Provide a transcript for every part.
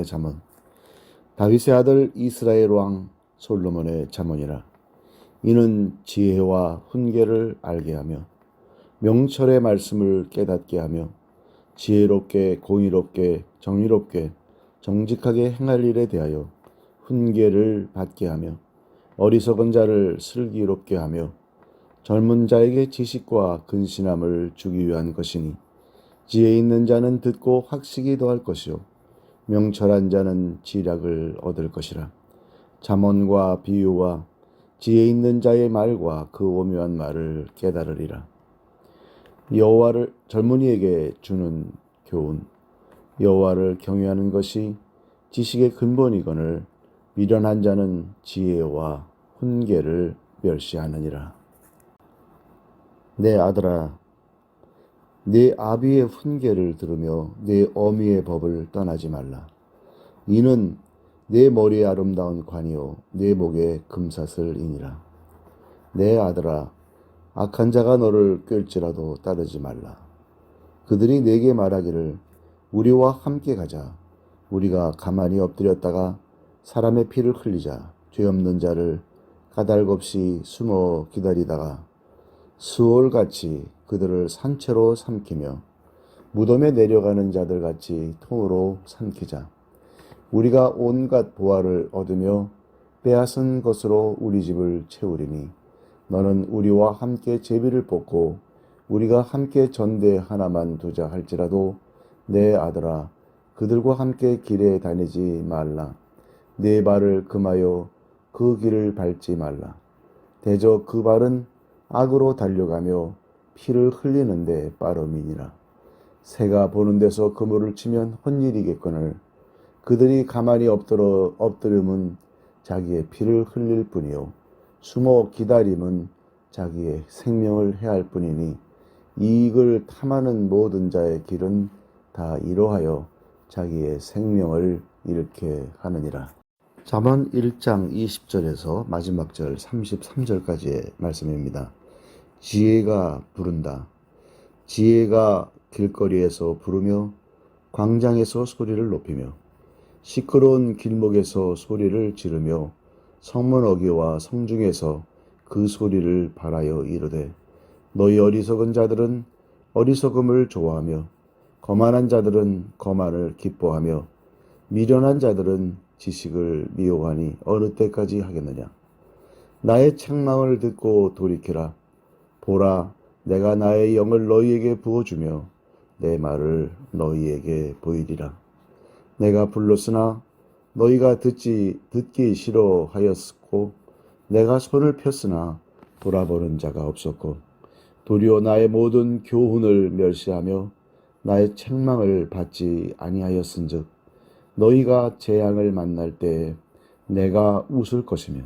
솔로몬의 잠언. 다윗의 아들 이스라엘 왕 솔로몬의 잠언이라. 이는 지혜와 훈계를 알게 하며 명철의 말씀을 깨닫게 하며 지혜롭게 공의롭게 정의롭게 정직하게 행할 일에 대하여 훈계를 받게 하며 어리석은 자를 슬기롭게 하며 젊은 자에게 지식과 근신함을 주기 위한 것이니, 지혜 있는 자는 듣고 학식이 더할 것이요 명철한 자는 지략을 얻을 것이라. 잠언과 비유와 지혜 있는 자의 말과 그 오묘한 말을 깨달으리라. 여호와를 젊은이에게 주는 교훈. 여호와를 경외하는 것이 지식의 근본이거늘 미련한 자는 지혜와 훈계를 멸시하느니라. 내 아들아, 내 아비의 훈계를 들으며 내 어미의 법을 떠나지 말라. 이는 내 머리에 아름다운 관이요 내 목에 금사슬이니라. 내 아들아, 악한 자가 너를 꿰을지라도 따르지 말라. 그들이 내게 말하기를 우리와 함께 가자. 우리가 가만히 엎드렸다가 사람의 피를 흘리자. 죄 없는 자를 까닭없이 숨어 기다리다가 수월같이 그들을 산채로 삼키며 무덤에 내려가는 자들같이 통으로 삼키자. 우리가 온갖 보화를 얻으며 빼앗은 것으로 우리 집을 채우리니, 너는 우리와 함께 제비를 뽑고 우리가 함께 전대 하나만 두자 할지라도 내 아들아, 그들과 함께 길에 다니지 말라. 내 발을 금하여 그 길을 밟지 말라. 대저 그 발은 악으로 달려가며 피를 흘리는데 빠름이니라. 새가 보는 데서 그물을 치면 헛일이겠거늘 그들이 가만히 엎드림은 자기의 피를 흘릴 뿐이요 숨어 기다림은 자기의 생명을 해할 뿐이니, 이익을 탐하는 모든 자의 길은 다 이러하여 자기의 생명을 잃게 하느니라. 잠언 1장 20절에서 마지막 절 33절까지의 말씀입니다. 지혜가 부른다. 지혜가 길거리에서 부르며 광장에서 소리를 높이며 시끄러운 길목에서 소리를 지르며 성문 어귀와 성중에서 그 소리를 발하여 이르되, 너희 어리석은 자들은 어리석음을 좋아하며 거만한 자들은 거만을 기뻐하며 미련한 자들은 지식을 미워하니 어느 때까지 하겠느냐. 나의 책망을 듣고 돌이키라. 보라, 내가 나의 영을 너희에게 부어주며 내 말을 너희에게 보이리라. 내가 불렀으나 너희가 듣기 싫어하였고, 내가 손을 폈으나 돌아보는 자가 없었고, 도리어 나의 모든 교훈을 멸시하며 나의 책망을 받지 아니하였은즉, 너희가 재앙을 만날 때에 내가 웃을 것이며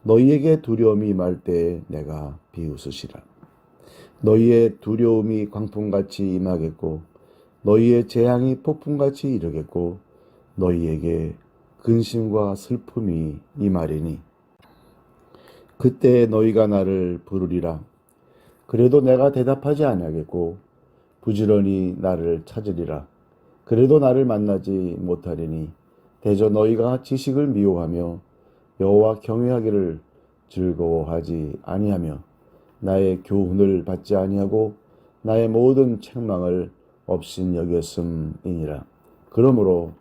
너희에게 두려움이 임할 때에 내가 비웃으시라. 너희의 두려움이 광풍같이 임하겠고 너희의 재앙이 폭풍같이 이르겠고 너희에게 근심과 슬픔이 임하리니, 그때 너희가 나를 부르리라. 그래도 내가 대답하지 아니하겠고 부지런히 나를 찾으리라. 그래도 나를 만나지 못하리니, 대저 너희가 지식을 미워하며 여호와 경외하기를 즐거워하지 아니하며 나의 교훈을 받지 아니하고 나의 모든 책망을 업신여겼음이니라. 그러므로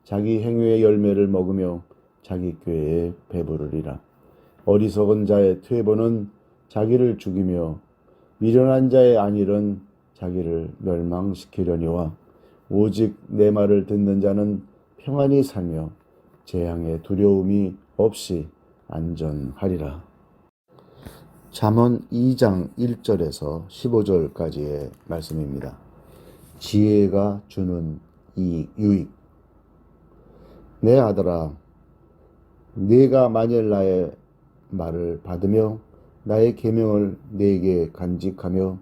자기 행위의 열매를 먹으며 자기 꾀에 배부르리라. 어리석은 자의 퇴보는 자기를 죽이며 미련한 자의 안일은 자기를 멸망시키려니와 오직 내 말을 듣는 자는 평안히 살며 재앙의 두려움이 없이 안전하리라. 잠언 2장 1절에서 15절까지의 말씀입니다. 지혜가 주는 유익. 내 아들아, 네가 만일 나의 말을 받으며 나의 계명을 네게 간직하며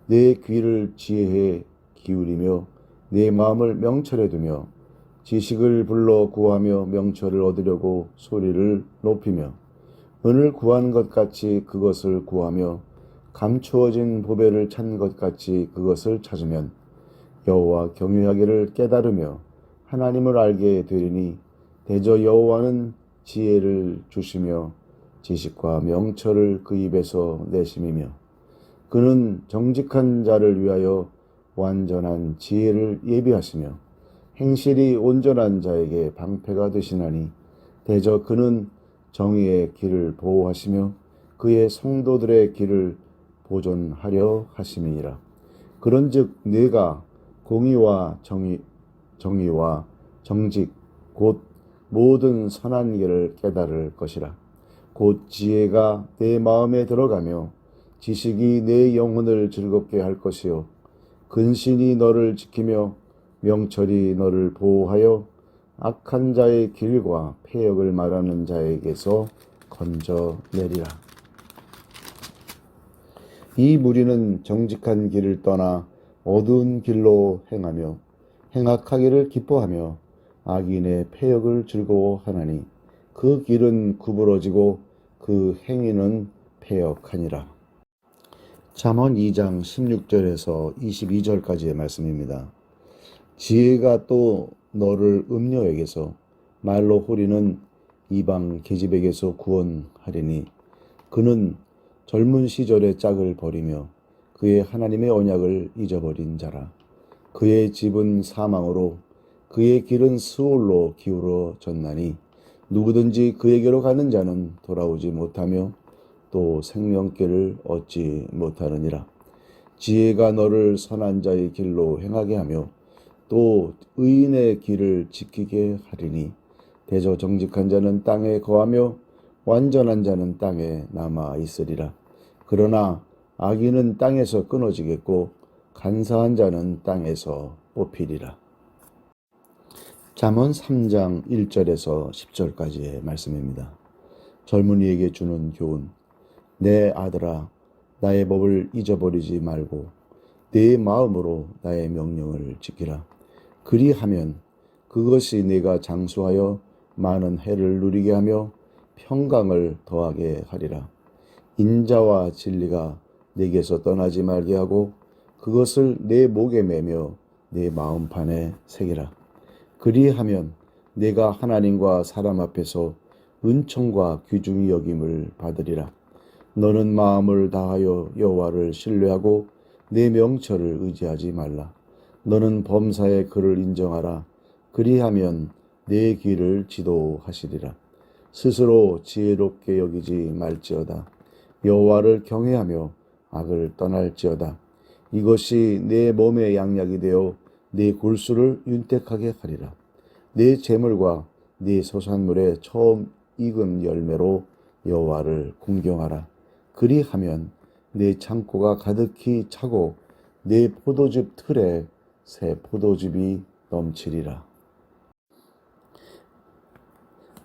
내 귀를 지혜에 기울이며 내 마음을 명철에 두며 지식을 불러 구하며 명철을 얻으려고 소리를 높이며 은을 구한 것 같이 그것을 구하며 감추어진 보배를 찾는 것 같이 그것을 찾으면 여호와 경외하기를 깨달으며 하나님을 알게 되리니 대저 여호와는 지혜를 주시며 지식과 명철을 그 입에서 내심이며 그는 정직한 자를 위하여 완전한 지혜를 예비하시며 행실이 온전한 자에게 방패가 되시나니 대저 그는 정의의 길을 보호하시며 그의 성도들의 길을 보존하려 하심이니라. 그런즉 네가 공의와 정의와 정직 곧 모든 선한 길을 깨달을 것이라. 곧 지혜가 내 마음에 들어가며 지식이 내 영혼을 즐겁게 할 것이요 근신이 너를 지키며 명철이 너를 보호하여 악한 자의 길과 패역을 말하는 자에게서 건져내리라. 이 무리는 정직한 길을 떠나 어두운 길로 행하며 행악하기를 기뻐하며 악인의 패역을 즐거워하나니 그 길은 구부러지고 그 행위는 패역하니라. 잠언 2장 16절에서 22절까지의 말씀입니다. 지혜가 또 너를 음녀에게서 말로 호리는 이방 계집에게서 구원하리니 그는 젊은 시절의 짝을 버리며 그의 하나님의 언약을 잊어버린 자라. 그의 집은 사망으로 그의 길은 스올로 기울어졌나니 누구든지 그에게로 가는 자는 돌아오지 못하며 또 생명길을 얻지 못하느니라. 지혜가 너를 선한 자의 길로 행하게 하며 또 의인의 길을 지키게 하리니 대저 정직한 자는 땅에 거하며 완전한 자는 땅에 남아 있으리라. 그러나 악인은 땅에서 끊어지겠고 간사한 자는 땅에서 뽑히리라. 잠언 3장 1절에서 10절까지의 말씀입니다. 젊은이에게 주는 교훈. 내 아들아, 나의 법을 잊어버리지 말고 내 마음으로 나의 명령을 지키라. 그리하면 그것이 네가 장수하여 많은 해를 누리게 하며 평강을 더하게 하리라. 인자와 진리가 내게서 떠나지 말게 하고 그것을 내 목에 매며 내 마음판에 새기라. 그리하면 내가 하나님과 사람 앞에서 은총과 귀중히 여김을 받으리라. 너는 마음을 다하여 여호와를 신뢰하고 내 명철을 의지하지 말라. 너는 범사의 그를 인정하라. 그리하면 내 길을 지도하시리라. 스스로 지혜롭게 여기지 말지어다. 여호와를 경외하며 악을 떠날지어다. 이것이 내 몸의 양약이 되어 내 골수를 윤택하게 하리라. 내 재물과 네 소산물의 처음 익은 열매로 여호와를 공경하라. 그리하면 내 창고가 가득히 차고 내 포도즙 틀에 새 포도즙이 넘치리라.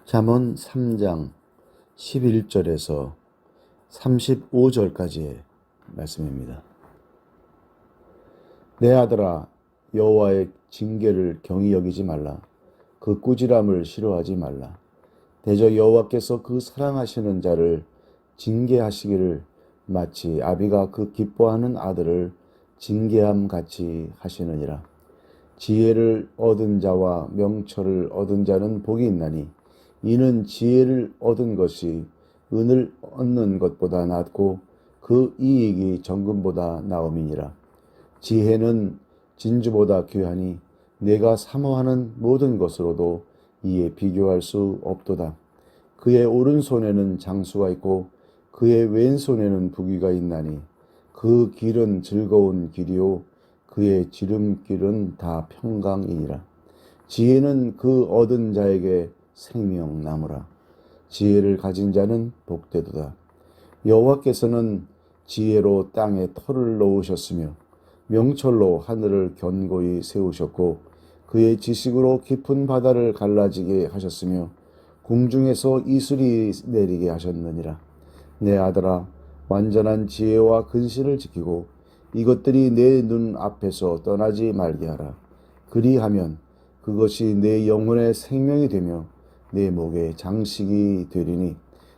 잠언 3장 11절에서 35절까지의 말씀입니다. 내 아들아, 여호와의 징계를 경히 여기지 말라. 그 꾸지람을 싫어하지 말라. 대저 여호와께서 그 사랑하시는 자를 징계하시기를 마치 아비가 그 기뻐하는 아들을 징계함 같이 하시느니라. 지혜를 얻은 자와 명철을 얻은 자는 복이 있나니 이는 지혜를 얻은 것이 은을 얻는 것보다 낫고 그 이익이 정금보다 나음이니라. 지혜는 진주보다 귀하니 내가 사모하는 모든 것으로도 이에 비교할 수 없도다. 그의 오른손에는 장수가 있고 그의 왼손에는 부귀가 있나니 그 길은 즐거운 길이요 그의 지름길은 다 평강이니라. 지혜는 그 얻은 자에게 생명나무라. 지혜를 가진 자는 복되도다. 여호와께서는 지혜로 땅에 터를 놓으셨으며 명철로 하늘을 견고히 세우셨고 그의 지식으로 깊은 바다를 갈라지게 하셨으며 공중에서 이슬이 내리게 하셨느니라. 내 아들아, 완전한 지혜와 근신을 지키고 이것들이 내 눈 앞에서 떠나지 말게 하라. 그리하면 그것이 내 영혼의 생명이 되며 내 목의 장식이 되리니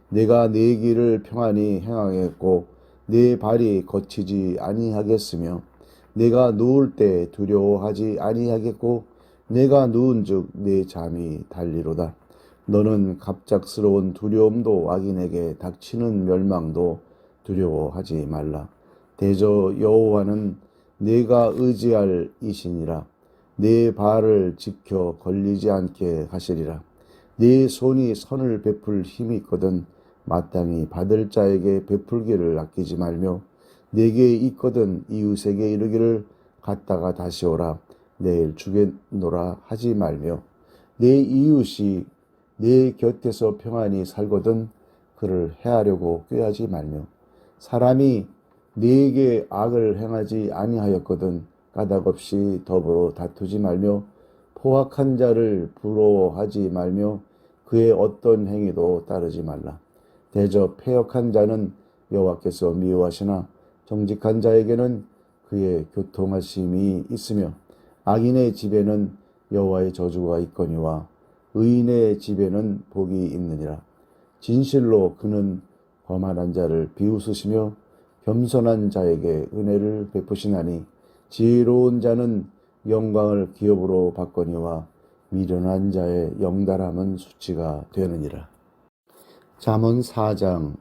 내가 내 길을 평안히 행하겠고 내 발이 거치지 아니하겠으며 내가 누울 때 두려워하지 아니하겠고 내가 누운즉 내 잠이 달리로다. 너는 갑작스러운 두려움도 악인에게 닥치는 멸망도 두려워하지 말라. 대저 여호와는 내가 의지할 이시니라. 내 발을 지켜 걸리지 않게 하시리라. 네 손이 선을 베풀 힘이 있거든 마땅히 받을 자에게 베풀기를 아끼지 말며 내게 있거든 이웃에게 이르기를 갔다가 다시 오라 내일 주겠노라 하지 말며 내 이웃이 내 곁에서 평안히 살거든 그를 해하려고 꾀하지 말며 사람이 네게 악을 행하지 아니하였거든 까닭없이 더불어 다투지 말며 포악한 자를 부러워하지 말며 그의 어떤 행위도 따르지 말라. 대저 패역한 자는 여호와께서 미워하시나 정직한 자에게는 그의 교통하심이 있으며 악인의 집에는 여호와의 저주가 있거니와 의인의 집에는 복이 있느니라. 진실로 그는 거만한 자를 비웃으시며 겸손한 자에게 은혜를 베푸시나니 지혜로운 자는 영광을 기업으로 받거니와 미련한 자의 영달함은 수치가 되느니라. 잠언 4장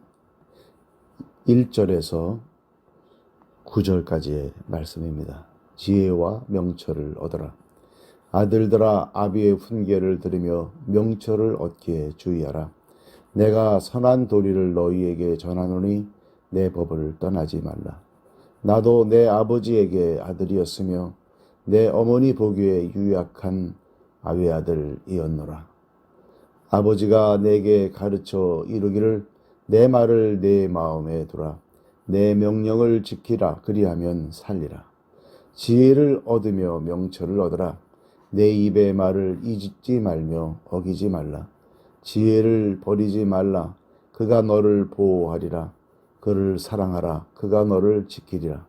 1절에서 9절까지의 말씀입니다. 지혜와 명철을 얻어라. 아들들아 아비의 훈계를 들으며 명철을 얻기에 주의하라. 내가 선한 도리를 너희에게 전하노니 내 법을 떠나지 말라. 나도 내 아버지에게 아들이었으며 내 어머니 보기에 유약한 아외아들이었노라. 아버지가 내게 가르쳐 이르기를 내 말을 내 마음에 두라. 내 명령을 지키라. 그리하면 살리라. 지혜를 얻으며 명철을 얻으라. 내 입의 말을 잊지 말며 어기지 말라. 지혜를 버리지 말라. 그가 너를 보호하리라. 그를 사랑하라. 그가 너를 지키리라.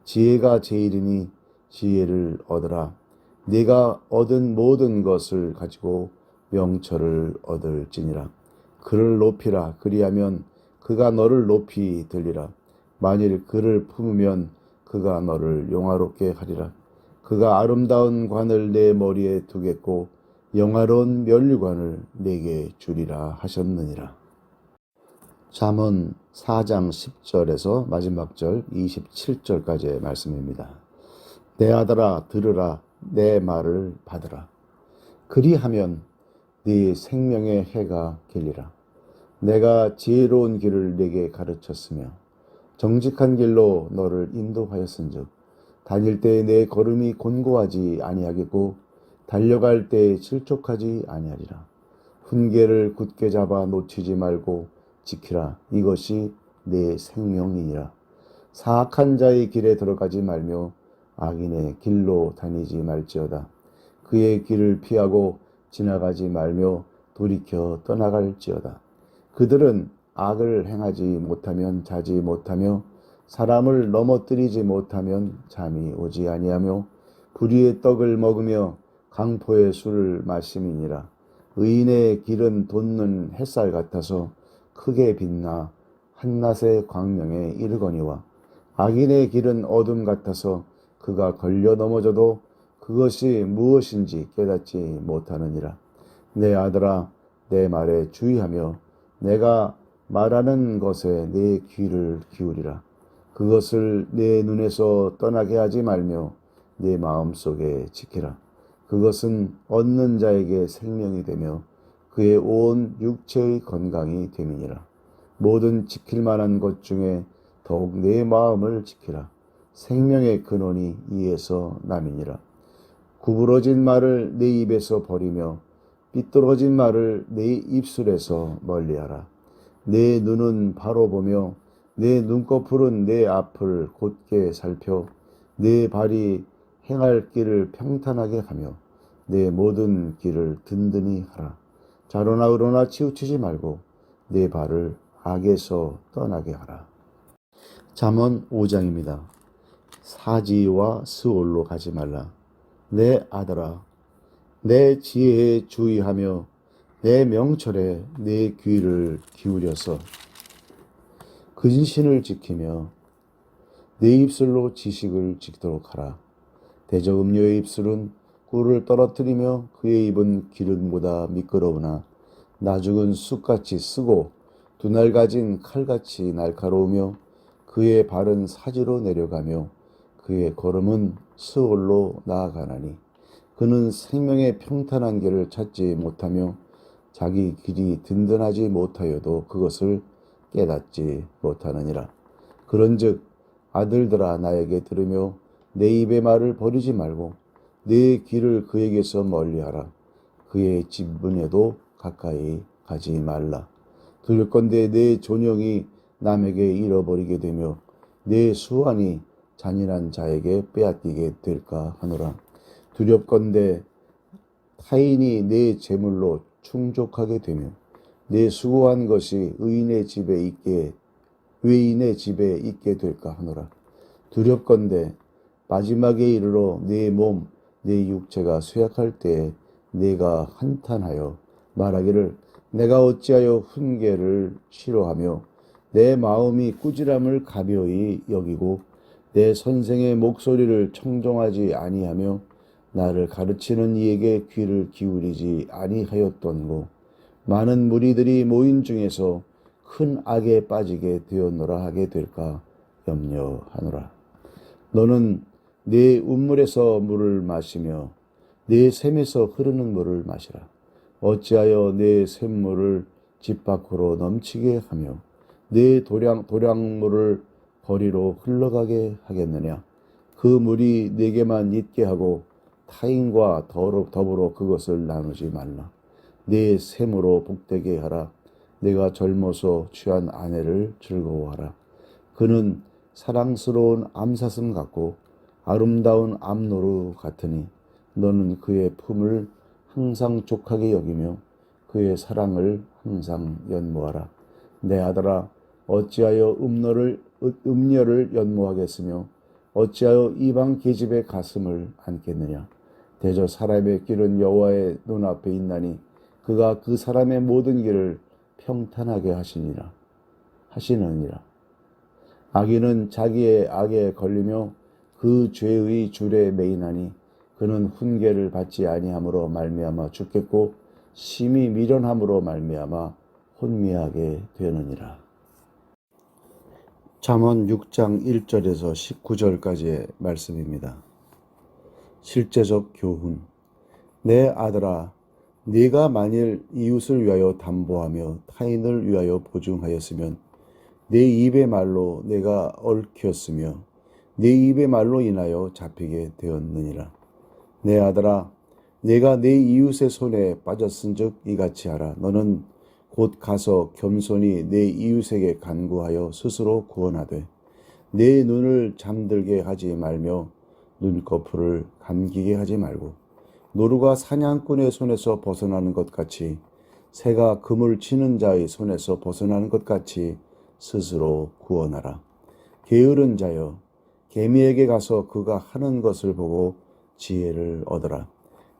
지혜가 제일이니 지혜를 얻으라. 네가 얻은 모든 것을 가지고 명철을 얻을지니라. 그를 높이라. 그리하면 그가 너를 높이 들리라. 만일 그를 품으면 그가 너를 영화롭게 하리라. 그가 아름다운 관을 내 머리에 두겠고 영화로운 면류관을 내게 주리라 하셨느니라. 잠언 4장 10절에서 마지막 절 27절까지의 말씀입니다. 내 아들아 들으라. 내 말을 받으라. 그리하면 네 생명의 해가 길리라. 내가 지혜로운 길을 네게 가르쳤으며 정직한 길로 너를 인도하였은즉 다닐 때에 내 걸음이 곤고하지 아니하겠고 달려갈 때에 실족하지 아니하리라. 훈계를 굳게 잡아 놓치지 말고 지키라. 이것이 내 생명이니라. 사악한 자의 길에 들어가지 말며 악인의 길로 다니지 말지어다. 그의 길을 피하고 지나가지 말며 돌이켜 떠나갈지어다. 그들은 악을 행하지 못하면 자지 못하며 사람을 넘어뜨리지 못하면 잠이 오지 아니하며 불의의 떡을 먹으며 강포의 술을 마심이니라. 의인의 길은 돋는 햇살 같아서 크게 빛나 한낮의 광명에 이르거니와 악인의 길은 어둠 같아서 그가 걸려 넘어져도 그것이 무엇인지 깨닫지 못하느니라. 내 아들아 내 말에 주의하며 내가 말하는 것에 내 귀를 기울이라. 그것을 내 눈에서 떠나게 하지 말며 내 마음속에 지키라. 그것은 얻는 자에게 생명이 되며 그의 온 육체의 건강이 됨이니라. 모든 지킬 만한 것 중에 더욱 내 마음을 지키라. 생명의 근원이 이에서 남이니라. 구부러진 말을 내 입에서 버리며 삐뚤어진 말을 내 입술에서 멀리하라. 내 눈은 바로 보며 내 눈꺼풀은 내 앞을 곧게 살펴 내 발이 행할 길을 평탄하게 하며 내 모든 길을 든든히 하라. 좌로나 우로나 치우치지 말고 내 발을 악에서 떠나게 하라. 잠언 5장입니다. 사지와 스올로 가지 말라. 내 아들아 내 지혜에 주의하며 내 명철에 내 귀를 기울여서 근신을 지키며 내 입술로 지식을 지키도록 하라. 대저 음료의 입술은 꿀을 떨어뜨리며 그의 입은 기름보다 미끄러우나 나죽은 쑥같이 쓰고 두 날 가진 칼같이 날카로우며 그의 발은 사지로 내려가며 그의 걸음은 스올로 나아가나니 그는 생명의 평탄한 길을 찾지 못하며 자기 길이 든든하지 못하여도 그것을 깨닫지 못하느니라. 그런즉 아들들아 나에게 들으며 내 입의 말을 버리지 말고 내 길을 그에게서 멀리하라. 그의 지분에도 가까이 가지 말라. 두렵건대 내 존영이 남에게 잃어버리게 되며 내 수완이 잔인한 자에게 빼앗기게 될까 하노라. 두렵건대 타인이 내 재물로 충족하게 되며 내 수고한 것이 외인의 집에 있게 될까 하노라. 두렵건대 마지막에 이르러 내 몸, 내 육체가 쇠약할 때에 내가 한탄하여 말하기를 내가 어찌하여 훈계를 싫어하며 내 마음이 꾸지람을 가벼이 여기고 내 선생의 목소리를 청종하지 아니하며 나를 가르치는 이에게 귀를 기울이지 아니하였던고 많은 무리들이 모인 중에서 큰 악에 빠지게 되었노라 하게 될까 염려하노라. 너는 내 운물에서 물을 마시며 내 샘에서 흐르는 물을 마시라. 어찌하여 내 샘물을 집 밖으로 넘치게 하며 내 도량물을 거리로 흘러가게 하겠느냐. 그 물이 내게만 있게 하고 타인과 더불어 그것을 나누지 말라. 내 샘으로 복되게 하라. 내가 젊어서 취한 아내를 즐거워하라. 그는 사랑스러운 암사슴 같고 아름다운 암노루 같으니 너는 그의 품을 항상 족하게 여기며 그의 사랑을 항상 연모하라. 내 아들아 어찌하여 음녀를 연모하겠으며 어찌하여 이방 계집의 가슴을 안겠느냐. 대저 사람의 길은 여호와의 눈앞에 있나니 그가 그 사람의 모든 길을 평탄하게 하시느니라. 악인은 자기의 악에 걸리며 그 죄의 줄에 매이나니 그는 훈계를 받지 아니함으로 말미암아 죽겠고 심히 미련함으로 말미암아 혼미하게 되느니라. 잠언 6장 1절에서 19절까지의 말씀입니다. 실제적 교훈. 내 아들아 네가 만일 이웃을 위하여 담보하며 타인을 위하여 보증하였으면 내 입의 말로 내가 얽혔으며 내 입의 말로 인하여 잡히게 되었느니라. 내 아들아 내가 내 이웃의 손에 빠졌은즉 이같이 하라. 너는 곧 가서 겸손히 내 이웃에게 간구하여 스스로 구원하되 내 눈을 잠들게 하지 말며 눈꺼풀을 감기게 하지 말고 노루가 사냥꾼의 손에서 벗어나는 것 같이 새가 그물 치는 자의 손에서 벗어나는 것 같이 스스로 구원하라. 게으른 자여 개미에게 가서 그가 하는 것을 보고 지혜를 얻으라.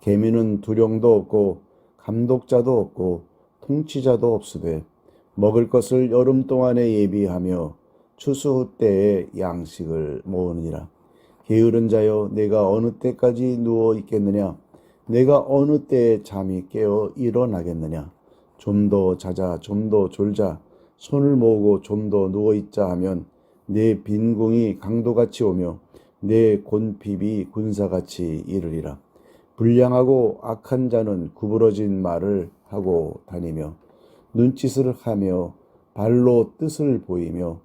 개미는 두령도 없고 감독자도 없고 통치자도 없으되 먹을 것을 여름 동안에 예비하며 추수 때에 양식을 모으느니라. 게으른 자여 내가 어느 때까지 누워 있겠느냐. 내가 어느 때에 잠이 깨어 일어나겠느냐. 좀 더 자자 좀 더 졸자 손을 모으고 좀 더 누워있자 하면 내 빈궁이 강도같이 오며 내 곤핍이 군사같이 이르리라. 불량하고 악한 자는 구부러진 말을 하고 다니며 눈짓을 하며 발로 뜻을 보이며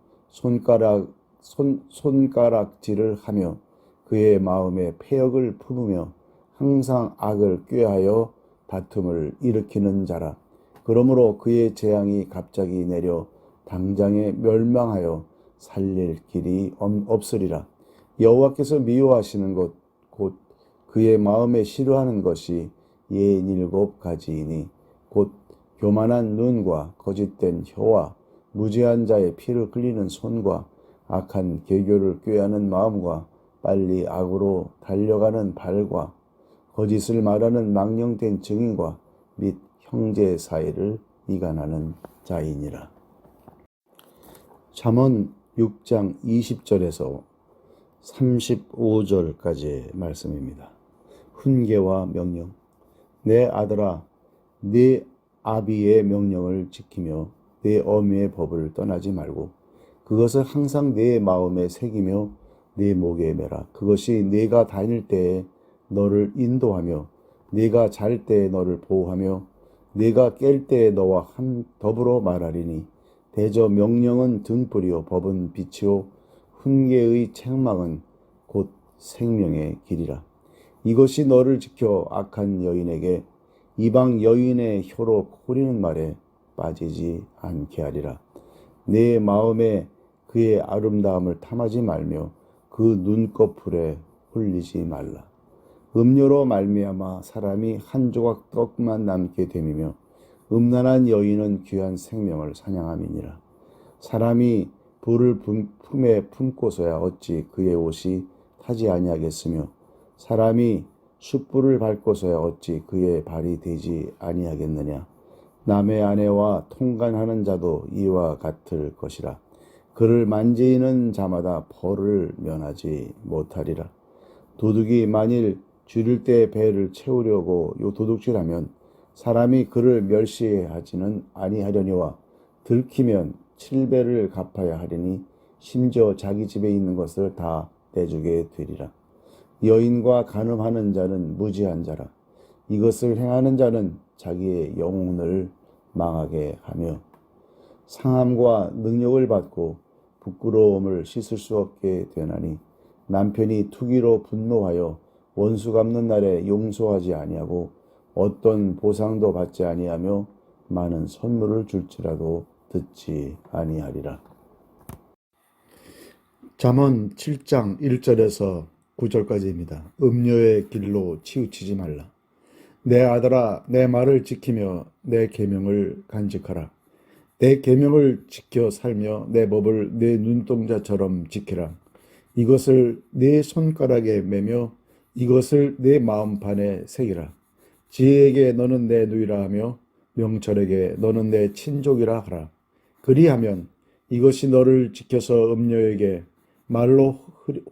손가락질을 하며 그의 마음에 패역을 품으며 항상 악을 꾀하여 다툼을 일으키는 자라. 그러므로 그의 재앙이 갑자기 내려 당장에 멸망하여 살릴 길이 없으리라. 여호와께서 미워하시는 것 곧 그의 마음에 싫어하는 것이 67가지이니 곧 교만한 눈과 거짓된 혀와 무죄한 자의 피를 흘리는 손과 악한 계교를 꾀하는 마음과 빨리 악으로 달려가는 발과 거짓을 말하는 망령된 증인과 및 형제 사이를 이간하는 자이니라. 잠언 6장 20절에서 35절까지의 말씀입니다. 훈계와 명령. 내 아들아, 네 아비의 명령을 지키며 내 어미의 법을 떠나지 말고 그것을 항상 내 마음에 새기며 내 목에 매라. 그것이 네가 다닐 때에 너를 인도하며 네가 잘 때에 너를 보호하며 네가 깰 때에 너와 더불어 말하리니 대저 명령은 등불이요 법은 빛이요 훈계의 책망은 곧 생명의 길이라. 이것이 너를 지켜 악한 여인에게 이방 여인의 혀로 호리는 말에 빠지지 않게 하리라. 내 마음에 그의 아름다움을 탐하지 말며 그 눈꺼풀에 홀리지 말라. 음료로 말미암아 사람이 한 조각 떡만 남게 됨이며 음란한 여인은 귀한 생명을 사냥함이니라. 사람이 불을 품에 품고서야 어찌 그의 옷이 타지 아니하겠으며 사람이 숯불을 밟고서야 어찌 그의 발이 되지 아니하겠느냐. 남의 아내와 통간하는 자도 이와 같을 것이라. 그를 만지는 자마다 벌을 면하지 못하리라. 도둑이 만일 줄일 때 배를 채우려고 도둑질하면 사람이 그를 멸시하지는 아니하려니와 들키면 7배를 갚아야 하리니 심지어 자기 집에 있는 것을 다 내주게 되리라. 여인과 간음하는 자는 무지한 자라. 이것을 행하는 자는 자기의 영혼을 망하게 하며 상함과 능욕을 받고 부끄러움을 씻을 수 없게 되나니 남편이 투기로 분노하여 원수 갚는 날에 용서하지 아니하고 어떤 보상도 받지 아니하며 많은 선물을 줄지라도 듣지 아니하리라. 잠언 7장 1절에서 9절까지입니다. 음료의 길로 치우치지 말라. 내 아들아, 내 말을 지키며 내 계명을 간직하라. 내 계명을 지켜 살며 내 법을 내 눈동자처럼 지키라. 이것을 내 손가락에 매며 이것을 내 마음판에 새기라. 지혜에게 너는 내 누이라 하며 명철에게 너는 내 친족이라 하라. 그리하면 이것이 너를 지켜서 음녀에게 말로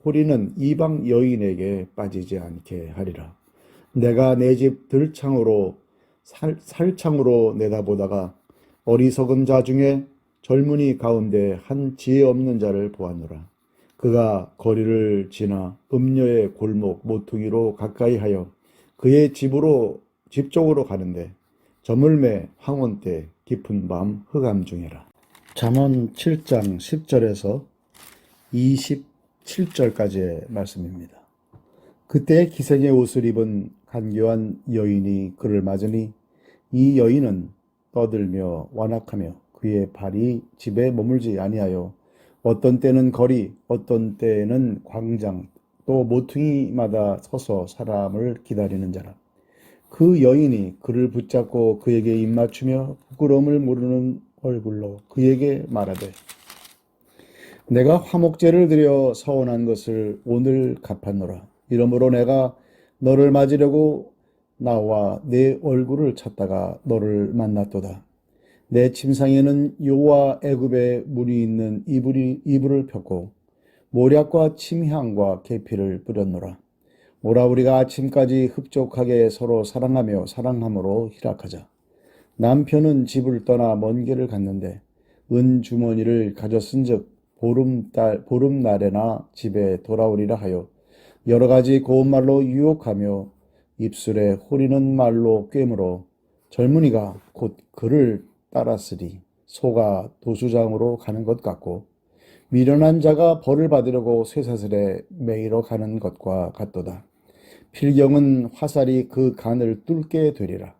호리는 이방 여인에게 빠지지 않게 하리라. 내가 내 집 들창으로 살창으로 내다보다가 어리석은 자 중에 젊은이 가운데 한 지혜 없는 자를 보았노라. 그가 거리를 지나 음녀의 골목 모퉁이로 가까이 하여 그의 집 쪽으로 가는데 저물매 황혼 때 깊은 밤 흑암 중에라. 잠언 7장 10절에서 27절까지의 말씀입니다. 그때 기생의 옷을 입은 간교한 여인이 그를 맞으니 이 여인은 떠들며 완악하며 그의 발이 집에 머물지 아니하여 어떤 때는 거리, 어떤 때는 광장, 또 모퉁이마다 서서 사람을 기다리는 자라. 그 여인이 그를 붙잡고 그에게 입맞추며 부끄러움을 모르는 얼굴로 그에게 말하되 내가 화목제를 드려 서원한 것을 오늘 갚았노라. 이러므로 내가 너를 맞으려고 나와 내 얼굴을 찾다가 너를 만났도다. 내 침상에는 요와 애굽의 물이 있는 이불을 폈고 모략과 침향과 계피를 뿌렸노라. 오라 우리가 아침까지 흡족하게 서로 사랑하며 사랑함으로 희락하자. 남편은 집을 떠나 먼 길을 갔는데 은 주머니를 가졌은즉 보름날에나 집에 돌아오리라 하여 여러 가지 고운 말로 유혹하며 입술에 호리는 말로 꿰물어 젊은이가 곧 그를 따랐으리 소가 도수장으로 가는 것 같고 미련한 자가 벌을 받으려고 쇠사슬에 매이러 가는 것과 같도다. 필경은 화살이 그 간을 뚫게 되리라.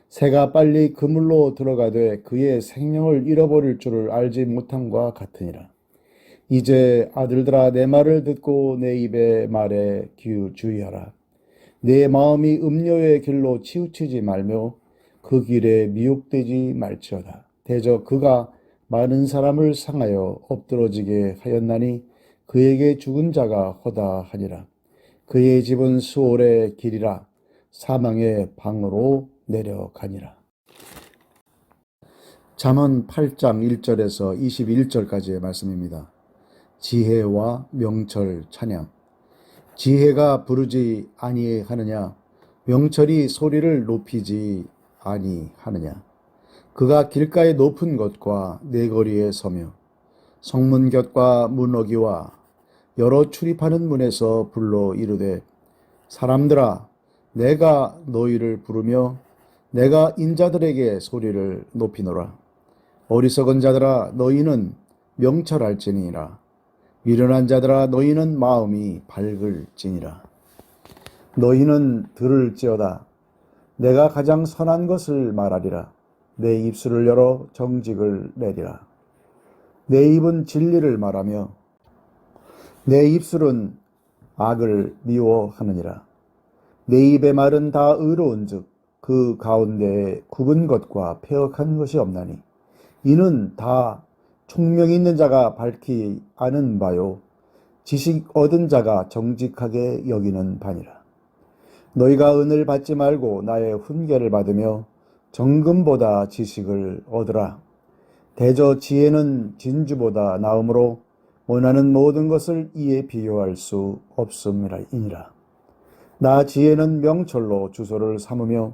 새가 빨리 그물로 들어가되 그의 생명을 잃어버릴 줄을 알지 못함과 같으니라. 이제 아들들아 내 말을 듣고 내 입의 말에 주의하라. 내 마음이 음녀의 길로 치우치지 말며 그 길에 미혹되지 말지어다. 대저 그가 많은 사람을 상하여 엎드러지게 하였나니 그에게 죽은 자가 허다하니라. 그의 집은 수월의 길이라 사망의 방으로 내려가니라. 잠언 8장 1절에서 21절까지의 말씀입니다. 지혜와 명철 찬양. 지혜가 부르지 아니하느냐 명철이 소리를 높이지 아니하느냐. 그가 길가의 높은 곳과 내거리에 서며 성문 곁과 문어기와 여러 출입하는 문에서 불러 이르되 사람들아 내가 너희를 부르며 내가 인자들에게 소리를 높이노라. 어리석은 자들아 너희는 명철할지니라. 미련한 자들아 너희는 마음이 밝을지니라. 너희는 들을지어다. 내가 가장 선한 것을 말하리라. 내 입술을 열어 정직을 내리라. 내 입은 진리를 말하며 내 입술은 악을 미워하느니라. 내 입의 말은 다 의로운즉 그 가운데에 굽은 것과 패역한 것이 없나니 이는 다 총명 있는 자가 밝히 아는 바요 지식 얻은 자가 정직하게 여기는 바니라. 너희가 은을 받지 말고 나의 훈계를 받으며 정금보다 지식을 얻으라. 대저 지혜는 진주보다 나음으로 원하는 모든 것을 이에 비교할 수 없음이니라. 나 지혜는 명철로 주소를 삼으며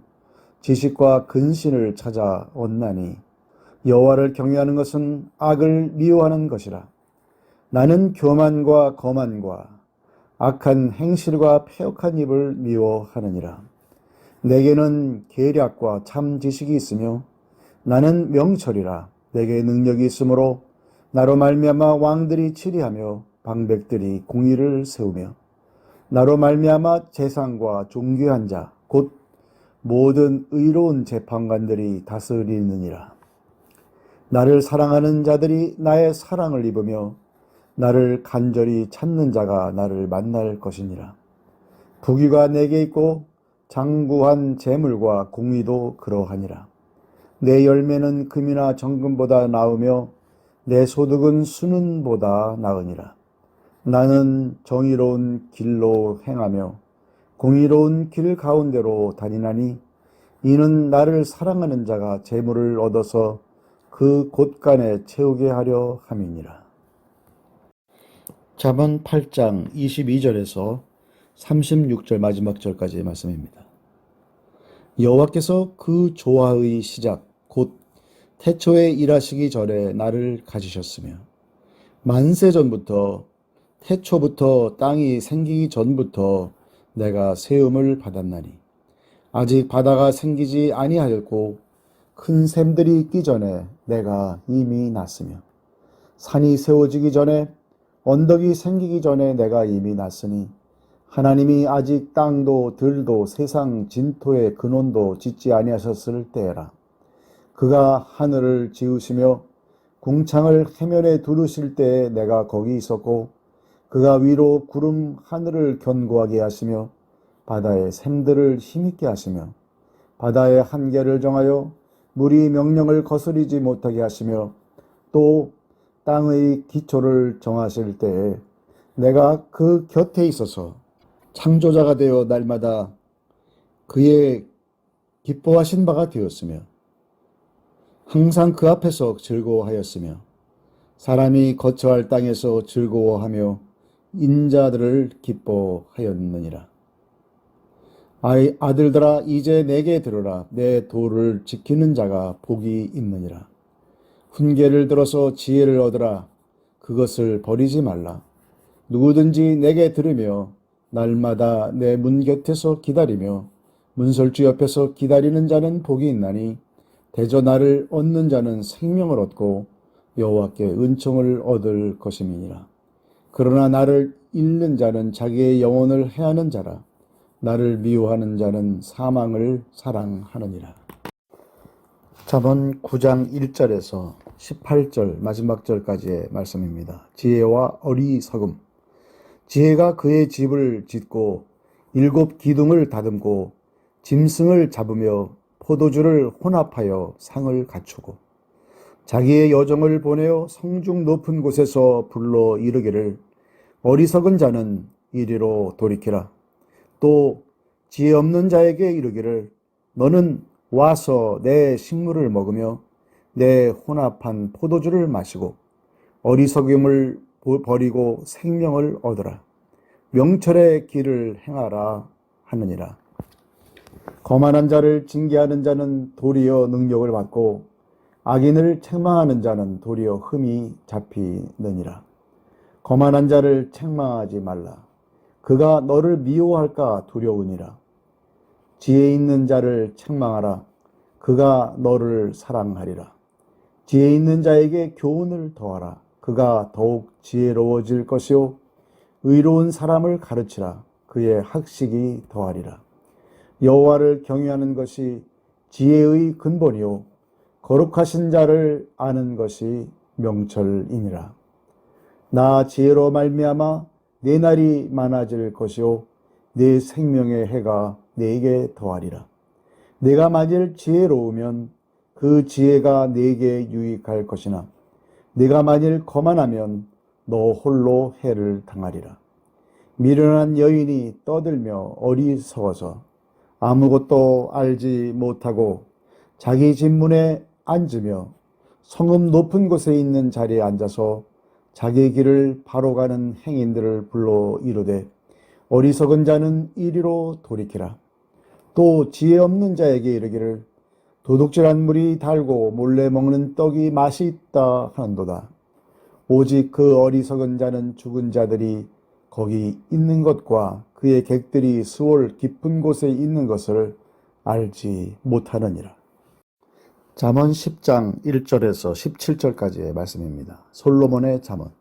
지식과 근신을 찾아 얻나니 여호와를 경외하는 것은 악을 미워하는 것이라. 나는 교만과 거만과 악한 행실과 패역한 입을 미워하느니라. 내게는 계략과 참 지식이 있으며 나는 명철이라. 내게 능력이 있으므로 나로 말미암아 왕들이 치리하며 방백들이 공의를 세우며 나로 말미암아 재상과 존귀한 자 곧 모든 의로운 재판관들이 다스리느니라. 나를 사랑하는 자들이 나의 사랑을 입으며 나를 간절히 찾는 자가 나를 만날 것이니라. 부귀가 내게 있고 장구한 재물과 공의도 그러하니라. 내 열매는 금이나 정금보다 나으며 내 소득은 수는보다 나으니라. 나는 정의로운 길로 행하며 공의로운 길 가운데로 다니나니 이는 나를 사랑하는 자가 재물을 얻어서 그 곳간에 채우게 하려 함이니라. 잠언 8장 22절에서 36절 마지막 절까지의 말씀입니다. 여호와께서 그 조화의 시작 곧 태초에 일하시기 전에 나를 가지셨으며 만세 전부터 태초부터 땅이 생기기 전부터 내가 세움을 받았나니 아직 바다가 생기지 아니하였고 큰 샘들이 있기 전에 내가 이미 났으며 산이 세워지기 전에 언덕이 생기기 전에 내가 이미 났으니 하나님이 아직 땅도 들도 세상 진토의 근원도 짓지 아니하셨을 때에라. 그가 하늘을 지으시며 궁창을 해면에 두르실 때에 내가 거기 있었고 그가 위로 구름 하늘을 견고하게 하시며 바다의 샘들을 힘있게 하시며 바다의 한계를 정하여 물이 명령을 거스리지 못하게 하시며 또 땅의 기초를 정하실 때에 내가 그 곁에 있어서 창조자가 되어 날마다 그의 기뻐하신 바가 되었으며 항상 그 앞에서 즐거워하였으며 사람이 거처할 땅에서 즐거워하며 인자들을 기뻐하였느니라. 아들들아 이제 내게 들으라. 내 도를 지키는 자가 복이 있느니라. 훈계를 들어서 지혜를 얻으라. 그것을 버리지 말라. 누구든지 내게 들으며 날마다 내 문 곁에서 기다리며 문설주 옆에서 기다리는 자는 복이 있나니 대저 나를 얻는 자는 생명을 얻고 여호와께 은총을 얻을 것임이니라. 그러나 나를 잃는 자는 자기의 영혼을 해하는 자라. 나를 미워하는 자는 사망을 사랑하느니라. 잠언 9장 1절에서 18절 마지막 절까지의 말씀입니다. 지혜와 어리석음. 지혜가 그의 집을 짓고 7 기둥을 다듬고 짐승을 잡으며 포도주를 혼합하여 상을 갖추고 자기의 여종을 보내어 성중 높은 곳에서 불러 이르기를 어리석은 자는 이리로 돌이키라. 또 지혜 없는 자에게 이르기를 너는 와서 내 식물을 먹으며 내 혼합한 포도주를 마시고 어리석음을 버리고 생명을 얻으라. 명철의 길을 행하라 하느니라. 거만한 자를 징계하는 자는 도리어 능력을 받고 악인을 책망하는 자는 도리어 흠이 잡히느니라. 거만한 자를 책망하지 말라. 그가 너를 미워할까 두려우니라. 지혜 있는 자를 책망하라. 그가 너를 사랑하리라. 지혜 있는 자에게 교훈을 더하라. 그가 더욱 지혜로워질 것이요 의로운 사람을 가르치라. 그의 학식이 더하리라. 여호와를 경외하는 것이 지혜의 근본이요 거룩하신 자를 아는 것이 명철이니라. 나 지혜로 말미암아 내 날이 많아질 것이요 내 생명의 해가 내게 더하리라. 내가 만일 지혜로우면 그 지혜가 내게 유익할 것이나 내가 만일 거만하면 너 홀로 해를 당하리라. 미련한 여인이 떠들며 어리석어서 아무것도 알지 못하고 자기 집 문에 앉으며 성읍 높은 곳에 있는 자리에 앉아서 자기 길을 바로 가는 행인들을 불러 이르되 어리석은 자는 이리로 돌이키라. 또 지혜 없는 자에게 이르기를 도둑질한 물이 달고 몰래 먹는 떡이 맛이 있다 하는도다. 오직 그 어리석은 자는 죽은 자들이 거기 있는 것과 그의 객들이 스올 깊은 곳에 있는 것을 알지 못하느니라. 잠언 10장 1절에서 17절까지의 말씀입니다. 솔로몬의 잠언.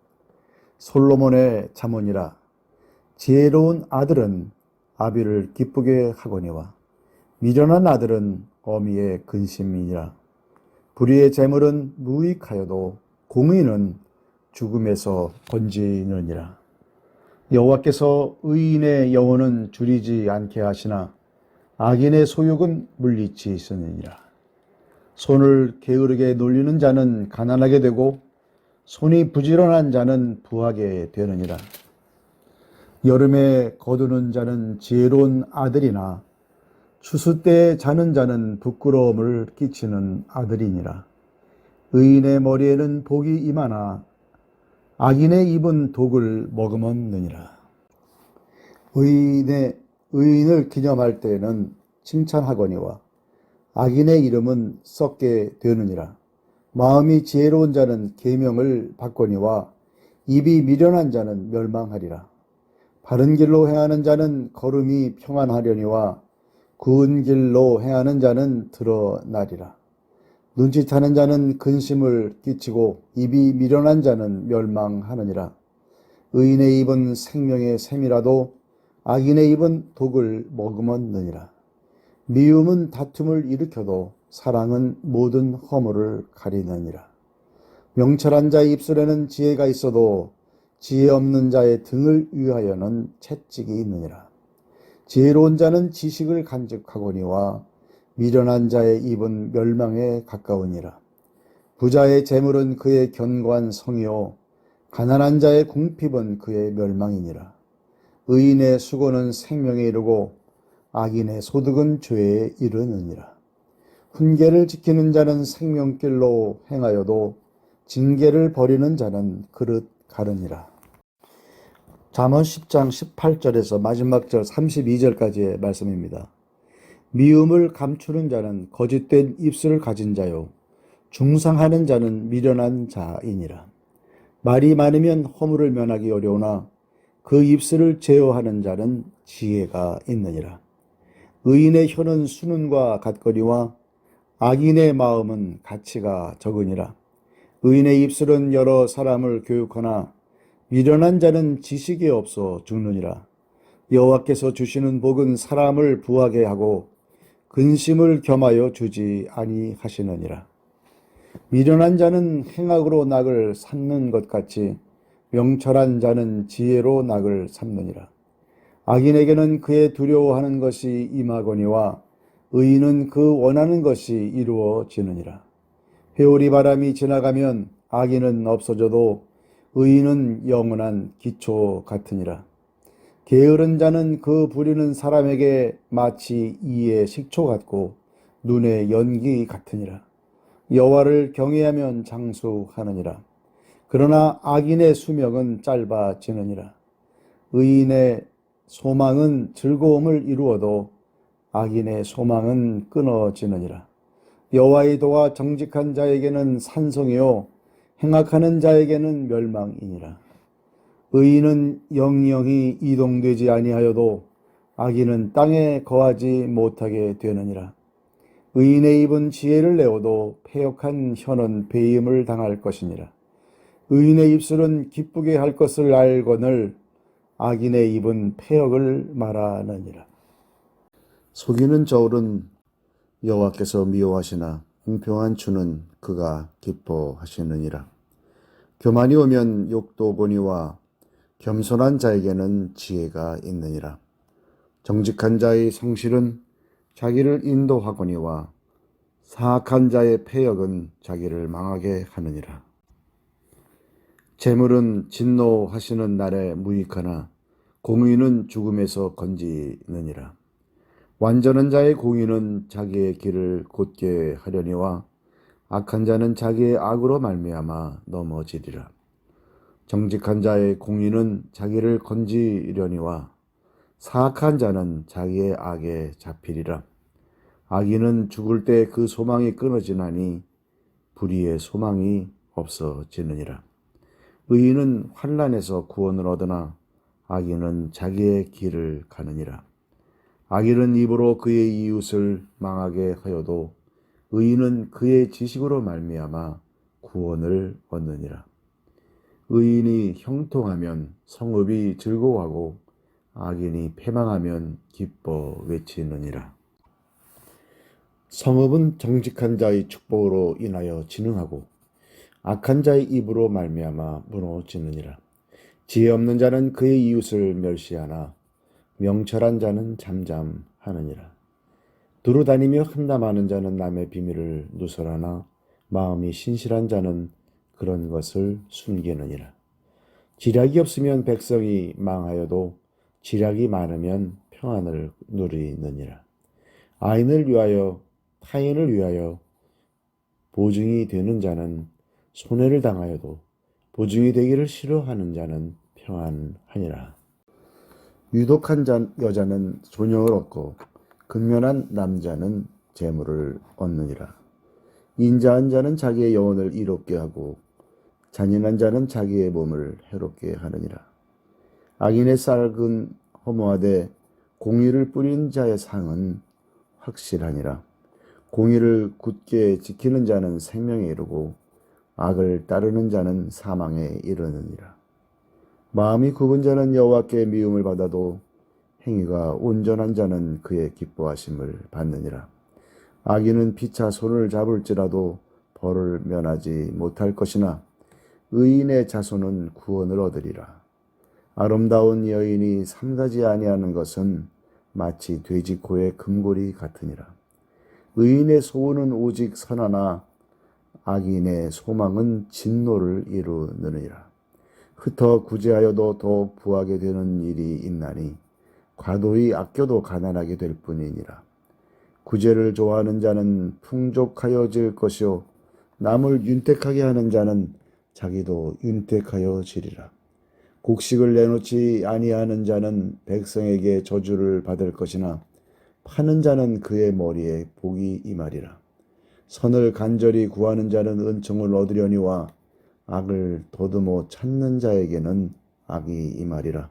솔로몬의 잠언이라. 지혜로운 아들은 아비를 기쁘게 하거니와 미련한 아들은 어미의 근심이니라. 불의의 재물은 무익하여도 공의는 죽음에서 건지느니라. 여호와께서 의인의 영혼은 줄이지 않게 하시나 악인의 소욕은 물리치 있으니라. 손을 게으르게 놀리는 자는 가난하게 되고 손이 부지런한 자는 부하게 되느니라. 여름에 거두는 자는 지혜로운 아들이나 추수 때에 자는 자는 부끄러움을 끼치는 아들이니라. 의인의 머리에는 복이 임하나 악인의 입은 독을 머금었느니라. 의인을 기념할 때에는 칭찬하거니와 악인의 이름은 썩게 되느니라. 마음이 지혜로운 자는 계명을 받거니와 입이 미련한 자는 멸망하리라. 바른 길로 행하는 자는 걸음이 평안하려니와 구은 길로 행하는 자는 드러나리라. 눈치타는 자는 근심을 끼치고 입이 미련한 자는 멸망하느니라. 의인의 입은 생명의 샘이라도 악인의 입은 독을 머금었느니라. 미움은 다툼을 일으켜도 사랑은 모든 허물을 가리느니라. 명철한 자의 입술에는 지혜가 있어도 지혜 없는 자의 등을 위하여는 채찍이 있느니라. 지혜로운 자는 지식을 간직하거니와 미련한 자의 입은 멸망에 가까우니라. 부자의 재물은 그의 견고한 성이요 가난한 자의 궁핍은 그의 멸망이니라. 의인의 수고는 생명에 이르고 악인의 소득은 죄에 이르느니라. 훈계를 지키는 자는 생명길로 행하여도 징계를 버리는 자는 그릇 가르니라. 잠언 10장 18절에서 마지막 절 32절까지의 말씀입니다. 미움을 감추는 자는 거짓된 입술을 가진 자요 중상하는 자는 미련한 자이니라. 말이 많으면 허물을 면하기 어려우나 그 입술을 제어하는 자는 지혜가 있느니라. 의인의 혀는 수는과 같거니와 악인의 마음은 가치가 적으니라. 의인의 입술은 여러 사람을 교육하나 미련한 자는 지식이 없어 죽느니라. 여호와께서 주시는 복은 사람을 부하게 하고 근심을 겸하여 주지 아니하시느니라. 미련한 자는 행악으로 낙을 삼는 것 같이 명철한 자는 지혜로 낙을 삼느니라. 악인에게는 그의 두려워하는 것이 임하거니와 의인은 그 원하는 것이 이루어지느니라. 회오리 바람이 지나가면 악인은 없어져도 의인은 영원한 기초 같으니라. 게으른 자는 그 부리는 사람에게 마치 이의 식초 같고 눈의 연기 같으니라. 여호와를 경외하면 장수하느니라. 그러나 악인의 수명은 짧아지느니라. 의인의 소망은 즐거움을 이루어도 악인의 소망은 끊어지느니라. 여호와의 도가 정직한 자에게는 산성이요 행악하는 자에게는 멸망이니라. 의인은 영영이 이동되지 아니하여도 악인은 땅에 거하지 못하게 되느니라. 의인의 입은 지혜를 내어도 패역한 혀는 배임을 당할 것이니라. 의인의 입술은 기쁘게 할 것을 알거늘 악인의 입은 패역을 말하느니라. 속이는 저울은 여호와께서 미워하시나 공평한 주는 그가 기뻐하시느니라. 교만이 오면 욕도 오거니와 겸손한 자에게는 지혜가 있느니라. 정직한 자의 성실은 자기를 인도하거니와 사악한 자의 패역은 자기를 망하게 하느니라. 재물은 진노하시는 날에 무익하나 공의는 죽음에서 건지느니라. 완전한 자의 공의는 자기의 길을 곧게 하려니와 악한 자는 자기의 악으로 말미암아 넘어지리라. 정직한 자의 공의는 자기를 건지려니와 사악한 자는 자기의 악에 잡히리라. 악인은 죽을 때 그 소망이 끊어지나니 불의의 소망이 없어지느니라. 의인은 환난에서 구원을 얻으나 악인은 자기의 길을 가느니라. 악인은 입으로 그의 이웃을 망하게 하여도 의인은 그의 지식으로 말미암아 구원을 얻느니라. 의인이 형통하면 성읍이 즐거워하고 악인이 패망하면 기뻐 외치느니라. 성읍은 정직한 자의 축복으로 인하여 진흥하고 악한 자의 입으로 말미암아 무너지느니라. 지혜 없는 자는 그의 이웃을 멸시하나 명철한 자는 잠잠하느니라. 두루 다니며 험담하는 자는 남의 비밀을 누설하나 마음이 신실한 자는 그런 것을 숨기느니라. 지략이 없으면 백성이 망하여도 지략이 많으면 평안을 누리느니라. 타인을 위하여 보증이 되는 자는 손해를 당하여도 보증이 되기를 싫어하는 자는 평안하니라. 유독한 여자는 존영을 얻고 근면한 남자는 재물을 얻느니라. 인자한 자는 자기의 영혼을 이롭게 하고 잔인한 자는 자기의 몸을 해롭게 하느니라. 악인의 쌀은 허무하되 공의를 뿌린 자의 상은 확실하니라. 공의를 굳게 지키는 자는 생명에 이르고 악을 따르는 자는 사망에 이르느니라. 마음이 굽은 자는 여호와께 미움을 받아도 행위가 온전한 자는 그의 기뻐하심을 받느니라. 악인은 피차 손을 잡을지라도 벌을 면하지 못할 것이나 의인의 자손은 구원을 얻으리라. 아름다운 여인이 삼가지 아니하는 것은 마치 돼지 코의 금고리 같으니라. 의인의 소원은 오직 선하나 악인의 소망은 진노를 이루느니라. 흩어 구제하여도 더 부하게 되는 일이 있나니 과도히 아껴도 가난하게 될 뿐이니라. 구제를 좋아하는 자는 풍족하여질 것이요 남을 윤택하게 하는 자는 자기도 윤택하여지리라. 곡식을 내놓지 아니하는 자는 백성에게 저주를 받을 것이나 파는 자는 그의 머리에 복이 임하리라. 선을 간절히 구하는 자는 은총을 얻으려니와 악을 더듬어 찾는 자에게는 악이 임하리라.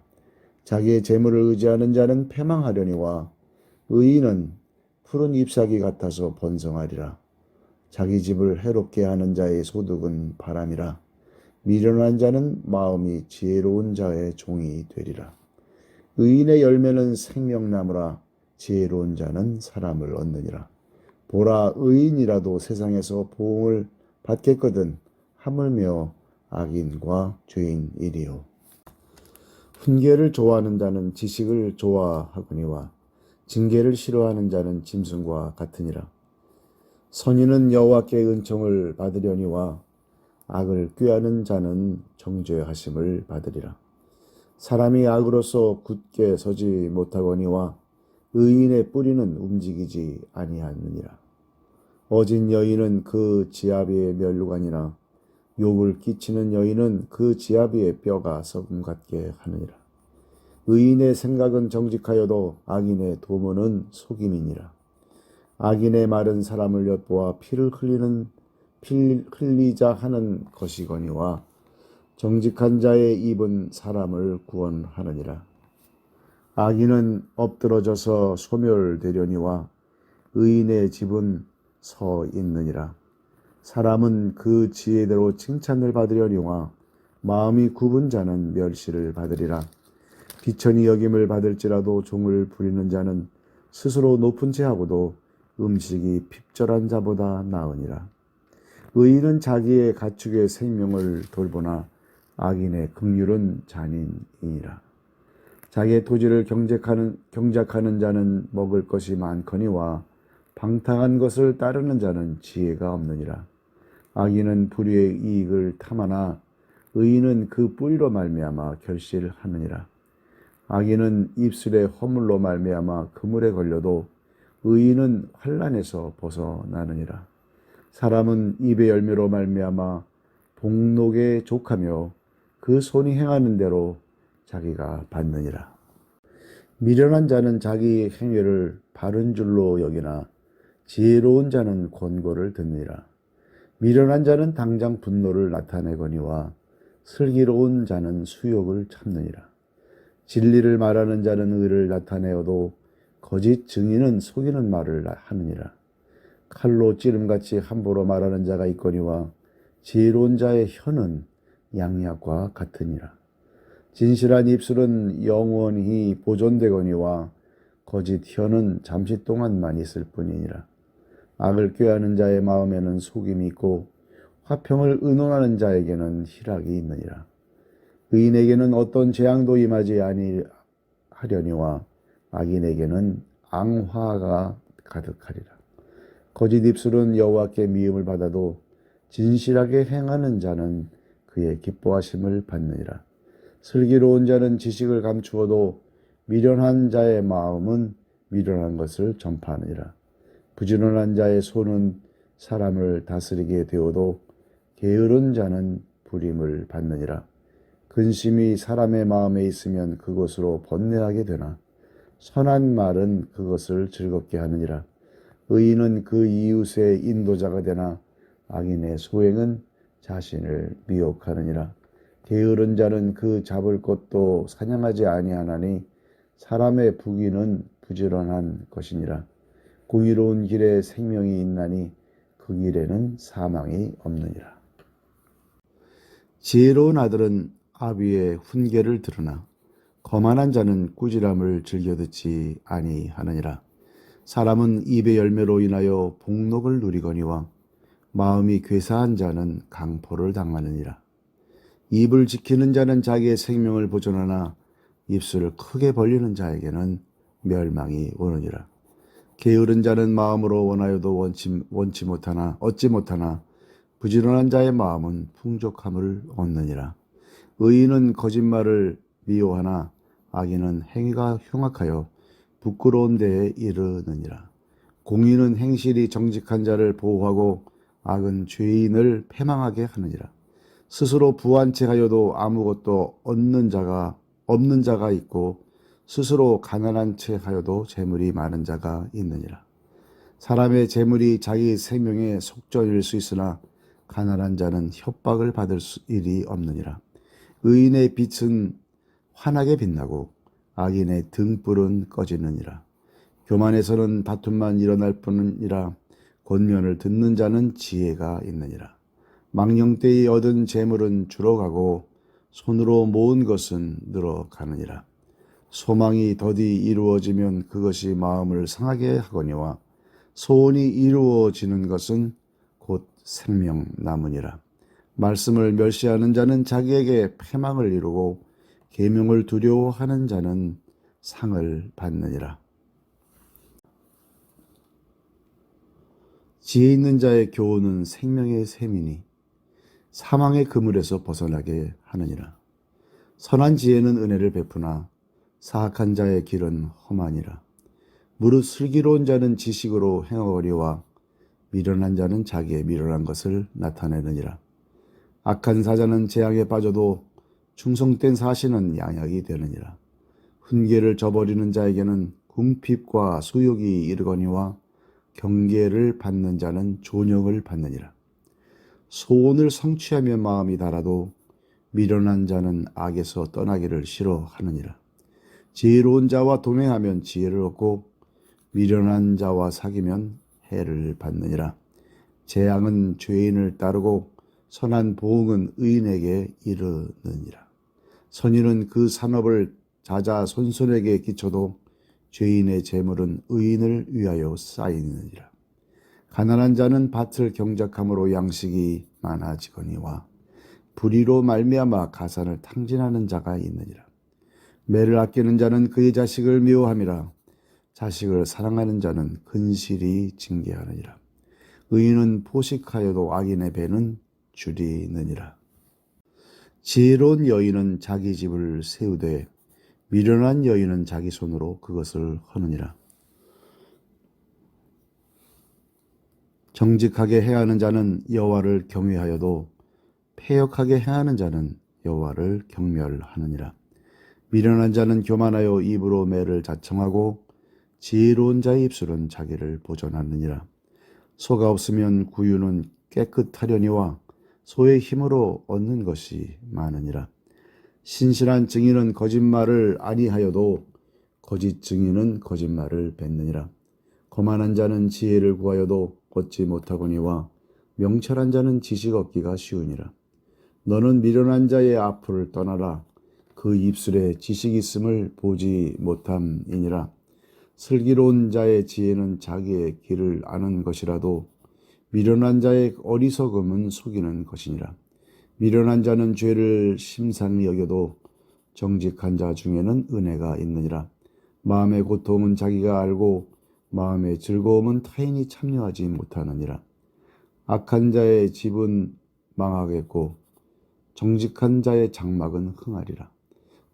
자기의 재물을 의지하는 자는 패망하려니와 의인은 푸른 잎사귀 같아서 번성하리라. 자기 집을 해롭게 하는 자의 소득은 바람이라. 미련한 자는 마음이 지혜로운 자의 종이 되리라. 의인의 열매는 생명나무라. 지혜로운 자는 사람을 얻느니라. 보라, 의인이라도 세상에서 보응을 받겠거든 하물며 악인과 죄인이리요. 훈계를 좋아하는 자는 지식을 좋아하거니와 징계를 싫어하는 자는 짐승과 같으니라. 선인은 여호와께 은총을 받으려니와 악을 꾀하는 자는 정죄하심을 받으리라. 사람이 악으로서 굳게 서지 못하거니와 의인의 뿌리는 움직이지 아니하느니라. 어진 여인은 그 지아비의 멸루간이나 욕을 끼치는 여인은 그 지아비의 뼈가 썩음 같게 하느니라. 의인의 생각은 정직하여도 악인의 도모는 속임이니라. 악인의 말은 사람을 엿보아 피를 흘리자 하는 것이거니와 정직한 자의 입은 사람을 구원하느니라. 악인은 엎드러져서 소멸되려니와 의인의 집은 서 있느니라. 사람은 그 지혜대로 칭찬을 받으려니와 마음이 굽은 자는 멸시를 받으리라. 비천히 여김을 받을지라도 종을 부리는 자는 스스로 높은 채하고도 음식이 핍절한 자보다 나으니라. 의인은 자기의 가축의 생명을 돌보나 악인의 긍휼은 잔인이니라. 자기의 토지를 경작하는 자는 먹을 것이 많거니와 방탕한 것을 따르는 자는 지혜가 없느니라. 악인은 불의의 이익을 탐하나 의인은 그 뿌리로 말미암아 결실하느니라. 악인은 입술의 허물로 말미암아 그물에 걸려도 의인은 환난에서 벗어나느니라. 사람은 입의 열매로 말미암아 복록에 족하며 그 손이 행하는 대로 자기가 받느니라. 미련한 자는 자기 행위를 바른 줄로 여기나 지혜로운 자는 권고를 듣느니라. 미련한 자는 당장 분노를 나타내거니와 슬기로운 자는 수욕을 참느니라. 진리를 말하는 자는 의를 나타내어도 거짓 증인은 속이는 말을 하느니라. 칼로 찌름같이 함부로 말하는 자가 있거니와 지혜로운 자의 혀는 양약과 같으니라. 진실한 입술은 영원히 보존되거니와 거짓 혀는 잠시 동안만 있을 뿐이니라. 악을 꾀하는 자의 마음에는 속임이 있고 화평을 의논하는 자에게는 희락이 있느니라. 의인에게는 어떤 재앙도 임하지 아니하려니와 악인에게는 앙화가 가득하리라. 거짓 입술은 여호와께 미움을 받아도 진실하게 행하는 자는 그의 기뻐하심을 받느니라. 슬기로운 자는 지식을 감추어도 미련한 자의 마음은 미련한 것을 전파하느니라. 부지런한 자의 손은 사람을 다스리게 되어도 게으른 자는 부림을 받느니라. 근심이 사람의 마음에 있으면 그것으로 번뇌하게 되나 선한 말은 그것을 즐겁게 하느니라. 의인은 그 이웃의 인도자가 되나 악인의 소행은 자신을 미혹하느니라. 게으른 자는 그 잡을 것도 사냥하지 아니하나니 사람의 부귀는 부지런한 것이니라. 공의로운 길에 생명이 있나니 그 길에는 사망이 없느니라. 지혜로운 아들은 아비의 훈계를 들으나 거만한 자는 꾸지람을 즐겨 듣지 아니하느니라. 사람은 입의 열매로 인하여 복록을 누리거니와 마음이 괴사한 자는 강포를 당하느니라. 입을 지키는 자는 자기의 생명을 보존하나 입술을 크게 벌리는 자에게는 멸망이 오느니라. 게으른 자는 마음으로 원하여도 얻지 못하나 부지런한 자의 마음은 풍족함을 얻느니라. 의인은 거짓말을 미워하나 악인은 행위가 흉악하여 부끄러운 데에 이르느니라. 공의는 행실이 정직한 자를 보호하고 악은 죄인을 패망하게 하느니라. 스스로 부한 채 하여도 아무것도 없는 자가 있고 스스로 가난한 채 하여도 재물이 많은 자가 있느니라. 사람의 재물이 자기 생명의 속전일 수 있으나 가난한 자는 협박을 받을 일이 없느니라. 의인의 빛은 환하게 빛나고 악인의 등불은 꺼지느니라. 교만에서는 다툼만 일어날 뿐이라 권면을 듣는 자는 지혜가 있느니라. 망령되이 얻은 재물은 줄어가고 손으로 모은 것은 늘어가느니라. 소망이 더디 이루어지면 그것이 마음을 상하게 하거니와 소원이 이루어지는 것은 곧 생명 나무니라. 말씀을 멸시하는 자는 자기에게 패망을 이루고 계명을 두려워하는 자는 상을 받느니라. 지혜 있는 자의 교훈은 생명의 샘이니 사망의 그물에서 벗어나게 하느니라. 선한 지혜는 은혜를 베푸나 사악한 자의 길은 험하니라. 무릇 슬기로운 자는 지식으로 행하거니와 미련한 자는 자기의 미련한 것을 나타내느니라. 악한 사자는 재앙에 빠져도 충성된 사신은 양약이 되느니라. 훈계를 저버리는 자에게는 궁핍과 수욕이 이르거니와 경계를 받는 자는 존영을 받느니라. 소원을 성취하며 마음이 달아도 미련한 자는 악에서 떠나기를 싫어하느니라. 지혜로운 자와 동행하면 지혜를 얻고 미련한 자와 사귀면 해를 받느니라. 재앙은 죄인을 따르고 선한 보응은 의인에게 이르느니라. 선인은 그 산업을 자자손손에게 끼쳐도 죄인의 재물은 의인을 위하여 쌓이느니라. 가난한 자는 밭을 경작함으로 양식이 많아지거니와 불의로 말미암아 가산을 탕진하는 자가 있느니라. 매를 아끼는 자는 그의 자식을 미워함이라. 자식을 사랑하는 자는 근실이 징계하느니라. 의인은 포식하여도 악인의 배는 줄이느니라. 지혜로운 여인은 자기 집을 세우되 미련한 여인은 자기 손으로 그것을 허느니라. 정직하게 행하는 자는 여호와를 경외하여도 패역하게 행하는 자는 여호와를 경멸하느니라. 미련한 자는 교만하여 입으로 매를 자청하고 지혜로운 자의 입술은 자기를 보존하느니라. 소가 없으면 구유는 깨끗하려니와 소의 힘으로 얻는 것이 많으니라. 신실한 증인은 거짓말을 아니하여도 거짓 증인은 거짓말을 뱉느니라. 거만한 자는 지혜를 구하여도 얻지 못하거니와 명철한 자는 지식 얻기가 쉬우니라. 너는 미련한 자의 앞을 떠나라. 그 입술에 지식 있음을 보지 못함이니라. 슬기로운 자의 지혜는 자기의 길을 아는 것이라도 미련한 자의 어리석음은 속이는 것이니라. 미련한 자는 죄를 심상히 여겨도 정직한 자 중에는 은혜가 있느니라. 마음의 고통은 자기가 알고 마음의 즐거움은 타인이 참여하지 못하느니라. 악한 자의 집은 망하겠고 정직한 자의 장막은 흥하리라.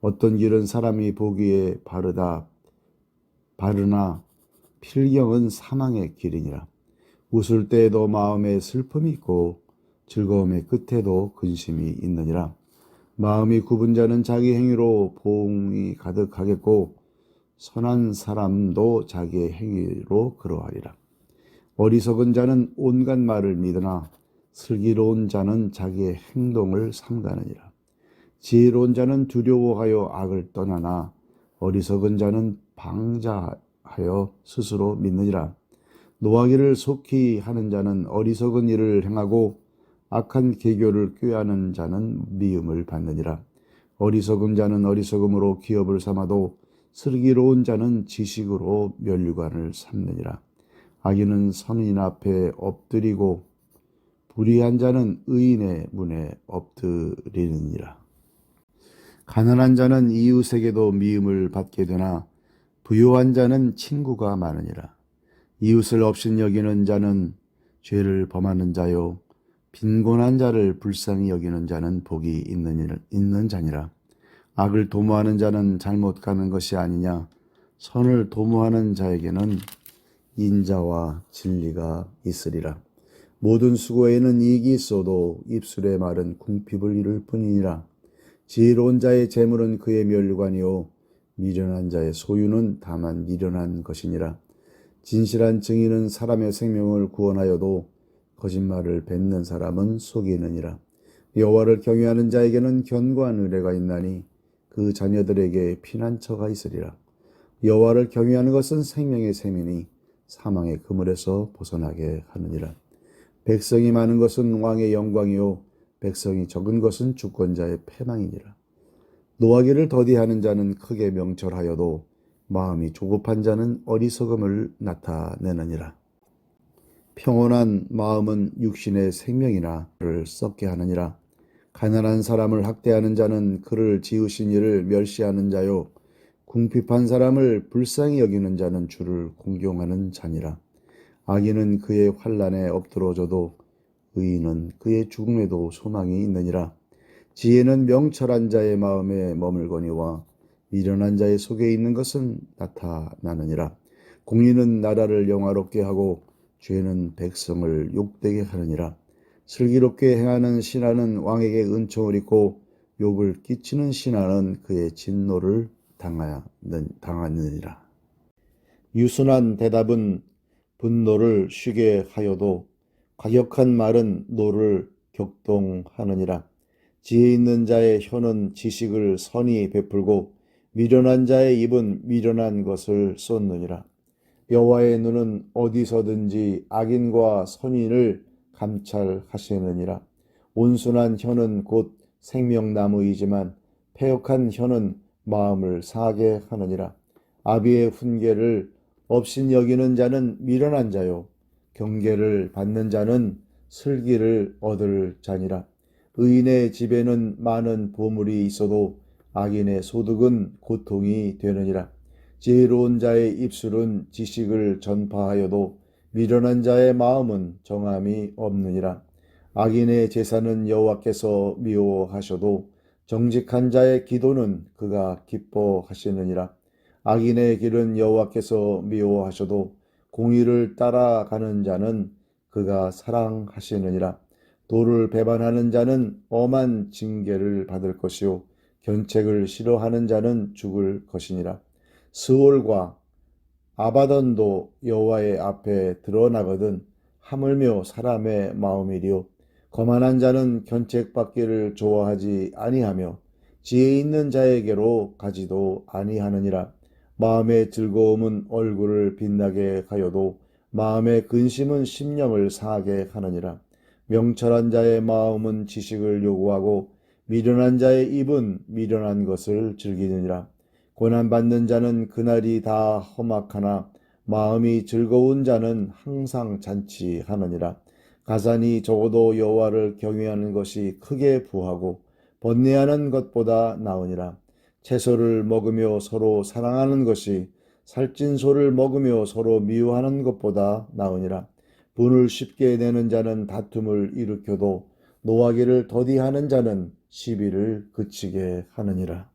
어떤 길은 사람이 보기에 바르나 필경은 사망의 길이니라. 웃을 때에도 마음에 슬픔이 있고 즐거움의 끝에도 근심이 있느니라. 마음이 굽은 자는 자기 행위로 보응이 가득하겠고 선한 사람도 자기의 행위로 그러하리라. 어리석은 자는 온갖 말을 믿으나 슬기로운 자는 자기의 행동을 삼가느니라. 지혜로운 자는 두려워하여 악을 떠나나 어리석은 자는 방자하여 스스로 믿느니라. 노하기를 속히 하는 자는 어리석은 일을 행하고 악한 계교를 꾀하는 자는 미움을 받느니라. 어리석은 자는 어리석음으로 기업을 삼아도 슬기로운 자는 지식으로 면류관을 삼느니라. 악인은 선인 앞에 엎드리고 불의한 자는 의인의 문에 엎드리느니라. 가난한 자는 이웃에게도 미움을 받게 되나 부유한 자는 친구가 많으니라. 이웃을 없인 여기는 자는 죄를 범하는 자요 빈곤한 자를 불쌍히 여기는 자는 복이 있는 자니라. 악을 도모하는 자는 잘못 가는 것이 아니냐. 선을 도모하는 자에게는 인자와 진리가 있으리라. 모든 수고에는 이익이 있어도 입술의 말은 궁핍을 이룰 뿐이니라. 지혜로운 자의 재물은 그의 면류관이요 미련한 자의 소유는 다만 미련한 것이니라. 진실한 증인은 사람의 생명을 구원하여도 거짓말을 뱉는 사람은 속이느니라. 여호와를 경외하는 자에게는 견고한 은혜가 있나니 그 자녀들에게 피난처가 있으리라. 여호와를 경외하는 것은 생명의 샘이니 사망의 그물에서 벗어나게 하느니라. 백성이 많은 것은 왕의 영광이요 백성이 적은 것은 주권자의 패망이니라. 노하기를 더디하는 자는 크게 명철하여도 마음이 조급한 자는 어리석음을 나타내느니라. 평온한 마음은 육신의 생명이나 그를 썩게 하느니라. 가난한 사람을 학대하는 자는 그를 지으신 이를 멸시하는 자요 궁핍한 사람을 불쌍히 여기는 자는 주를 공경하는 자니라. 악인은 그의 환난에 엎드러져도 의인은 그의 죽음에도 소망이 있느니라. 지혜는 명철한 자의 마음에 머물거니와 미련한 자의 속에 있는 것은 나타나느니라. 공의는 나라를 영화롭게 하고 죄는 백성을 욕되게 하느니라. 슬기롭게 행하는 신하는 왕에게 은총을 입고 욕을 끼치는 신하는 그의 진노를 당하느니라. 유순한 대답은 분노를 쉬게 하여도 과격한 말은 노를 격동하느니라. 지혜 있는 자의 혀는 지식을 선히 베풀고 미련한 자의 입은 미련한 것을 쏟느니라. 여호와의 눈은 어디서든지 악인과 선인을 감찰하시느니라. 온순한 혀는 곧 생명나무이지만 패역한 혀는 마음을 상하게 하느니라. 아비의 훈계를 업신여기는 자는 미련한 자요 경계를 받는 자는 슬기를 얻을 자니라. 의인의 집에는 많은 보물이 있어도 악인의 소득은 고통이 되느니라. 지혜로운 자의 입술은 지식을 전파하여도 미련한 자의 마음은 정함이 없느니라. 악인의 제사는 여호와께서 미워하셔도 정직한 자의 기도는 그가 기뻐하시느니라. 악인의 길은 여호와께서 미워하셔도 공의를 따라가는 자는 그가 사랑하시느니라. 도를 배반하는 자는 엄한 징계를 받을 것이요 견책을 싫어하는 자는 죽을 것이니라. 스올과 아바돈도 여호와의 앞에 드러나거든 하물며 사람의 마음이리요 거만한 자는 견책받기를 좋아하지 아니하며 지혜 있는 자에게로 가지도 아니하느니라. 마음의 즐거움은 얼굴을 빛나게 하여도 마음의 근심은 심령을 상하게 하느니라. 명철한 자의 마음은 지식을 요구하고 미련한 자의 입은 미련한 것을 즐기느니라. 고난받는 자는 그날이 다 험악하나 마음이 즐거운 자는 항상 잔치하느니라. 가산이 적어도 여호와를 경외하는 것이 크게 부하고 번뇌하는 것보다 나으니라. 채소를 먹으며 서로 사랑하는 것이 살찐 소를 먹으며 서로 미워하는 것보다 나으니라. 분을 쉽게 내는 자는 다툼을 일으켜도 노하기를 더디하는 자는 시비를 그치게 하느니라.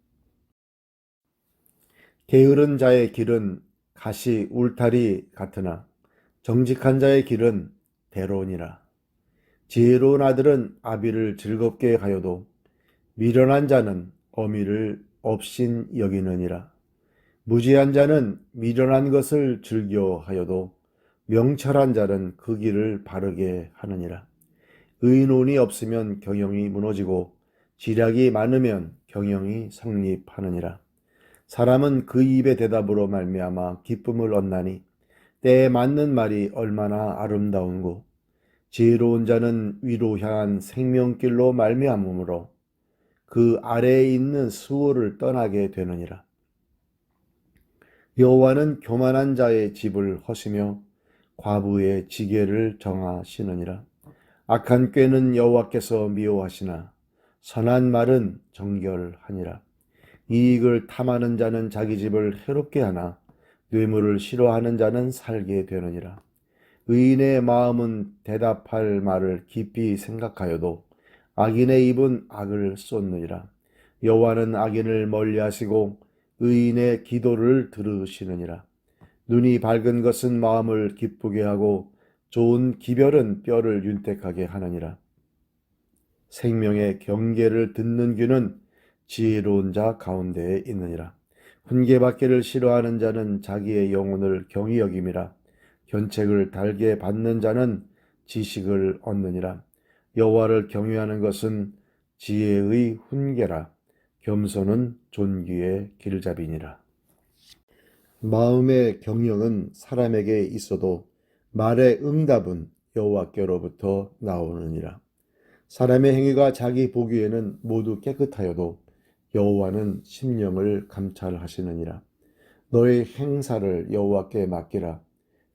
게으른 자의 길은 가시 울타리 같으나 정직한 자의 길은 대로니라. 지혜로운 아들은 아비를 즐겁게 하여도 미련한 자는 어미를 업신 여기느니라. 무지한 자는 미련한 것을 즐겨하여도 명철한 자는 그 길을 바르게 하느니라. 의논이 없으면 경영이 무너지고 지략이 많으면 경영이 성립하느니라. 사람은 그 입의 대답으로 말미암아 기쁨을 얻나니 때에 맞는 말이 얼마나 아름다운고 지혜로운 자는 위로 향한 생명길로 말미암으므로 그 아래에 있는 수호를 떠나게 되느니라. 여호와는 교만한 자의 집을 허시며 과부의 지게를 정하시느니라. 악한 꾀는 여호와께서 미워하시나 선한 말은 정결하니라. 이익을 탐하는 자는 자기 집을 해롭게 하나 뇌물을 싫어하는 자는 살게 되느니라. 의인의 마음은 대답할 말을 깊이 생각하여도 악인의 입은 악을 쏟느니라. 여호와는 악인을 멀리하시고 의인의 기도를 들으시느니라. 눈이 밝은 것은 마음을 기쁘게 하고 좋은 기별은 뼈를 윤택하게 하느니라. 생명의 경계를 듣는 귀는 지혜로운 자 가운데에 있느니라. 훈계받기를 싫어하는 자는 자기의 영혼을 경히 여김이라. 견책을 달게 받는 자는 지식을 얻느니라. 여호와를 경외하는 것은 지혜의 훈계라. 겸손은 존귀의 길잡이니라. 마음의 경영은 사람에게 있어도 말의 응답은 여호와께로부터 나오느니라. 사람의 행위가 자기 보기에는 모두 깨끗하여도 여호와는 심령을 감찰하시느니라. 너의 행사를 여호와께 맡기라.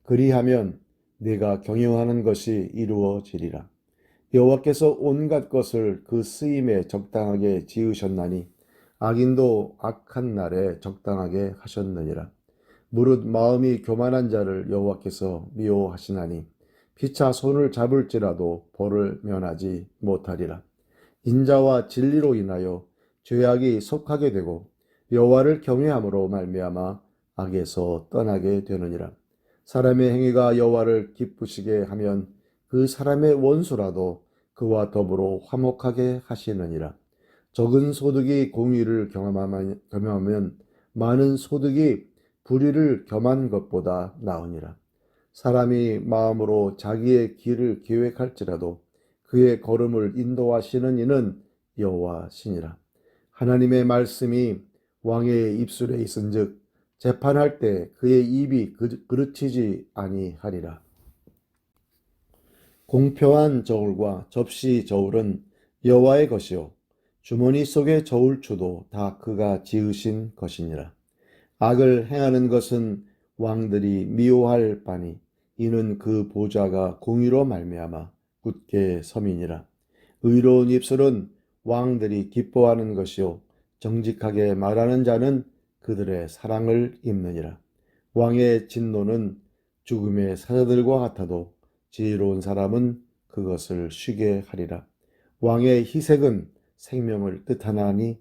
그리하면 네가 경영하는 것이 이루어지리라. 여호와께서 온갖 것을 그 쓰임에 적당하게 지으셨나니 악인도 악한 날에 적당하게 하셨느니라. 무릇 마음이 교만한 자를 여호와께서 미워하시나니 피차 손을 잡을지라도 벌을 면하지 못하리라. 인자와 진리로 인하여 죄악이 속하게 되고 여호와를 경외함으로 말미암아 악에서 떠나게 되느니라. 사람의 행위가 여호와를 기쁘시게 하면 그 사람의 원수라도 그와 더불어 화목하게 하시느니라. 적은 소득이 공의를 경험하면 많은 소득이 불의를 겸한 것보다 나으니라. 사람이 마음으로 자기의 길을 계획할지라도 그의 걸음을 인도하시는 이는 여호와시니라. 하나님의 말씀이 왕의 입술에 있은즉 재판할 때 그의 입이 그르치지 아니하리라. 공평한 저울과 접시 저울은 여호와의 것이요 주머니 속의 저울추도 다 그가 지으신 것이니라. 악을 행하는 것은 왕들이 미워할 바니 이는 그 보좌가 공의로 말미암아 굳게 섬이니라. 의로운 입술은 왕들이 기뻐하는 것이요 정직하게 말하는 자는 그들의 사랑을 입느니라. 왕의 진노는 죽음의 사자들과 같아도 지혜로운 사람은 그것을 쉬게 하리라. 왕의 희색은 생명을 뜻하나니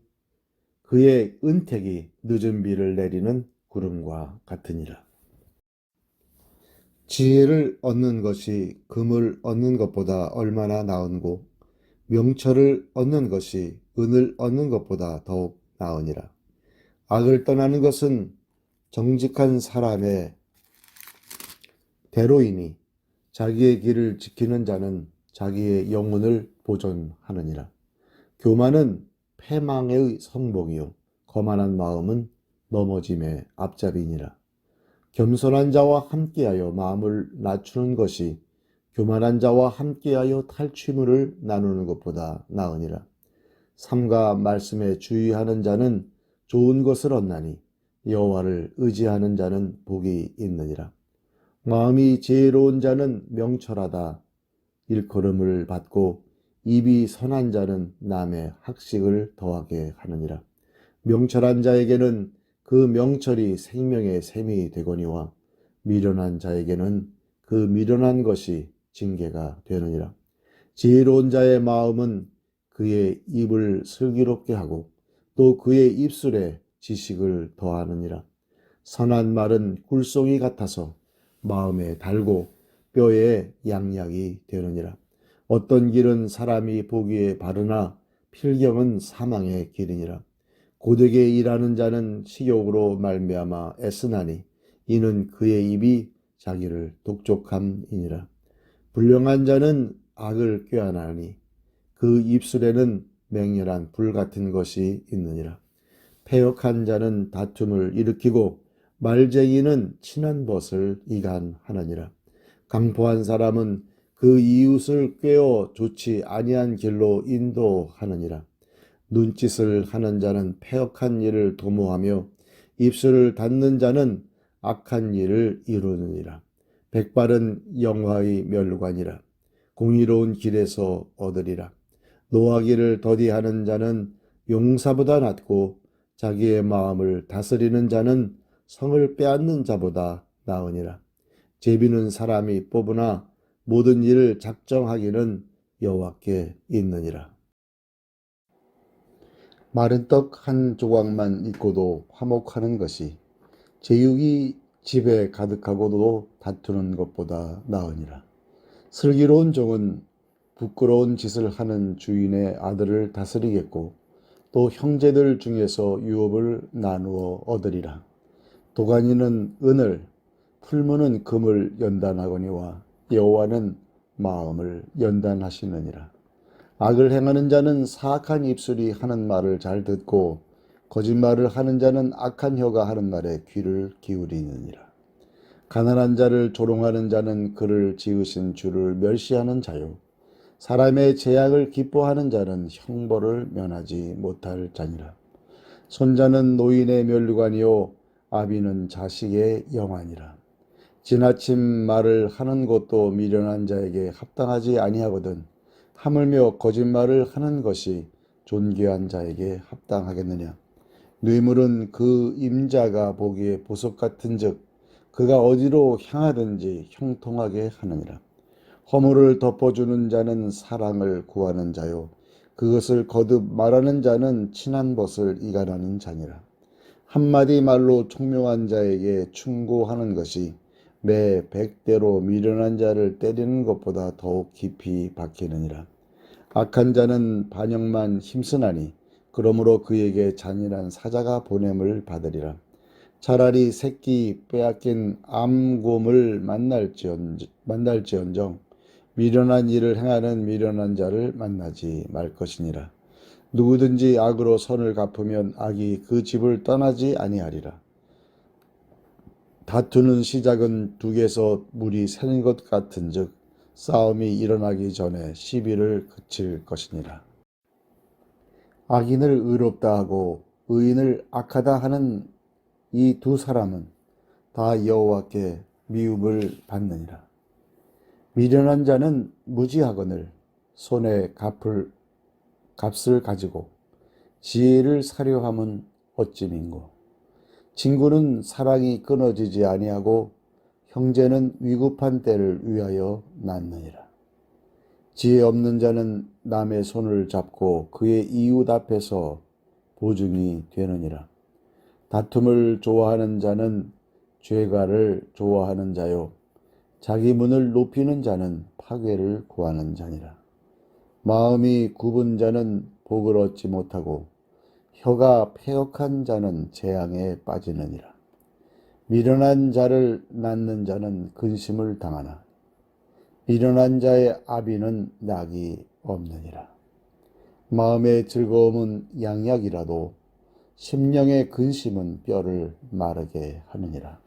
그의 은택이 늦은 비를 내리는 구름과 같으니라. 지혜를 얻는 것이 금을 얻는 것보다 얼마나 나은고 명철을 얻는 것이 은을 얻는 것보다 더욱 나으니라. 악을 떠나는 것은 정직한 사람의 대로이니 자기의 길을 지키는 자는 자기의 영혼을 보존하느니라. 교만은 패망의 성복이요 거만한 마음은 넘어짐의 앞잡이니라. 겸손한 자와 함께하여 마음을 낮추는 것이 교만한 자와 함께하여 탈취물을 나누는 것보다 나으니라. 삼가 말씀에 주의하는 자는 좋은 것을 얻나니 여호와를 의지하는 자는 복이 있느니라. 마음이 지혜로운 자는 명철하다 일컬음을 받고 입이 선한 자는 남의 학식을 더하게 하느니라. 명철한 자에게는 그 명철이 생명의 샘이 되거니와 미련한 자에게는 그 미련한 것이 징계가 되느니라. 지혜로운 자의 마음은 그의 입을 슬기롭게 하고 또 그의 입술에 지식을 더하느니라. 선한 말은 꿀송이 같아서 마음에 달고 뼈에 양약이 되느니라. 어떤 길은 사람이 보기에 바르나 필경은 사망의 길이니라. 고되게 일하는 자는 식욕으로 말미암아 애쓰나니 이는 그의 입이 자기를 독촉함이니라. 불량한 자는 악을 꾀하나니 그 입술에는 맹렬한 불 같은 것이 있느니라. 패역한 자는 다툼을 일으키고 말쟁이는 친한 벗을 이간하느니라. 강포한 사람은 그 이웃을 꾀어 좋지 아니한 길로 인도하느니라. 눈짓을 하는 자는 패역한 일을 도모하며 입술을 닫는 자는 악한 일을 이루느니라. 백발은 영화의 멸관이라. 공의로운 길에서 얻으리라. 노하기를 더디하는 자는 용사보다 낫고 자기의 마음을 다스리는 자는 성을 빼앗는 자보다 나으니라. 제비는 사람이 뽑으나 모든 일을 작정하기는 여호와께 있느니라. 마른 떡 한 조각만 있고도 화목하는 것이 제육이 집에 가득하고도 다투는 것보다 나으니라. 슬기로운 종은 부끄러운 짓을 하는 주인의 아들을 다스리겠고 또 형제들 중에서 유업을 나누어 얻으리라. 도가니는 은을 풀무는 금을 연단하거니와 여호와는 마음을 연단하시느니라. 악을 행하는 자는 사악한 입술이 하는 말을 잘 듣고 거짓말을 하는 자는 악한 혀가 하는 말에 귀를 기울이느니라. 가난한 자를 조롱하는 자는 그를 지으신 주를 멸시하는 자요 사람의 재앙을 기뻐하는 자는 형벌을 면하지 못할 자니라. 손자는 노인의 멸류관이요 아비는 자식의 영환이라. 지나친 말을 하는 것도 미련한 자에게 합당하지 아니하거든 하물며 거짓말을 하는 것이 존귀한 자에게 합당하겠느냐. 뇌물은 그 임자가 보기에 보석 같은즉 그가 어디로 향하든지 형통하게 하느니라. 허물을 덮어주는 자는 사랑을 구하는 자요 그것을 거듭 말하는 자는 친한 벗을 이간하는 자니라. 한마디 말로 총명한 자에게 충고하는 것이 매 100대로 미련한 자를 때리는 것보다 더욱 깊이 박히느니라. 악한 자는 반역만 힘쓰나니 그러므로 그에게 잔인한 사자가 보냄을 받으리라. 차라리 새끼 빼앗긴 암곰을 만날지언정 미련한 일을 행하는 미련한 자를 만나지 말 것이니라. 누구든지 악으로 선을 갚으면 악이 그 집을 떠나지 아니하리라. 다투는 시작은 둑에서 물이 새는 것 같은즉 싸움이 일어나기 전에 시비를 그칠 것이니라. 악인을 의롭다 하고 의인을 악하다 하는 이 두 사람은 다 여호와께 미움을 받느니라. 미련한 자는 무지하거늘 손에 값을 가지고 지혜를 사려 함은 어찌민고. 친구는 사랑이 끊어지지 아니하고 형제는 위급한 때를 위하여 낳느니라. 지혜 없는 자는 남의 손을 잡고 그의 이웃 앞에서 보증이 되느니라. 다툼을 좋아하는 자는 죄가를 좋아하는 자요 자기 문을 높이는 자는 파괴를 구하는 자니라. 마음이 굽은 자는 복을 얻지 못하고 혀가 패역한 자는 재앙에 빠지느니라. 미련한 자를 낳는 자는 근심을 당하나 미련한 자의 아비는 낙이 없느니라. 마음의 즐거움은 양약이라도 심령의 근심은 뼈를 마르게 하느니라.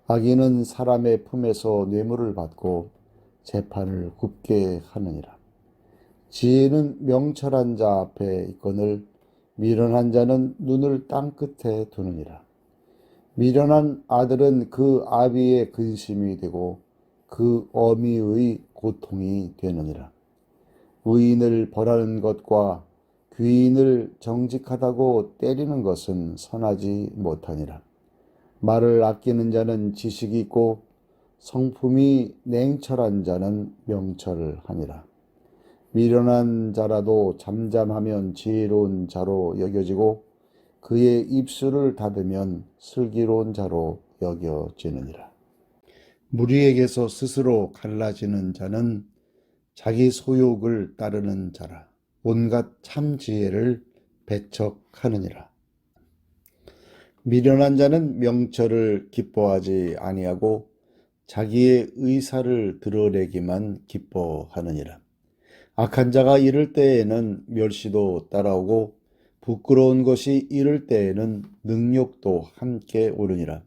악인은 사람의 품에서 뇌물을 받고 재판을 굽게 하느니라. 지혜는 명철한 자 앞에 있거늘 미련한 자는 눈을 땅 끝에 두느니라. 미련한 아들은 그 아비의 근심이 되고 그 어미의 고통이 되느니라. 의인을 벌하는 것과 귀인을 정직하다고 때리는 것은 선하지 못하니라. 말을 아끼는 자는 지식이 있고 성품이 냉철한 자는 명철을 하니라. 미련한 자라도 잠잠하면 지혜로운 자로 여겨지고 그의 입술을 닫으면 슬기로운 자로 여겨지느니라. 무리에게서 스스로 갈라지는 자는 자기 소욕을 따르는 자라. 온갖 참 지혜를 배척하느니라. 미련한 자는 명철을 기뻐하지 아니하고 자기의 의사를 드러내기만 기뻐하느니라. 악한 자가 이를 때에는 멸시도 따라오고 부끄러운 것이 이를 때에는 능욕도 함께 오르니라.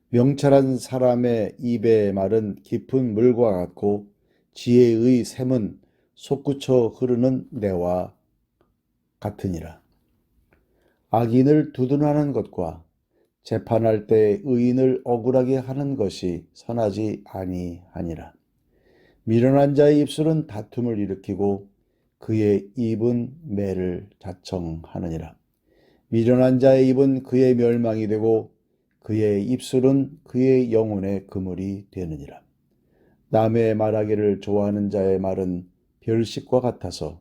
명철한 사람의 입의 말은 깊은 물과 같고 지혜의 샘은 솟구쳐 흐르는 내와 같으니라. 악인을 두둔하는 것과 재판할 때 의인을 억울하게 하는 것이 선하지 아니하니라. 미련한 자의 입술은 다툼을 일으키고 그의 입은 매를 자청하느니라. 미련한 자의 입은 그의 멸망이 되고 그의 입술은 그의 영혼의 그물이 되느니라. 남의 말하기를 좋아하는 자의 말은 별식과 같아서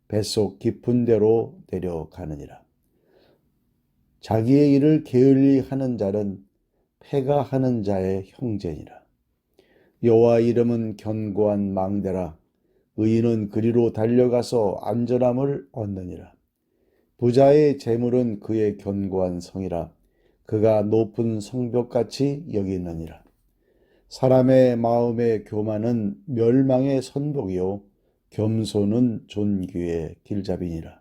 뱃속 깊은 데로 내려가느니라. 자기의 일을 게을리 하는 자는 패가 하는 자의 형제니라. 여호와 이름은 견고한 망대라. 의인은 그리로 달려가서 안전함을 얻느니라. 부자의 재물은 그의 견고한 성이라. 그가 높은 성벽같이 여기느니라. 사람의 마음의 교만은 멸망의 선복이요 겸손은 존귀의 길잡이니라.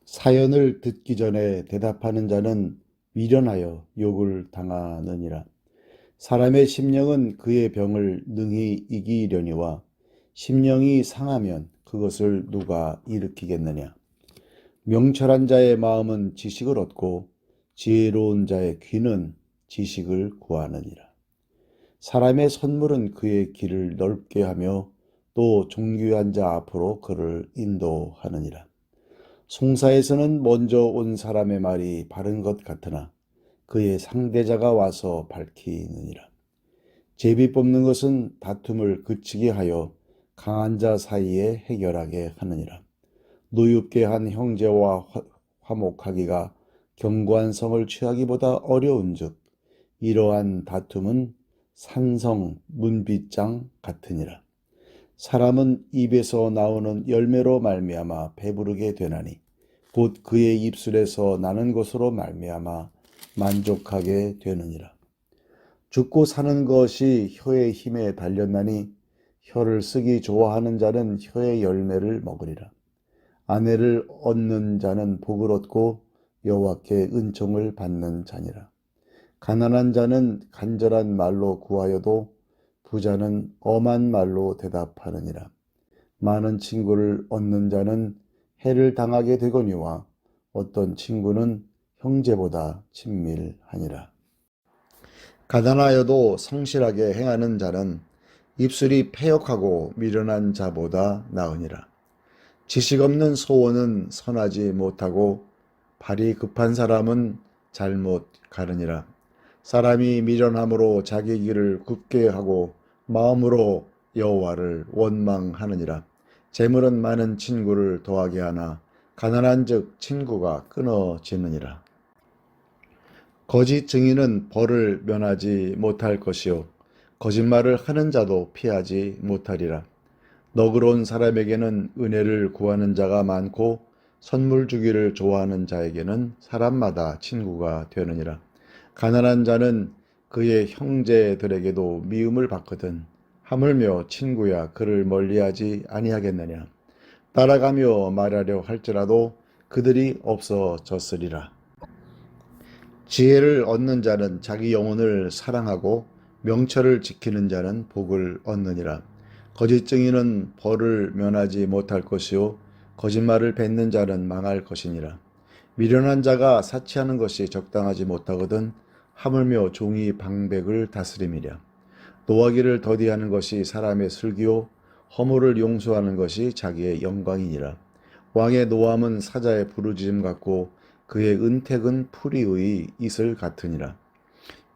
사연을 듣기 전에 대답하는 자는 미련하여 욕을 당하느니라. 사람의 심령은 그의 병을 능히 이기려니와 심령이 상하면 그것을 누가 일으키겠느냐. 명철한 자의 마음은 지식을 얻고 지혜로운 자의 귀는 지식을 구하느니라. 사람의 선물은 그의 길을 넓게 하며 또 존귀한 자 앞으로 그를 인도하느니라. 송사에서는 먼저 온 사람의 말이 바른 것 같으나 그의 상대자가 와서 밝히느니라. 제비 뽑는 것은 다툼을 그치게 하여 강한 자 사이에 해결하게 하느니라. 노엽게 한 형제와 화목하기가 견고한 성을 취하기보다 어려운즉 이러한 다툼은 산성 문빗장 같으니라. 사람은 입에서 나오는 열매로 말미암아 배부르게 되나니 곧 그의 입술에서 나는 것으로 말미암아 만족하게 되느니라. 죽고 사는 것이 혀의 힘에 달렸나니 혀를 쓰기 좋아하는 자는 혀의 열매를 먹으리라. 아내를 얻는 자는 복을 얻고 여호와께 은총을 받는 자니라. 가난한 자는 간절한 말로 구하여도 부자는 엄한 말로 대답하느니라. 많은 친구를 얻는 자는 해를 당하게 되거니와 어떤 친구는 형제보다 친밀하니라. 가난하여도 성실하게 행하는 자는 입술이 패역하고 미련한 자보다 나으니라. 지식 없는 소원은 선하지 못하고 발이 급한 사람은 잘못 가르니라. 사람이 미련함으로 자기 길을 굽게 하고 마음으로 여호와를 원망하느니라. 재물은 많은 친구를 더하게 하나 가난한즉 친구가 끊어지느니라. 거짓 증인은 벌을 면하지 못할 것이요 거짓말을 하는 자도 피하지 못하리라. 너그러운 사람에게는 은혜를 구하는 자가 많고 선물 주기를 좋아하는 자에게는 사람마다 친구가 되느니라. 가난한 자는 그의 형제들에게도 미움을 받거든 하물며 친구야 그를 멀리하지 아니하겠느냐. 따라가며 말하려 할지라도 그들이 없어졌으리라. 지혜를 얻는 자는 자기 영혼을 사랑하고 명철을 지키는 자는 복을 얻느니라. 거짓 증인은 벌을 면하지 못할 것이요 거짓말을 뱉는 자는 망할 것이니라. 미련한 자가 사치하는 것이 적당하지 못하거든 하물며 종이 방백을 다스림이랴. 노하기를 더디하는 것이 사람의 슬기요 허물을 용서하는 것이 자기의 영광이니라. 왕의 노함은 사자의 부르짖음 같고 그의 은택은 풀이의 이슬 같으니라.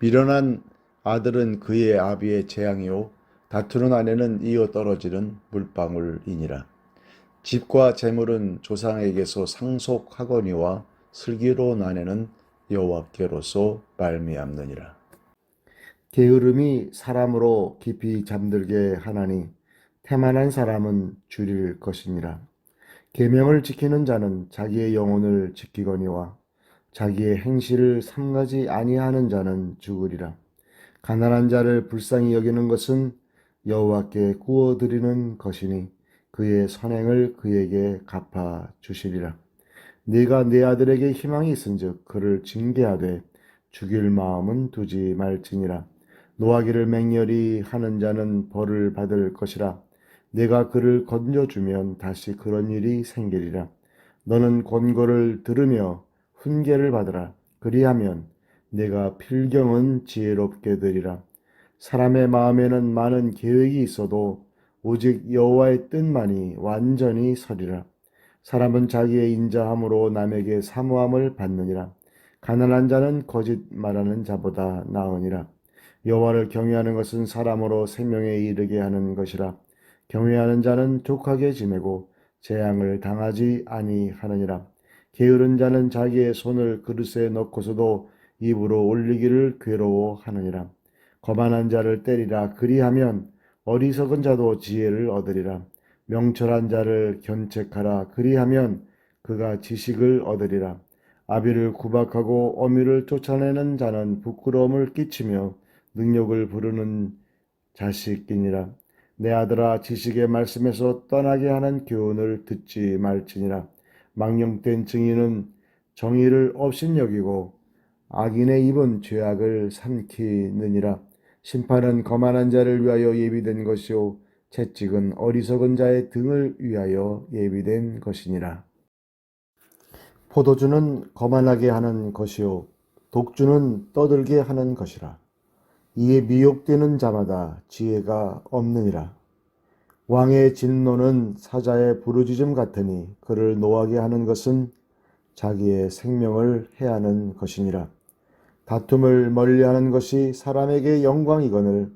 미련한 아들은 그의 아비의 재앙이요 다투는 아내는 이어 떨어지는 물방울이니라. 집과 재물은 조상에게서 상속하거니와 슬기로운 아내는 여호와께로서 말미암느니라. 게으름이 사람으로 깊이 잠들게 하나니 태만한 사람은 줄일 것이니라. 계명을 지키는 자는 자기의 영혼을 지키거니와 자기의 행실을 삼가지 아니하는 자는 죽으리라. 가난한 자를 불쌍히 여기는 것은 여호와께 구워드리는 것이니 그의 선행을 그에게 갚아 주시리라. 네가 내 아들에게 희망이 있은즉 그를 징계하되 죽일 마음은 두지 말지니라. 노하기를 맹렬히 하는 자는 벌을 받을 것이라. 내가 그를 건져주면 다시 그런 일이 생기리라. 너는 권고를 들으며 훈계를 받으라. 그리하면 내가 필경은 지혜롭게 되리라. 사람의 마음에는 많은 계획이 있어도 오직 여호와의 뜻만이 완전히 서리라. 사람은 자기의 인자함으로 남에게 사모함을 받느니라. 가난한 자는 거짓 말하는 자보다 나으니라. 여호와를 경외하는 것은 사람으로 생명에 이르게 하는 것이라. 경외하는 자는 족하게 지내고 재앙을 당하지 아니하느니라. 게으른 자는 자기의 손을 그릇에 넣고서도 입으로 올리기를 괴로워하느니라. 거만한 자를 때리라. 그리하면 어리석은 자도 지혜를 얻으리라. 명철한 자를 견책하라. 그리하면 그가 지식을 얻으리라. 아비를 구박하고 어미를 쫓아내는 자는 부끄러움을 끼치며 능력을 부르는 자식이니라. 내 아들아 지식의 말씀에서 떠나게 하는 교훈을 듣지 말지니라. 망령된 증인은 정의를 업신여기고 악인의 입은 죄악을 삼키느니라. 심판은 거만한 자를 위하여 예비된 것이요 채찍은 어리석은 자의 등을 위하여 예비된 것이니라. 포도주는 거만하게 하는 것이요 독주는 떠들게 하는 것이라. 이에 미혹되는 자마다 지혜가 없느니라. 왕의 진노는 사자의 부르짖음 같으니 그를 노하게 하는 것은 자기의 생명을 해하는 것이니라. 다툼을 멀리하는 것이 사람에게 영광이거늘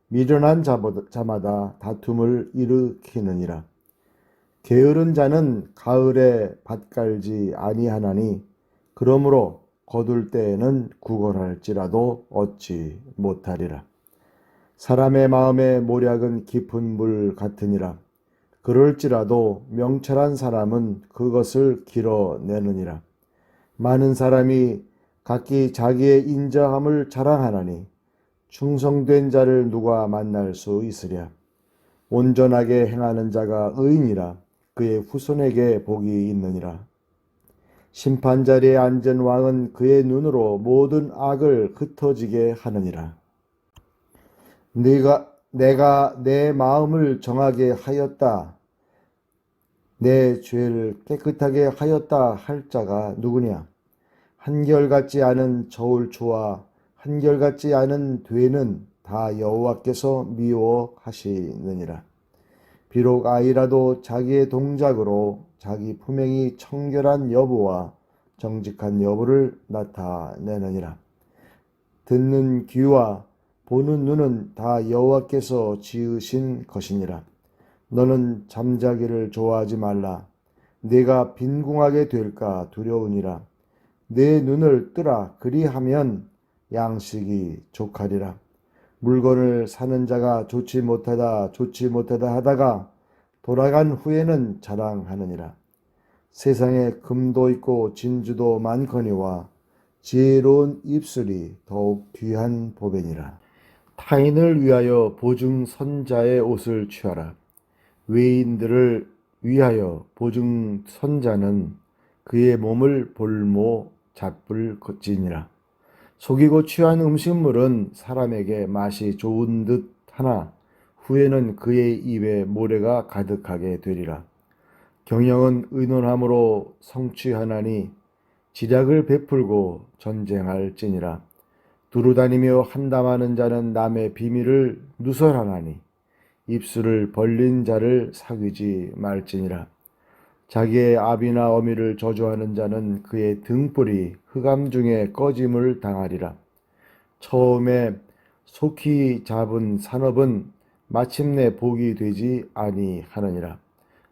미련한 자마다 다툼을 일으키느니라. 게으른 자는 가을에 밭 갈지 아니하나니 그러므로 거둘 때에는 구걸할지라도 얻지 못하리라. 사람의 마음의 모략은 깊은 물 같으니라. 그럴지라도 명철한 사람은 그것을 길어내느니라. 많은 사람이 각기 자기의 인자함을 자랑하나니 충성된 자를 누가 만날 수 있으랴. 온전하게 행하는 자가 의인이라. 그의 후손에게 복이 있느니라. 심판자리에 앉은 왕은 그의 눈으로 모든 악을 흩어지게 하느니라. 내가 내 마음을 정하게 하였다. 내 죄를 깨끗하게 하였다 할 자가 누구냐? 한결같지 않은 저울추와 한결같지 않은 되는 다 여호와께서 미워하시느니라. 비록 아이라도 자기의 동작으로 자기 품행이 청결한 여부와 정직한 여부를 나타내느니라. 듣는 귀와 보는 눈은 다 여호와께서 지으신 것이니라. 너는 잠자기를 좋아하지 말라. 네가 빈궁하게 될까 두려우니라. 내 눈을 뜨라. 그리하면 양식이 족하리라. 물건을 사는 자가 좋지 못하다 하다가 돌아간 후에는 자랑하느니라. 세상에 금도 있고 진주도 많거니와 지혜로운 입술이 더욱 귀한 보배니라. 타인을 위하여 보증 선자의 옷을 취하라. 외인들을 위하여 보증 선자는 그의 몸을 볼모 잡을 지니라. 속이고 취한 음식물은 사람에게 맛이 좋은 듯 하나 후에는 그의 입에 모래가 가득하게 되리라. 경영은 의논함으로 성취하나니 지략을 베풀고 전쟁할지니라. 두루다니며 한담하는 자는 남의 비밀을 누설하나니 입술을 벌린 자를 사귀지 말지니라. 자기의 아비나 어미를 저주하는 자는 그의 등불이 흑암 중에 꺼짐을 당하리라. 처음에 속히 잡은 산업은 마침내 복이 되지 아니하느니라.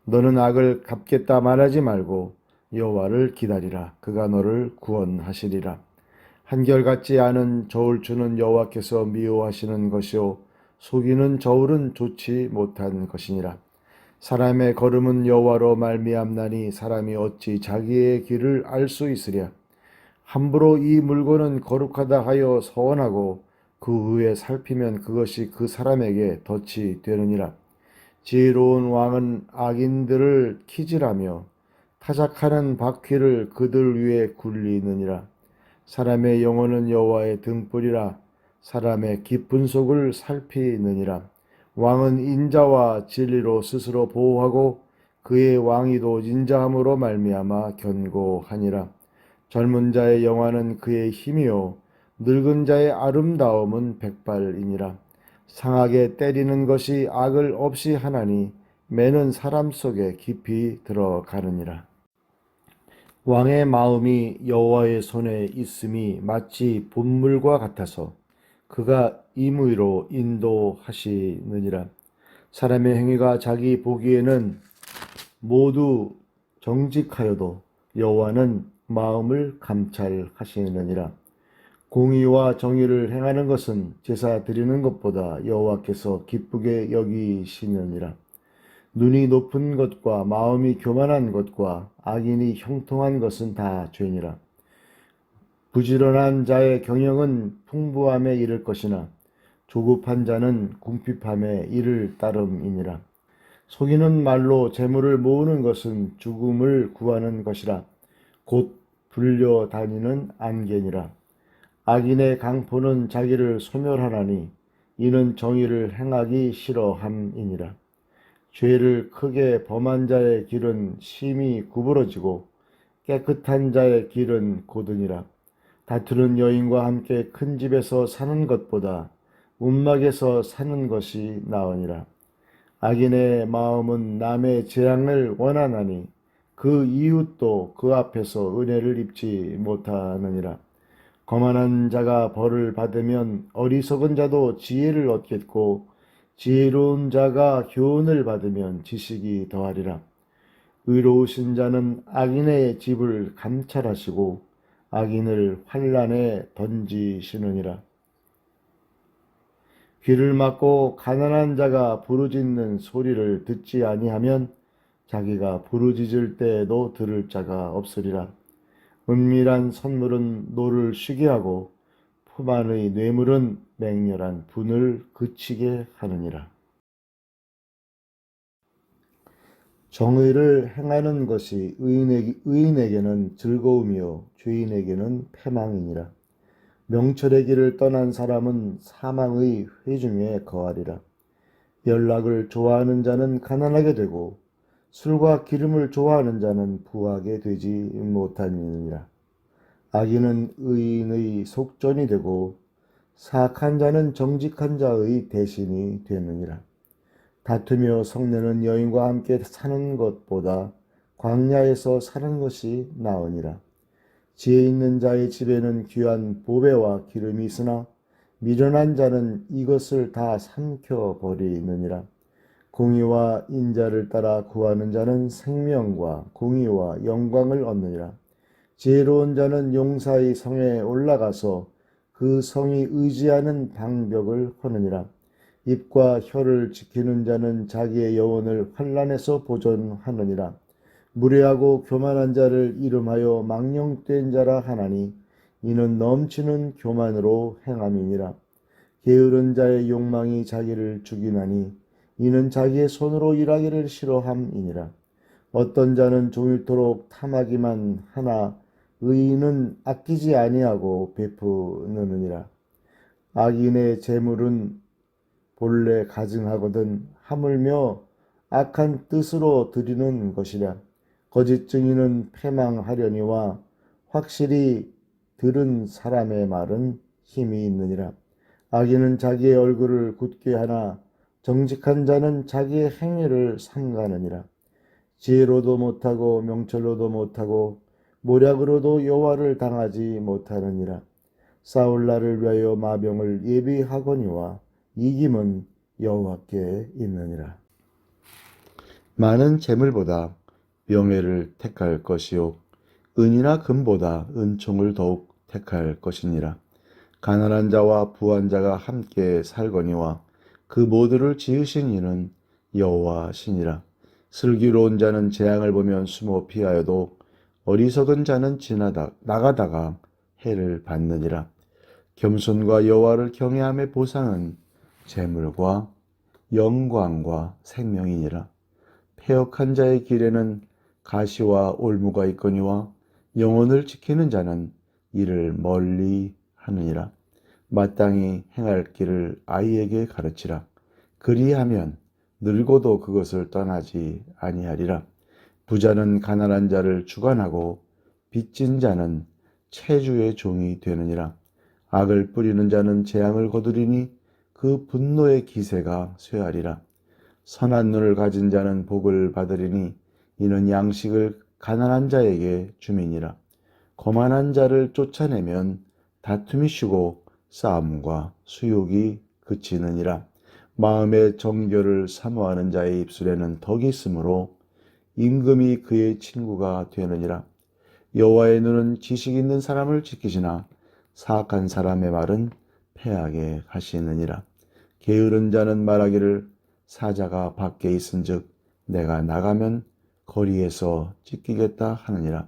너는 악을 갚겠다 말하지 말고 여호와를 기다리라. 그가 너를 구원하시리라. 한결같지 않은 저울추는 여호와께서 미워하시는 것이요 속이는 저울은 좋지 못한 것이니라. 사람의 걸음은 여호와로 말미암나니 사람이 어찌 자기의 길을 알 수 있으랴. 함부로 이 물건은 거룩하다 하여 서원하고 그 후에 살피면 그것이 그 사람에게 덫이 되느니라. 지혜로운 왕은 악인들을 키질하며 타작하는 바퀴를 그들 위에 굴리느니라. 사람의 영혼은 여호와의 등불이라. 사람의 깊은 속을 살피느니라. 왕은 인자와 진리로 스스로 보호하고 그의 왕위도 인자함으로 말미암아 견고하니라. 젊은 자의 영화는 그의 힘이요 늙은 자의 아름다움은 백발이니라. 상하게 때리는 것이 악을 없이 하나니 매는 사람 속에 깊이 들어가느니라. 왕의 마음이 여호와의 손에 있음이 마치 본물과 같아서 그가 임의로 인도하시느니라. 사람의 행위가 자기 보기에는 모두 정직하여도 여호와는 마음을 감찰하시느니라. 공의와 정의를 행하는 것은 제사 드리는 것보다 여호와께서 기쁘게 여기시느니라. 눈이 높은 것과 마음이 교만한 것과 악인이 형통한 것은 다 죄니라. 부지런한 자의 경영은 풍부함에 이를 것이나 조급한 자는 궁핍함에 이를 따름이니라. 속이는 말로 재물을 모으는 것은 죽음을 구하는 것이라. 곧 불려다니는 안개니라. 악인의 강포는 자기를 소멸하나니 이는 정의를 행하기 싫어함이니라. 죄를 크게 범한 자의 길은 심히 구부러지고 깨끗한 자의 길은 고드니라. 다투는 여인과 함께 큰 집에서 사는 것보다 움막에서 사는 것이 나으니라. 악인의 마음은 남의 재앙을 원하나니 그 이웃도 그 앞에서 은혜를 입지 못하느니라. 거만한 자가 벌을 받으면 어리석은 자도 지혜를 얻겠고 지혜로운 자가 교훈을 받으면 지식이 더하리라. 의로우신 자는 악인의 집을 감찰하시고 악인을 환난에 던지시느니라. 귀를 막고 가난한 자가 부르짖는 소리를 듣지 아니하면 자기가 부르짖을 때에도 들을 자가 없으리라. 은밀한 선물은 노를 쉬게 하고 품 안의 뇌물은 맹렬한 분을 그치게 하느니라. 정의를 행하는 것이 의인에게는 즐거움이요 죄인에게는 패망이니라. 명철의 길을 떠난 사람은 사망의 회중에 거하리라. 연락을 좋아하는 자는 가난하게 되고 술과 기름을 좋아하는 자는 부하게 되지 못하느니라. 악인은 의인의 속전이 되고 사악한 자는 정직한 자의 대신이 되느니라. 다투며 성내는 여인과 함께 사는 것보다 광야에서 사는 것이 나으니라. 지혜 있는 자의 집에는 귀한 보배와 기름이 있으나 미련한 자는 이것을 다 삼켜버리느니라. 공의와 인자를 따라 구하는 자는 생명과 공의와 영광을 얻느니라. 지혜로운 자는 용사의 성에 올라가서 그 성이 의지하는 방벽을 허느니라. 입과 혀를 지키는 자는 자기의 영혼을 환난에서 보존하느니라. 무례하고 교만한 자를 이름하여 망령된 자라 하나니 이는 넘치는 교만으로 행함이니라. 게으른 자의 욕망이 자기를 죽이나니 이는 자기의 손으로 일하기를 싫어함이니라. 어떤 자는 종일토록 탐하기만 하나 의인은 아끼지 아니하고 베푸느니라. 악인의 재물은 본래 가증하거든 하물며 악한 뜻으로 드리는 것이라. 거짓 증인은 패망하려니와 확실히 들은 사람의 말은 힘이 있느니라. 악인은 자기의 얼굴을 굳게 하나 정직한 자는 자기의 행위를 삼가느니라. 지혜로도 못하고 명철로도 못하고 모략으로도 여호와를 당하지 못하느니라. 싸울 날을 위하여 마병을 예비하거니와 이김은 여호와께 있느니라. 많은 재물보다 명예를 택할 것이요 은이나 금보다 은총을 더욱 택할 것이니라. 가난한 자와 부한 자가 함께 살거니와 그 모두를 지으신 이는 여호와시니라. 슬기로운 자는 재앙을 보면 숨어 피하여도 어리석은 자는 나가다가 해를 받느니라. 겸손과 여호와를 경외함의 보상은 재물과 영광과 생명이니라. 패역한 자의 길에는 가시와 올무가 있거니와 영혼을 지키는 자는 이를 멀리 하느니라. 마땅히 행할 길을 아이에게 가르치라. 그리하면 늙어도 그것을 떠나지 아니하리라. 부자는 가난한 자를 주관하고 빚진 자는 채주의 종이 되느니라. 악을 뿌리는 자는 재앙을 거두리니 그 분노의 기세가 쇠하리라. 선한 눈을 가진 자는 복을 받으리니 이는 양식을 가난한 자에게 주민이라. 거만한 자를 쫓아내면 다툼이 쉬고 싸움과 수욕이 그치느니라. 마음의 정결을 사모하는 자의 입술에는 덕이 있으므로 임금이 그의 친구가 되느니라. 여호와의 눈은 지식 있는 사람을 지키시나 사악한 사람의 말은 패하게 하시느니라. 게으른 자는 말하기를 사자가 밖에 있은즉 내가 나가면 거리에서 찢기겠다 하느니라.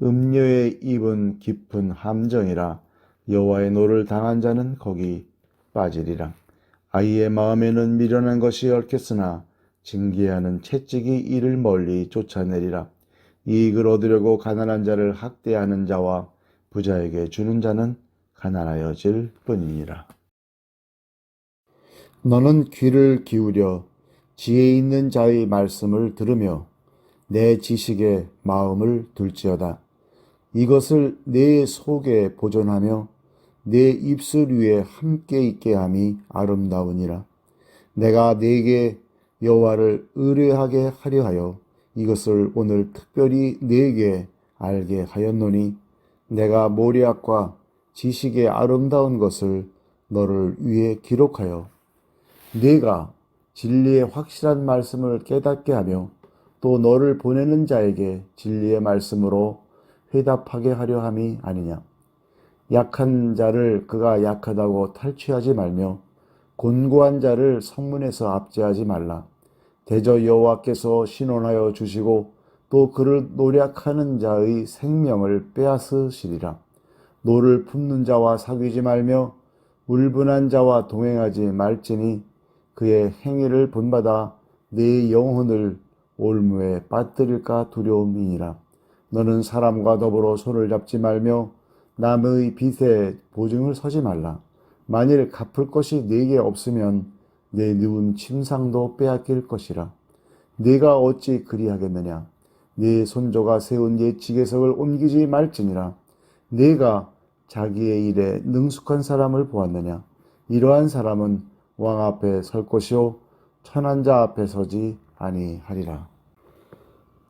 음녀의 입은 깊은 함정이라. 여호와의 노를 당한 자는 거기 빠지리라. 아이의 마음에는 미련한 것이 얽혔으나 징계하는 채찍이 이를 멀리 쫓아내리라. 이익을 얻으려고 가난한 자를 학대하는 자와 부자에게 주는 자는 가난하여질 뿐이니라. 너는 귀를 기울여 지혜 있는 자의 말씀을 들으며 내 지식에 마음을 둘지어다. 이것을 내 속에 보존하며 내 입술 위에 함께 있게 함이 아름다우니라. 내가 네게 여호와를 의뢰하게 하려 하여 이것을 오늘 특별히 네게 알게 하였노니 내가 모략과 지식의 아름다운 것을 너를 위해 기록하여 네가 진리의 확실한 말씀을 깨닫게 하며 또 너를 보내는 자에게 진리의 말씀으로 회답하게 하려 함이 아니냐. 약한 자를 그가 약하다고 탈취하지 말며 곤고한 자를 성문에서 압제하지 말라. 대저 여호와께서 신원하여 주시고 또 그를 노략하는 자의 생명을 빼앗으시리라. 노를 품는 자와 사귀지 말며 울분한 자와 동행하지 말지니 그의 행위를 본받아 네 영혼을 올무에 빠뜨릴까 두려움이니라. 너는 사람과 더불어 손을 잡지 말며 남의 빚에 보증을 서지 말라. 만일 갚을 것이 네게 없으면 내 누운 침상도 빼앗길 것이라. 네가 어찌 그리하겠느냐. 네 손조가 세운 옛 지계석을 옮기지 말지니라. 네가 자기의 일에 능숙한 사람을 보았느냐. 이러한 사람은 왕 앞에 설 것이요 천한 자 앞에 서지 아니하리라.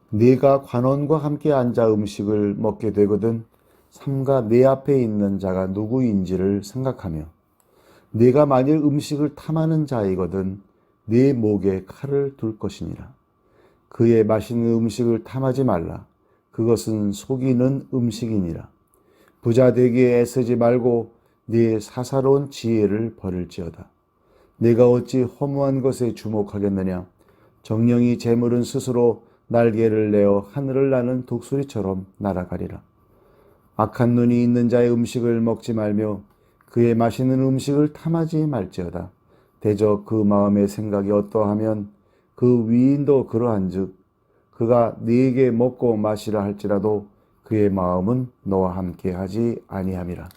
네가 관원과 함께 앉아 음식을 먹게 되거든 삼가 네 앞에 있는 자가 누구인지를 생각하며 네가 만일 음식을 탐하는 자이거든 네 목에 칼을 둘 것이니라. 그의 맛있는 음식을 탐하지 말라. 그것은 속이는 음식이니라. 부자 되기에 애쓰지 말고 네 사사로운 지혜를 버릴지어다. 네가 어찌 허무한 것에 주목하겠느냐. 정령이 재물은 스스로 날개를 내어 하늘을 나는 독수리처럼 날아가리라. 악한 눈이 있는 자의 음식을 먹지 말며 그의 맛있는 음식을 탐하지 말지어다. 대저 그 마음의 생각이 어떠하면 그 위인도 그러한즉 그가 네게 먹고 마시라 할지라도 그의 마음은 너와 함께 하지 아니함이라.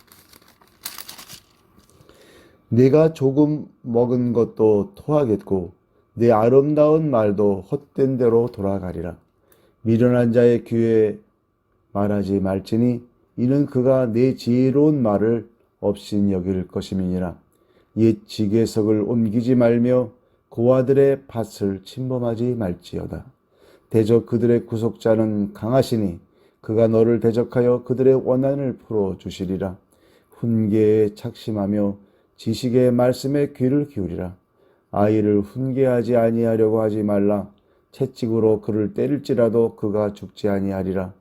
네가 조금 먹은 것도 토하겠고 네 아름다운 말도 헛된 대로 돌아가리라. 미련한 자의 귀에 말하지 말지니 이는 그가 네 지혜로운 말을 없인 여길 것임이니라. 옛 지계석을 옮기지 말며 고아들의 밭을 침범하지 말지어다. 대적 그들의 구속자는 강하시니 그가 너를 대적하여 그들의 원한을 풀어주시리라. 훈계에 착심하며 지식의 말씀에 귀를 기울이라. 아이를 훈계하지 아니하려고 하지 말라. 채찍으로 그를 때릴지라도 그가 죽지 아니하리라.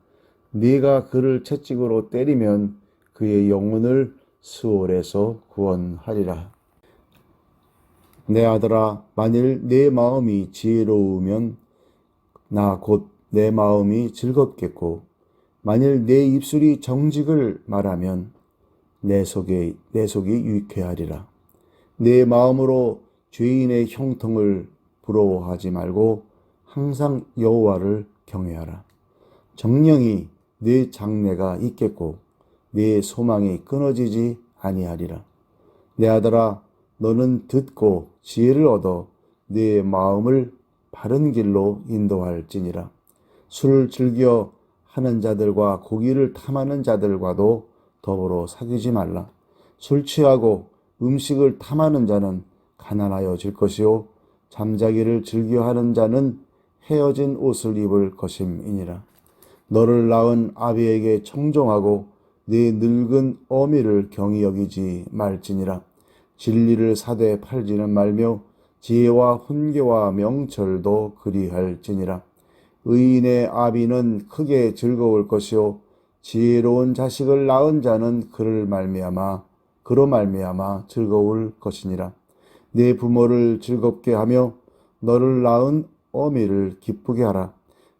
네가 그를 채찍으로 때리면 그의 영혼을 스올에서 구원하리라. 내 아들아, 만일 내 마음이 지혜로우면 나 곧 내 마음이 즐겁겠고 만일 내 입술이 정직을 말하면 내 속이 유쾌하리라. 내 마음으로 죄인의 형통을 부러워하지 말고 항상 여호와를 경외하라. 정령이 네 장래가 있겠고 네 소망이 끊어지지 아니하리라. 내 아들아, 너는 듣고 지혜를 얻어 네 마음을 바른 길로 인도할지니라. 술을 즐겨 하는 자들과 고기를 탐하는 자들과도 더불어 사귀지 말라. 술 취하고 음식을 탐하는 자는 가난하여질 것이요 잠자기를 즐겨하는 자는 헤어진 옷을 입을 것임이니라. 너를 낳은 아비에게 청종하고 네 늙은 어미를 경히 여기지 말지니라. 진리를 사되 팔지는 말며 지혜와 훈계와 명철도 그리할지니라. 의인의 아비는 크게 즐거울 것이요 지혜로운 자식을 낳은 자는 그로 말미암아 즐거울 것이니라. 네 부모를 즐겁게 하며 너를 낳은 어미를 기쁘게 하라.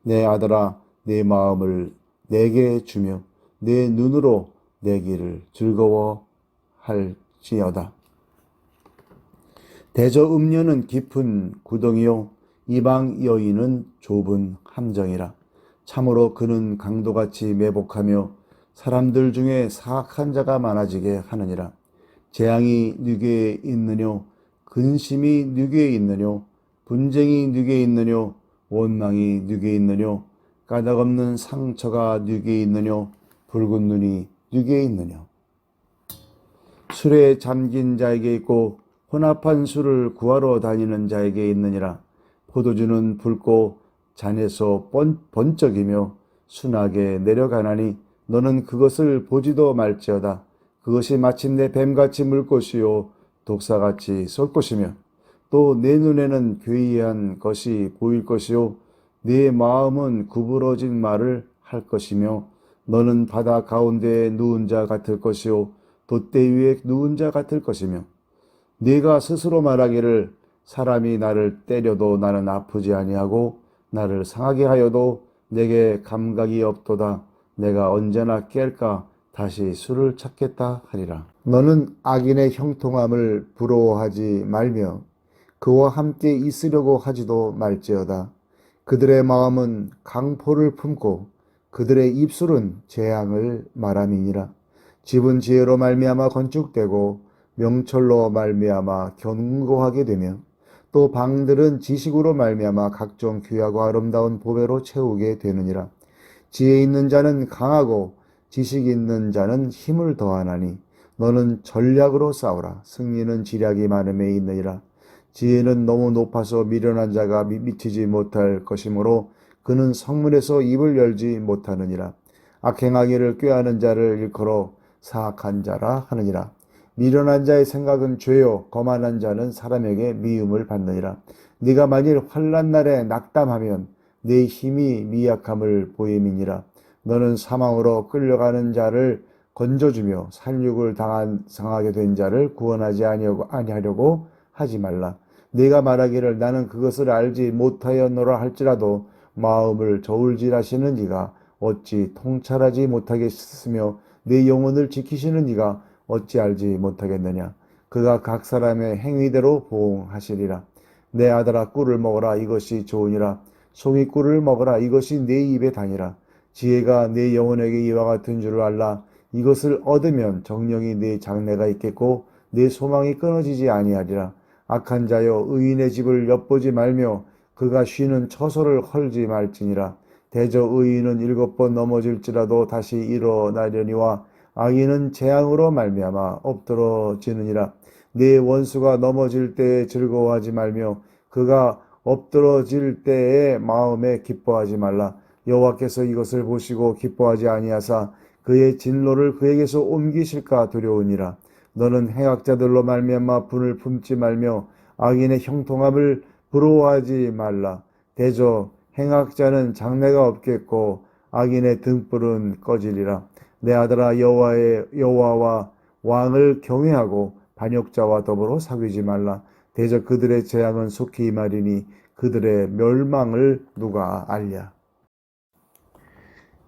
내 아들아, 내 마음을 내게 주며 내 눈으로 내 길을 즐거워할지어다. 대저 음녀는 깊은 구덩이요 이방 여인은 좁은 함정이라. 참으로 그는 강도같이 매복하며 사람들 중에 사악한 자가 많아지게 하느니라. 재앙이 누구에 있느뇨 근심이 누구에 있느뇨 분쟁이 누구에 있느뇨 원망이 누구에 있느뇨 까닭없는 상처가 누구에 있느뇨 붉은 눈이 누구에 있느뇨. 술에 잠긴 자에게 있고 혼합한 술을 구하러 다니는 자에게 있느니라. 포도주는 붉고 잔에서 번쩍이며 순하게 내려가나니 너는 그것을 보지도 말지어다. 그것이 마침내 뱀같이 물 것이요 독사같이 쏠 것이며 또 내 눈에는 괴이한 것이 보일 것이요 네 마음은 구부러진 말을 할 것이며 너는 바다 가운데에 누운 자 같을 것이요 돛대 위에 누운 자 같을 것이며 네가 스스로 말하기를 사람이 나를 때려도 나는 아프지 아니하고 나를 상하게 하여도 내게 감각이 없도다. 내가 언제나 깰까 다시 술을 찾겠다 하리라. 너는 악인의 형통함을 부러워하지 말며 그와 함께 있으려고 하지도 말지어다. 그들의 마음은 강포를 품고 그들의 입술은 재앙을 말함이니라. 집은 지혜로 말미암아 건축되고 명철로 말미암아 견고하게 되며 또 방들은 지식으로 말미암아 각종 귀하고 아름다운 보배로 채우게 되느니라. 지혜 있는 자는 강하고 지식 있는 자는 힘을 더하나니 너는 전략으로 싸우라. 승리는 지략이 많음에 있느니라. 지혜는 너무 높아서 미련한 자가 미치지 못할 것이므로 그는 성문에서 입을 열지 못하느니라. 악행하기를 꾀하는 자를 일컬어 사악한 자라 하느니라. 미련한 자의 생각은 죄요 거만한 자는 사람에게 미움을 받느니라. 네가 만일 환난 날에 낙담하면 네 힘이 미약함을 보임이니라. 너는 사망으로 끌려가는 자를 건져주며 살육을 당하게 된 자를 구원하지 아니하려고 하지 말라. 네가 말하기를 나는 그것을 알지 못하였노라 할지라도 마음을 저울질하시는 이가 어찌 통찰하지 못하겠으며 내 영혼을 지키시는 이가 어찌 알지 못하겠느냐. 그가 각 사람의 행위대로 보응하시리라. 내 아들아 꿀을 먹어라 이것이 좋으니라. 송이 꿀을 먹어라 이것이 내 입에 다니라. 지혜가 내 영혼에게 이와 같은 줄을 알라. 이것을 얻으면 정령이 내 장래가 있겠고 내 소망이 끊어지지 아니하리라. 악한 자여 의인의 집을 엿보지 말며 그가 쉬는 처소를 헐지 말지니라. 대저 의인은 7번 넘어질지라도 다시 일어나려니와 악인은 재앙으로 말미암아 엎드러지느니라. 네 원수가 넘어질 때에 즐거워하지 말며 그가 엎드러질 때에 마음에 기뻐하지 말라. 여호와께서 이것을 보시고 기뻐하지 아니하사 그의 진노를 그에게서 옮기실까 두려우니라. 너는 행악자들로 말미암아 분을 품지 말며 악인의 형통함을 부러워하지 말라. 대저 행악자는 장래가 없겠고 악인의 등불은 꺼지리라. 내 아들아 여호와와 왕을 경외하고 반역자와 더불어 사귀지 말라. 대저 그들의 재앙은 속히 임하리니 그들의 멸망을 누가 알랴.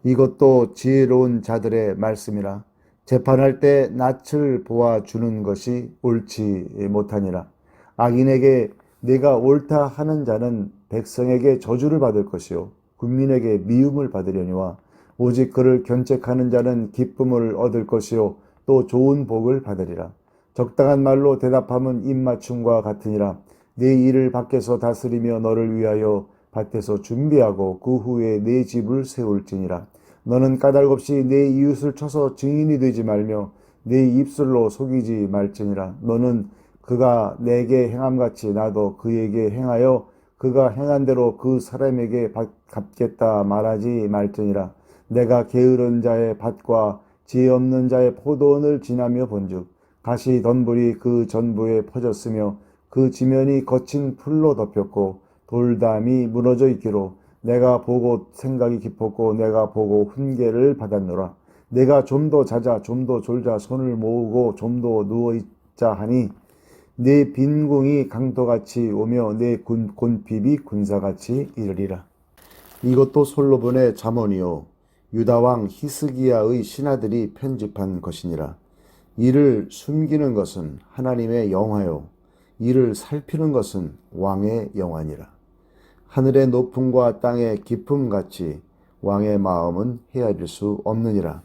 이것도 지혜로운 자들의 말씀이라. 재판할 때 낯을 보아주는 것이 옳지 못하니라. 악인에게 내가 옳다 하는 자는 백성에게 저주를 받을 것이요 국민에게 미움을 받으려니와 오직 그를 견책하는 자는 기쁨을 얻을 것이요 또 좋은 복을 받으리라. 적당한 말로 대답함은 입맞춤과 같으니라. 네 일을 밖에서 다스리며 너를 위하여 밭에서 준비하고 그 후에 네 집을 세울지니라. 너는 까닭없이 네 이웃을 쳐서 증인이 되지 말며 네 입술로 속이지 말지니라. 너는 그가 내게 행함같이 나도 그에게 행하여 그가 행한 대로 그 사람에게 갚겠다 말하지 말지니라. 내가 게으른 자의 밭과 지혜 없는 자의 포도원을 지나며 본즉 가시 덤불이 그 전부에 퍼졌으며 그 지면이 거친 풀로 덮였고 돌담이 무너져 있기로 내가 보고 생각이 깊었고 내가 보고 훈계를 받았노라. 내가 좀 더 자자 좀 더 졸자 손을 모으고 좀 더 누워있자 하니 내 빈궁이 강도같이 오며 내 곤핍이 군사같이 이르리라. 이것도 솔로몬의 잠언이요 유다왕 히스기야의 신하들이 편집한 것이니라. 이를 숨기는 것은 하나님의 영화요 이를 살피는 것은 왕의 영화니라. 하늘의 높음과 땅의 깊음같이 왕의 마음은 헤아릴 수 없느니라.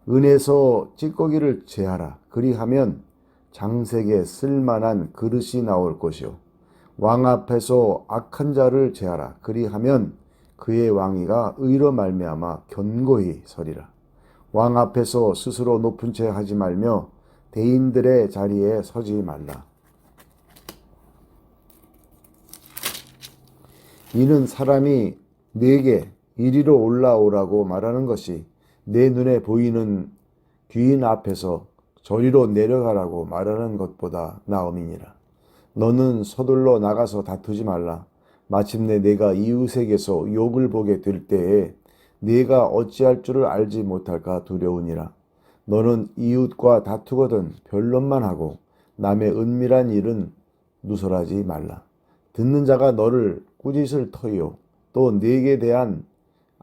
은에서 찌꺼기를 제하라. 그리하면 장색에 쓸만한 그릇이 나올 것이요 왕 앞에서 악한 자를 제하라. 그리하면 그의 왕위가 의로 말미암아 견고히 서리라. 왕 앞에서 스스로 높은 채 하지 말며 대인들의 자리에 서지 말라. 이는 사람이 내게 이리로 올라오라고 말하는 것이 내 눈에 보이는 귀인 앞에서 저리로 내려가라고 말하는 것보다 나음이니라. 너는 서둘러 나가서 다투지 말라. 마침내 내가 이웃에게서 욕을 보게 될 때에 네가 어찌할 줄을 알지 못할까 두려우니라. 너는 이웃과 다투거든 변론만 하고 남의 은밀한 일은 누설하지 말라. 듣는 자가 너를 꾸짖을 터이요 또 네게 대한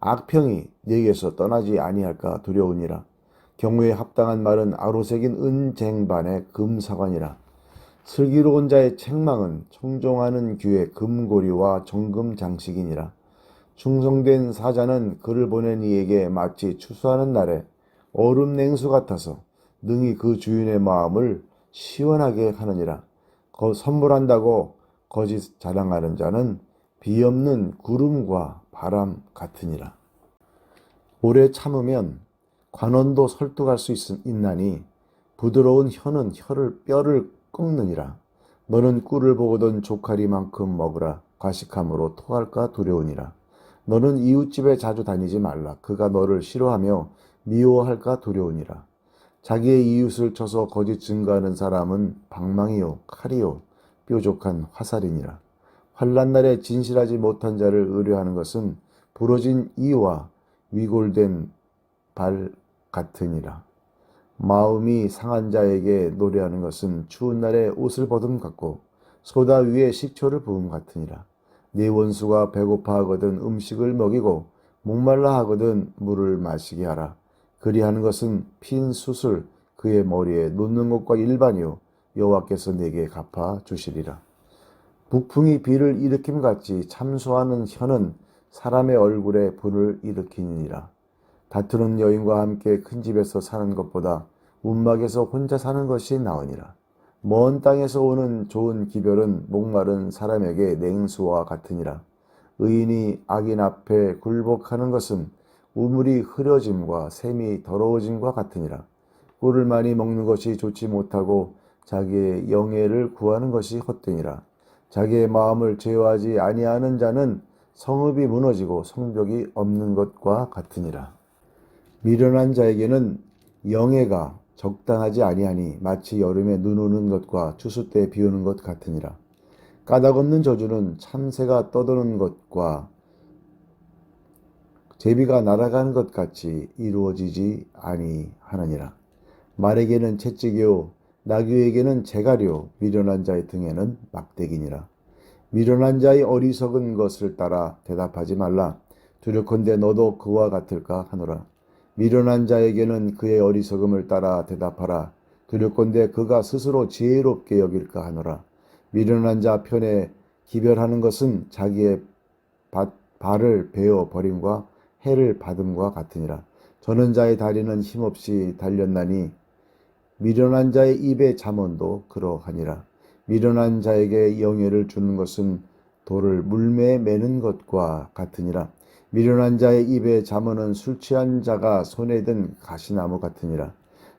악평이 네게서 떠나지 아니할까 두려우니라. 경우에 합당한 말은 아로새긴 은쟁반의 금사관이라. 슬기로운 자의 책망은 청종하는 귀의 금고리와 정금 장식이니라. 충성된 사자는 그를 보낸 이에게 마치 추수하는 날에 얼음 냉수 같아서 능히 그 주인의 마음을 시원하게 하느니라. 선물한다고 거짓 자랑하는 자는 비 없는 구름과 바람 같으니라. 오래 참으면 관원도 설득할 수 있나니 부드러운 혀는 뼈를 꺾느니라. 너는 꿀을 보거든 조카리만큼 먹으라. 과식함으로 토할까 두려우니라. 너는 이웃집에 자주 다니지 말라. 그가 너를 싫어하며 미워할까 두려우니라. 자기의 이웃을 쳐서 거짓 증거하는 사람은 방망이요 칼이요 뾰족한 화살이니라. 환난 날에 진실하지 못한 자를 의뢰하는 것은 부러진 이와 위골된 발 같으니라. 마음이 상한 자에게 노래하는 것은 추운 날에 옷을 벗음 같고 소다 위에 식초를 부음 같으니라. 네 원수가 배고파하거든 음식을 먹이고 목말라 하거든 물을 마시게 하라. 그리하는 것은 핀 숯을 그의 머리에 놓는 것과 일반이요 여호와께서 내게 갚아 주시리라. 북풍이 비를 일으킴 같이 참소하는 혀는 사람의 얼굴에 불을 일으키니라. 다투는 여인과 함께 큰 집에서 사는 것보다 움막에서 혼자 사는 것이 나으니라. 먼 땅에서 오는 좋은 기별은 목마른 사람에게 냉수와 같으니라. 의인이 악인 앞에 굴복하는 것은 우물이 흐려짐과 샘이 더러워짐과 같으니라. 꿀을 많이 먹는 것이 좋지 못하고 자기의 영예를 구하는 것이 헛되니라. 자기의 마음을 제어하지 아니하는 자는 성읍이 무너지고 성벽이 없는 것과 같으니라. 미련한 자에게는 영예가 적당하지 아니하니 마치 여름에 눈 오는 것과 추수 때 비 오는 것 같으니라. 까닭 없는 저주는 참새가 떠도는 것과 제비가 날아가는 것 같이 이루어지지 아니하느니라. 말에게는 채찍이요 나귀에게는 재갈이요 미련한 자의 등에는 막대기니라. 미련한 자의 어리석은 것을 따라 대답하지 말라. 두렵건대 너도 그와 같을까 하노라. 미련한 자에게는 그의 어리석음을 따라 대답하라. 두렵건대 그가 스스로 지혜롭게 여길까 하노라. 미련한 자 편에 기별하는 것은 자기의 발을 베어 버림과 해를 받음과 같으니라. 저는 자의 다리는 힘없이 달렸나니 미련한 자의 입의 잠언도 그러하니라. 미련한 자에게 영예를 주는 것은 돌을 물매에 매는 것과 같으니라. 미련한 자의 입의 잠언은 술 취한 자가 손에 든 가시나무 같으니라.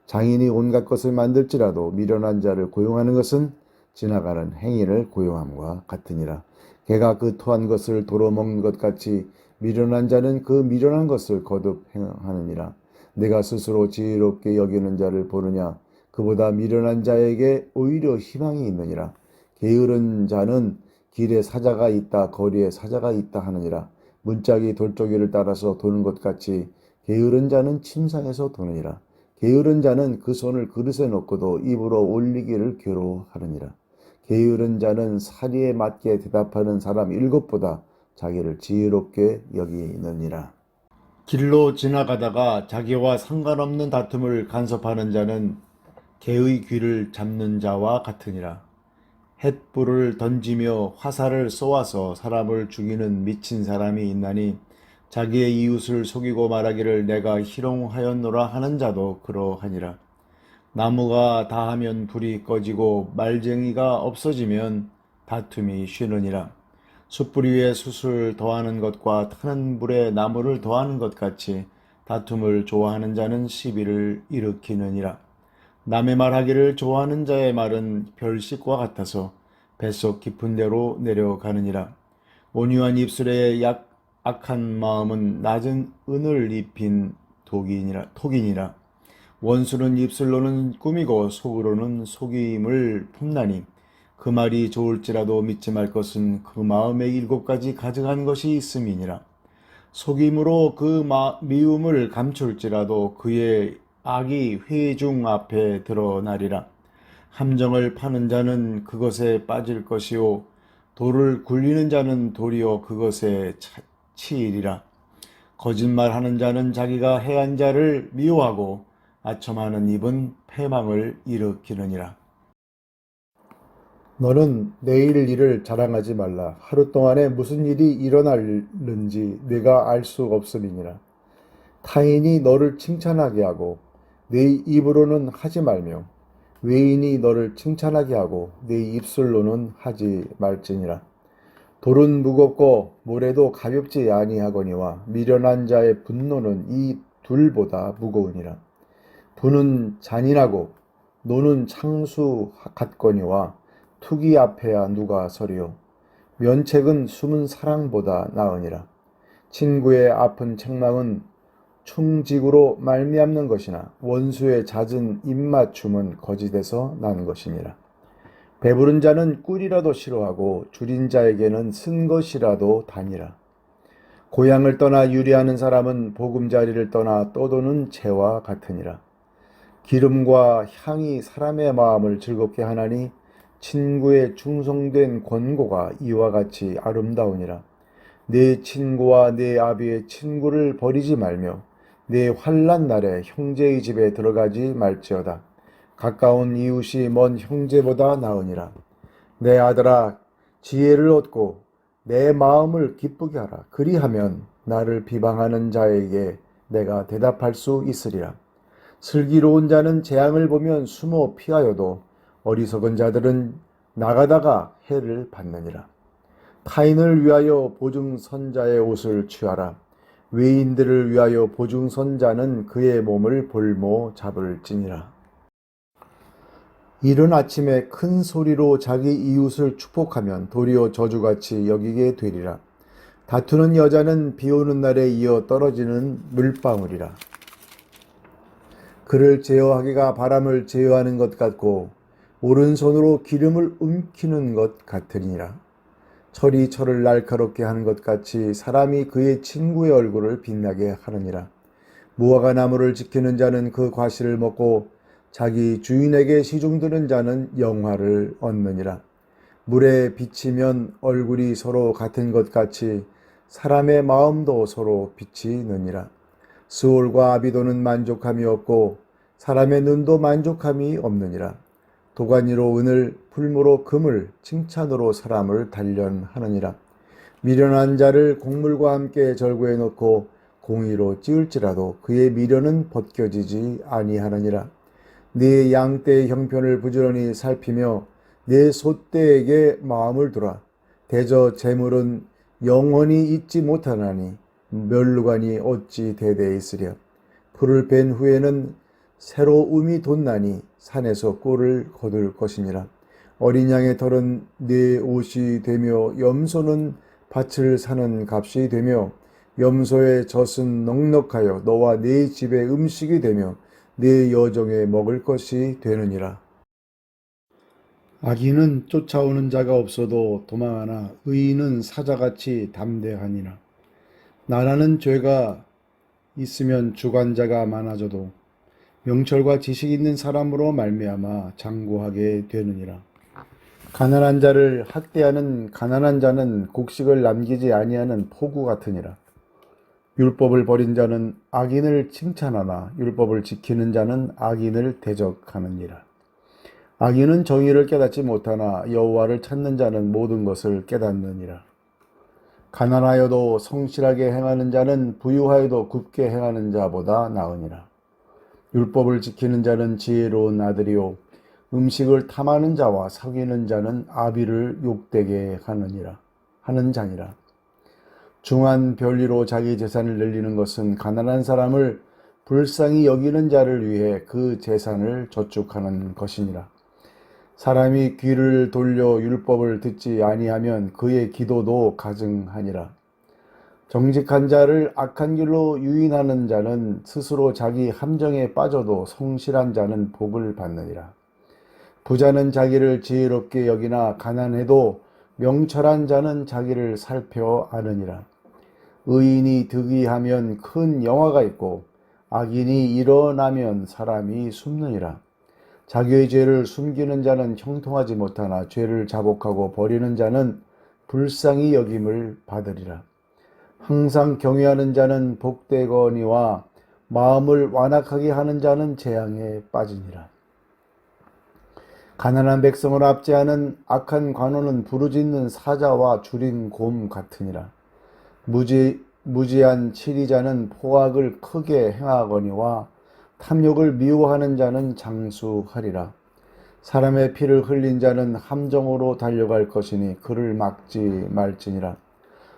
장인이 온갖 것을 만들지라도 미련한 자를 고용하는 것은 지나가는 행인을 고용함과 같으니라. 개가 그 토한 것을 도로 먹는 것 같이 미련한 자는 그 미련한 것을 거듭 행하느니라. 내가 스스로 지혜롭게 여기는 자를 보느냐. 그보다 미련한 자에게 오히려 희망이 있느니라. 게으른 자는 길에 사자가 있다 거리에 사자가 있다 하느니라. 문짝이 돌조기를 따라서 도는 것 같이 게으른 자는 침상에서 도느니라. 게으른 자는 그 손을 그릇에 넣고도 입으로 올리기를 괴로워하느니라. 게으른 자는 사리에 맞게 대답하는 사람 7보다 자기를 지혜롭게 여기느니라. 길로 지나가다가 자기와 상관없는 다툼을 간섭하는 자는 개의 귀를 잡는 자와 같으니라. 횃불을 던지며 화살을 쏘아서 사람을 죽이는 미친 사람이 있나니 자기의 이웃을 속이고 말하기를 내가 희롱하였노라 하는 자도 그러하니라. 나무가 다하면 불이 꺼지고 말쟁이가 없어지면 다툼이 쉬느니라. 숯불 위에 숯을 더하는 것과 타는 불에 나무를 더하는 것 같이 다툼을 좋아하는 자는 시비를 일으키느니라. 남의 말하기를 좋아하는 자의 말은 별식과 같아서 뱃속 깊은 데로 내려가느니라. 온유한 입술에 악한 마음은 낮은 은을 입힌 톡이니라. 원수는 입술로는 꾸미고 속으로는 속임을 품나니 그 말이 좋을지라도 믿지 말 것은 그 마음에 7가지 가증한 것이 있음이니라. 속임으로 그 미움을 감출지라도 그의 악이 회중 앞에 드러나리라. 함정을 파는 자는 그것에 빠질 것이요 돌을 굴리는 자는 도리어 그것에 치이리라. 거짓말하는 자는 자기가 해한 자를 미워하고 아첨하는 입은 패망을 일으키느니라. 너는 내일 일을 자랑하지 말라. 하루 동안에 무슨 일이 일어날는지 내가 알 수 없음이니라. 타인이 너를 칭찬하게 하고 내 입으로는 하지 말며 외인이 너를 칭찬하게 하고 내 입술로는 하지 말지니라. 돌은 무겁고 모래도 가볍지 아니하거니와 미련한 자의 분노는 이 둘보다 무거우니라. 분은 잔인하고 노는 창수 같거니와 투기 앞에야 누가 서리요. 면책은 숨은 사랑보다 나으니라. 친구의 아픈 책망은 충직으로 말미암는 것이나 원수의 잦은 입맞춤은 거짓에서 난 것이니라. 배부른 자는 꿀이라도 싫어하고 줄인 자에게는 쓴 것이라도 다니라. 고향을 떠나 유리하는 사람은 보금자리를 떠나 떠도는 재와 같으니라. 기름과 향이 사람의 마음을 즐겁게 하나니 친구의 충성된 권고가 이와 같이 아름다우니라. 내 친구와 내 아비의 친구를 버리지 말며 내 환난 날에 형제의 집에 들어가지 말지어다. 가까운 이웃이 먼 형제보다 나으니라. 내 아들아, 지혜를 얻고 내 마음을 기쁘게 하라. 그리하면 나를 비방하는 자에게 내가 대답할 수 있으리라. 슬기로운 자는 재앙을 보면 숨어 피하여도 어리석은 자들은 나가다가 해를 받느니라. 타인을 위하여 보증선자의 옷을 취하라. 외인들을 위하여 보증선자는 그의 몸을 볼모 잡을지니라. 이른 아침에 큰 소리로 자기 이웃을 축복하면 도리어 저주같이 여기게 되리라. 다투는 여자는 비 오는 날에 이어 떨어지는 물방울이라. 그를 제어하기가 바람을 제어하는 것 같고 오른손으로 기름을 움키는 것 같으니라. 철이 철을 날카롭게 하는 것 같이 사람이 그의 친구의 얼굴을 빛나게 하느니라. 무화과 나무를 지키는 자는 그 과실을 먹고 자기 주인에게 시중드는 자는 영화를 얻느니라. 물에 비치면 얼굴이 서로 같은 것 같이 사람의 마음도 서로 비치느니라. 스올과 아비도는 만족함이 없고 사람의 눈도 만족함이 없느니라. 도가니로 은을 풀무로 금을 칭찬으로 사람을 단련하느니라. 미련한 자를 곡물과 함께 절구해 놓고 공의로 찌을지라도 그의 미련은 벗겨지지 아니하느니라. 네 양떼의 형편을 부지런히 살피며 내 소떼에게 마음을 두라. 대저 재물은 영원히 잊지 못하나니 멸루관이 어찌 대대에 있으랴. 풀을 벤 후에는 새로움이 돋나니 산에서 꿀을 거둘 것이니라. 어린 양의 털은 네 옷이 되며 염소는 밭을 사는 값이 되며 염소의 젖은 넉넉하여 너와 네 집의 음식이 되며 네 여종의 먹을 것이 되느니라. 악인은 쫓아오는 자가 없어도 도망하나 의인은 사자같이 담대하니라. 나라는 죄가 있으면 주관자가 많아져도 명철과 지식 있는 사람으로 말미암아 장구하게 되느니라. 가난한 자를 학대하는 가난한 자는 곡식을 남기지 아니하는 포구 같으니라. 율법을 버린 자는 악인을 칭찬하나 율법을 지키는 자는 악인을 대적하느니라. 악인은 정의를 깨닫지 못하나 여호와를 찾는 자는 모든 것을 깨닫느니라. 가난하여도 성실하게 행하는 자는 부유하여도 굽게 행하는 자보다 나으니라. 율법을 지키는 자는 지혜로운 아들이요 음식을 탐하는 자와 사귀는 자는 아비를 욕되게 하는 자니라. 중한 별리로 자기 재산을 늘리는 것은 가난한 사람을 불쌍히 여기는 자를 위해 그 재산을 저축하는 것이니라. 사람이 귀를 돌려 율법을 듣지 아니하면 그의 기도도 가증하니라. 정직한 자를 악한 길로 유인하는 자는 스스로 자기 함정에 빠져도 성실한 자는 복을 받느니라. 부자는 자기를 지혜롭게 여기나 가난해도 명철한 자는 자기를 살펴 아느니라. 의인이 득이하면 큰 영화가 있고 악인이 일어나면 사람이 숨느니라. 자기의 죄를 숨기는 자는 형통하지 못하나 죄를 자복하고 버리는 자는 불쌍히 여김을 받으리라. 항상 경외하는 자는 복되거니와 마음을 완악하게 하는 자는 재앙에 빠지니라. 가난한 백성을 압제하는 악한 관원은 부르짖는 사자와 줄인 곰 같으니라. 무지한 치리자는 포악을 크게 행하거니와 탐욕을 미워하는 자는 장수하리라. 사람의 피를 흘린 자는 함정으로 달려갈 것이니 그를 막지 말지니라.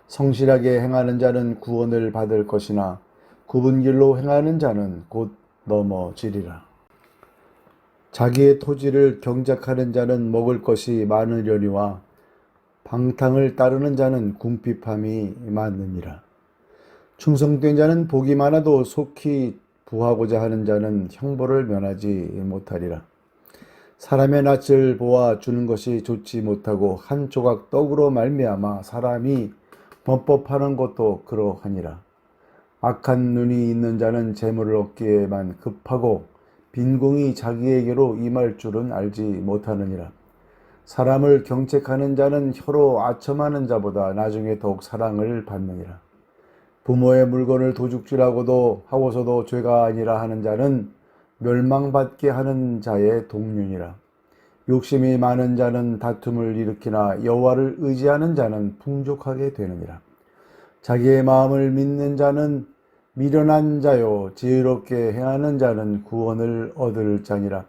성실하게 행하는 자는 구원을 받을 것이나 굽은 길로 행하는 자는 곧 넘어지리라. 자기의 토지를 경작하는 자는 먹을 것이 많으려니와 방탕을 따르는 자는 궁핍함이 많으니라. 충성된 자는 복이 많아도 속히 부하고자 하는 자는 형벌을 면하지 못하리라. 사람의 낯을 보아 주는 것이 좋지 못하고 한 조각 떡으로 말미암아 사람이 범법하는 것도 그러하니라. 악한 눈이 있는 자는 재물을 얻기에만 급하고 빈궁이 자기에게로 임할 줄은 알지 못하느니라. 사람을 경책하는 자는 혀로 아첨하는 자보다 나중에 더욱 사랑을 받느니라. 부모의 물건을 도둑질하고도 하고서도 죄가 아니라 하는 자는 멸망받게 하는 자의 동륜이라. 욕심이 많은 자는 다툼을 일으키나 여호와를 의지하는 자는 풍족하게 되느니라. 자기의 마음을 믿는 자는 미련한 자요 지혜롭게 행하는 자는 구원을 얻을 자니라.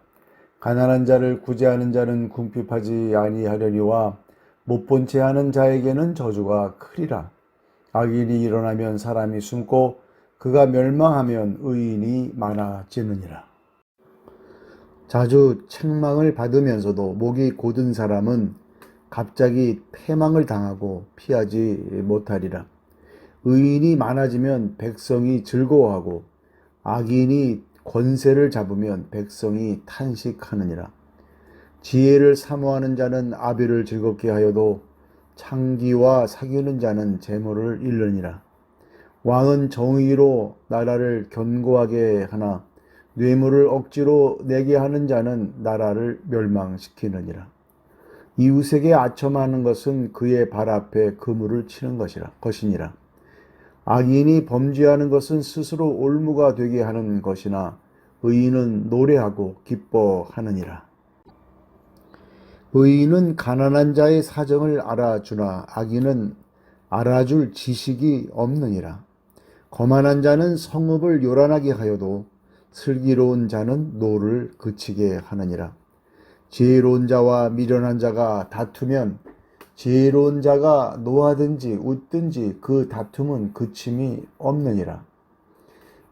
가난한 자를 구제하는 자는 궁핍하지 아니하려니와 못본 채 하는 자에게는 저주가 크리라. 악인이 일어나면 사람이 숨고 그가 멸망하면 의인이 많아지느니라. 자주 책망을 받으면서도 목이 곧은 사람은 갑자기 패망을 당하고 피하지 못하리라. 의인이 많아지면 백성이 즐거워하고 악인이 권세를 잡으면 백성이 탄식하느니라. 지혜를 사모하는 자는 아비를 즐겁게 하여도 창기와 사귀는 자는 재물을 잃느니라. 왕은 정의로 나라를 견고하게 하나 뇌물을 억지로 내게 하는 자는 나라를 멸망시키느니라. 이웃에게 아첨하는 것은 그의 발 앞에 그물을 치는 것이니라. 악인이 범죄하는 것은 스스로 올무가 되게 하는 것이나 의인은 노래하고 기뻐하느니라. 의인은 가난한 자의 사정을 알아주나 악인은 알아줄 지식이 없느니라. 거만한 자는 성읍을 요란하게 하여도 슬기로운 자는 노를 그치게 하느니라. 지혜로운 자와 미련한 자가 다투면 지혜로운 자가 노하든지 웃든지 그 다툼은 그침이 없느니라.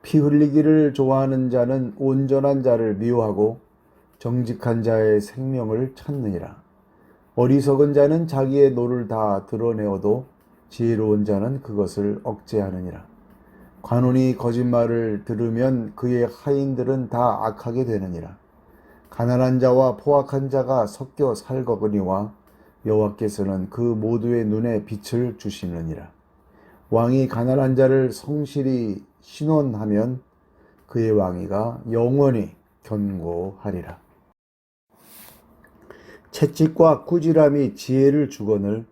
피 흘리기를 좋아하는 자는 온전한 자를 미워하고 정직한 자의 생명을 찾느니라. 어리석은 자는 자기의 노를 다 드러내어도 지혜로운 자는 그것을 억제하느니라. 관원이 거짓말을 들으면 그의 하인들은 다 악하게 되느니라. 가난한 자와 포악한 자가 섞여 살거니와 여호와께서는 그 모두의 눈에 빛을 주시느니라. 왕이 가난한 자를 성실히 신원하면 그의 왕위가 영원히 견고하리라. 채찍과 꾸지람이 지혜를 주거늘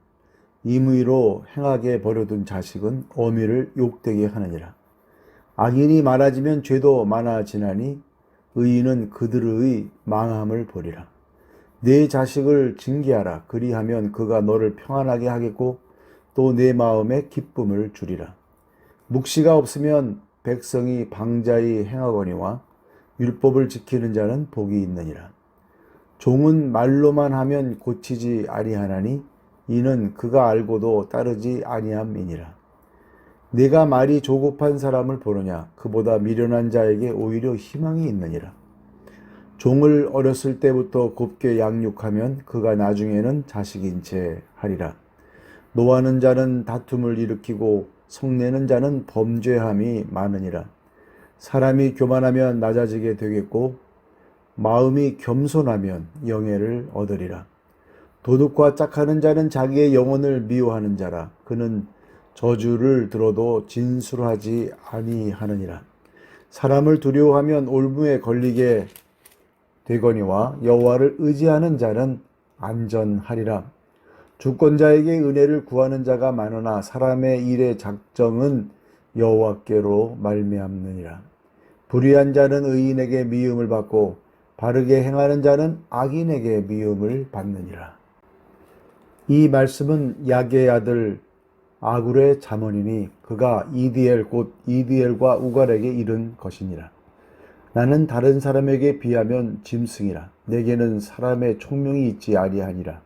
임의로 행하게 버려둔 자식은 어미를 욕되게 하느니라. 악인이 많아지면 죄도 많아지나니 의인은 그들의 망함을 보리라. 내 자식을 징계하라. 그리하면 그가 너를 평안하게 하겠고 또 내 마음에 기쁨을 주리라. 묵시가 없으면 백성이 방자히 행하거니와 율법을 지키는 자는 복이 있느니라. 종은 말로만 하면 고치지 아니하나니 이는 그가 알고도 따르지 아니함이니라. 내가 말이 조급한 사람을 보느냐? 그보다 미련한 자에게 오히려 희망이 있느니라. 종을 어렸을 때부터 곱게 양육하면 그가 나중에는 자식인 채 하리라. 노하는 자는 다툼을 일으키고 성내는 자는 범죄함이 많으니라. 사람이 교만하면 낮아지게 되겠고 마음이 겸손하면 영예를 얻으리라. 도둑과 짝하는 자는 자기의 영혼을 미워하는 자라. 그는 저주를 들어도 진술하지 아니하느니라. 사람을 두려워하면 올무에 걸리게 되거니와 여호와를 의지하는 자는 안전하리라. 주권자에게 은혜를 구하는 자가 많으나 사람의 일의 작정은 여호와께로 말미암느니라. 불의한 자는 의인에게 미움을 받고 바르게 행하는 자는 악인에게 미움을 받느니라. 이 말씀은 야게의 아들 아굴의 잠언이니 그가 이디엘 곧 이디엘과 우갈에게 이른 것이니라. 나는 다른 사람에게 비하면 짐승이라. 내게는 사람의 총명이 있지 아니하니라.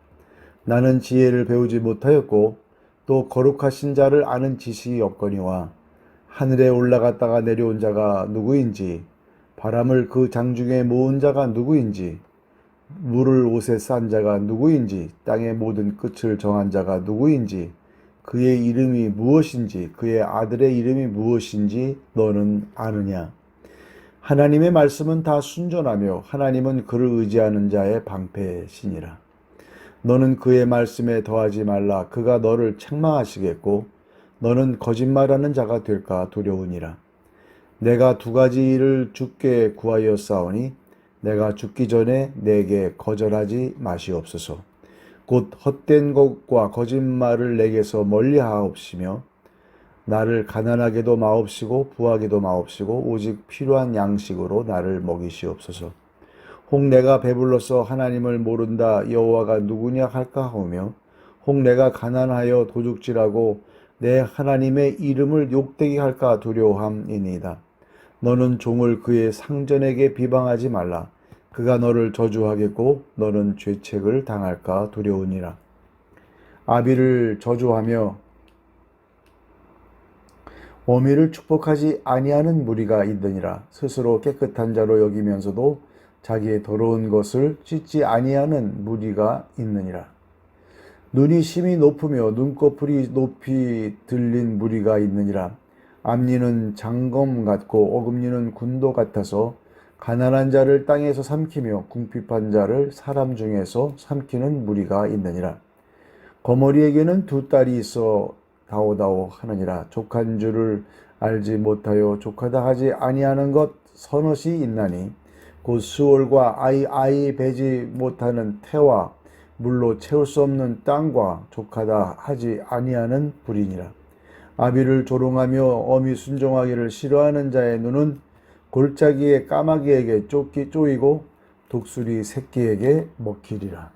나는 지혜를 배우지 못하였고 또 거룩하신 자를 아는 지식이 없거니와 하늘에 올라갔다가 내려온 자가 누구인지 바람을 그 장중에 모은 자가 누구인지 물을 옷에 싼 자가 누구인지 땅의 모든 끝을 정한 자가 누구인지 그의 이름이 무엇인지 그의 아들의 이름이 무엇인지 너는 아느냐. 하나님의 말씀은 다 순전하며 하나님은 그를 의지하는 자의 방패시니라. 너는 그의 말씀에 더하지 말라. 그가 너를 책망하시겠고 너는 거짓말하는 자가 될까 두려우니라. 내가 두 가지 일을 주께 구하였사오니 내가 죽기 전에 내게 거절하지 마시옵소서. 곧 헛된 것과 거짓말을 내게서 멀리하옵시며 나를 가난하게도 마옵시고 부하게도 마옵시고 오직 필요한 양식으로 나를 먹이시옵소서. 혹 내가 배불러서 하나님을 모른다 여호와가 누구냐 할까 하오며 혹 내가 가난하여 도둑질하고 내 하나님의 이름을 욕되게 할까 두려워함이니이다. 너는 종을 그의 상전에게 비방하지 말라. 그가 너를 저주하겠고 너는 죄책을 당할까 두려우니라. 아비를 저주하며 어미를 축복하지 아니하는 무리가 있느니라. 스스로 깨끗한 자로 여기면서도 자기의 더러운 것을 씻지 아니하는 무리가 있느니라. 눈이 심히 높으며 눈꺼풀이 높이 들린 무리가 있느니라. 앞니는 장검 같고 어금니는 군도 같아서 가난한 자를 땅에서 삼키며 궁핍한 자를 사람 중에서 삼키는 무리가 있느니라. 거머리에게는 두 딸이 있어 다오다오 하느니라. 족한 줄을 알지 못하여 족하다 하지 아니하는 것 서넛이 있나니 곧 수월과 아이 베지 못하는 태와 물로 채울 수 없는 땅과 족하다 하지 아니하는 불이니라. 아비를 조롱하며 어미 순종하기를 싫어하는 자의 눈은 골짜기의 까마귀에게 쪼이고 독수리 새끼에게 먹히리라.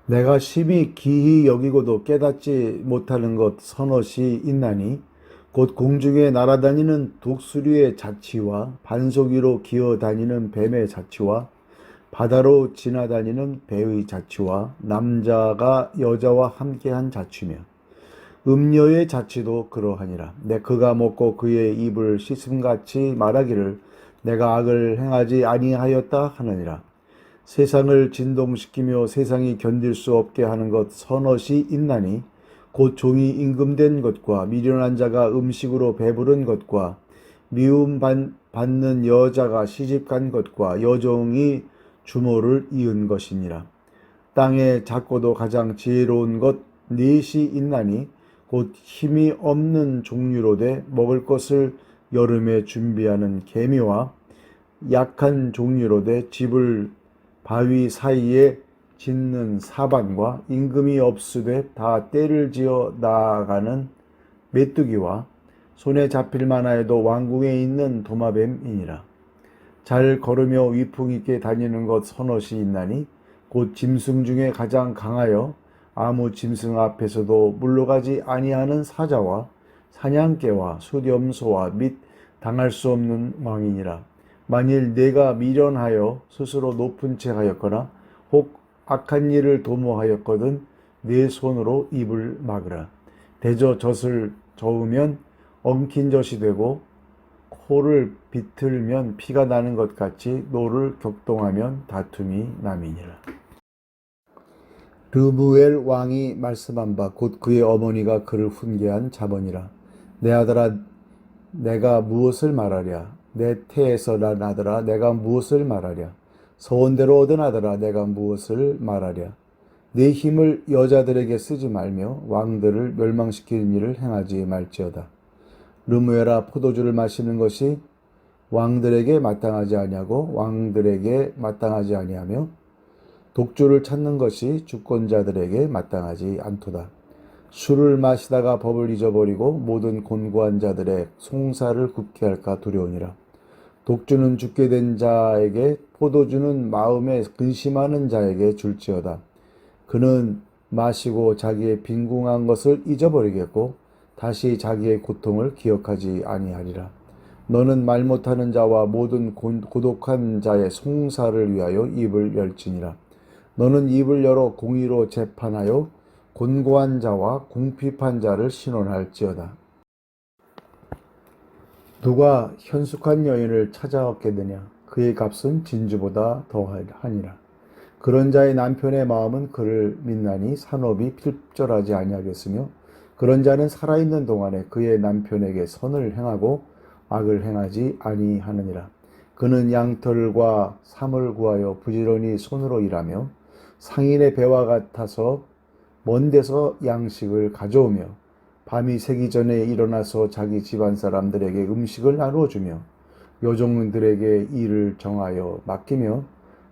내가 심히 기히 여기고도 깨닫지 못하는 것 서넛이 있나니 곧 공중에 날아다니는 독수리의 자치와 반석 위로 기어다니는 뱀의 자치와 바다로 지나다니는 배의 자치와 남자가 여자와 함께한 자치며 음녀의 자치도 그러하니라. 그가 먹고 그의 입을 씻음같이 말하기를 내가 악을 행하지 아니하였다 하느니라. 세상을 진동시키며 세상이 견딜 수 없게 하는 것 서넛이 있나니 곧 종이 임금된 것과 미련한 자가 음식으로 배부른 것과 미움 받는 여자가 시집간 것과 여종이 주모를 이은 것이니라. 땅에 작고도 가장 지혜로운 것 넷이 있나니 곧 힘이 없는 종류로되 먹을 것을 여름에 준비하는 개미와 약한 종류로되 집을 바위 사이에 짓는 사반과 임금이 없으되 다 때를 지어 나아가는 메뚜기와 손에 잡힐 만하여도 왕궁에 있는 도마뱀이니라. 잘 걸으며 위풍 있게 다니는 것 서넛이 있나니 곧 짐승 중에 가장 강하여 아무 짐승 앞에서도 물러가지 아니하는 사자와 사냥개와 수렴소와 및 당할 수 없는 왕이니라. 만일 내가 미련하여 스스로 높은 채 하였거나 혹 악한 일을 도모하였거든 내 손으로 입을 막으라. 대저 젖을 저으면 엉킨 젖이 되고 코를 비틀면 피가 나는 것 같이 노를 격동하면 다툼이 남이니라. 르무엘 왕이 말씀한 바 곧 그의 어머니가 그를 훈계한 자언이라. 내 아들아 내가 무엇을 말하랴. 내 태에서 난 아들아 내가 무엇을 말하랴. 소원대로 얻은 아들아 내가 무엇을 말하랴. 내 힘을 여자들에게 쓰지 말며 왕들을 멸망시키는 일을 행하지 말지어다. 르무엘아 포도주를 마시는 것이 왕들에게 마땅하지 아니하고 왕들에게 마땅하지 아니하며 독주를 찾는 것이 주권자들에게 마땅하지 않도다. 술을 마시다가 법을 잊어버리고 모든 곤고한 자들의 송사를 굽게 할까 두려우니라. 독주는 죽게 된 자에게 포도주는 마음에 근심하는 자에게 줄지어다. 그는 마시고 자기의 빈궁한 것을 잊어버리겠고 다시 자기의 고통을 기억하지 아니하리라. 너는 말 못하는 자와 모든 고독한 자의 송사를 위하여 입을 열지니라. 너는 입을 열어 공의로 재판하여 곤고한 자와 궁핍한 자를 신원할지어다. 누가 현숙한 여인을 찾아왔겠느냐? 그의 값은 진주보다 더하니라. 그런 자의 남편의 마음은 그를 믿나니 산업이 필절하지 아니하겠으며 그런 자는 살아있는 동안에 그의 남편에게 선을 행하고 악을 행하지 아니하느니라. 그는 양털과 삼을 구하여 부지런히 손으로 일하며 상인의 배와 같아서 먼 데서 양식을 가져오며 밤이 새기 전에 일어나서 자기 집안 사람들에게 음식을 나누어 주며 여종들에게 일을 정하여 맡기며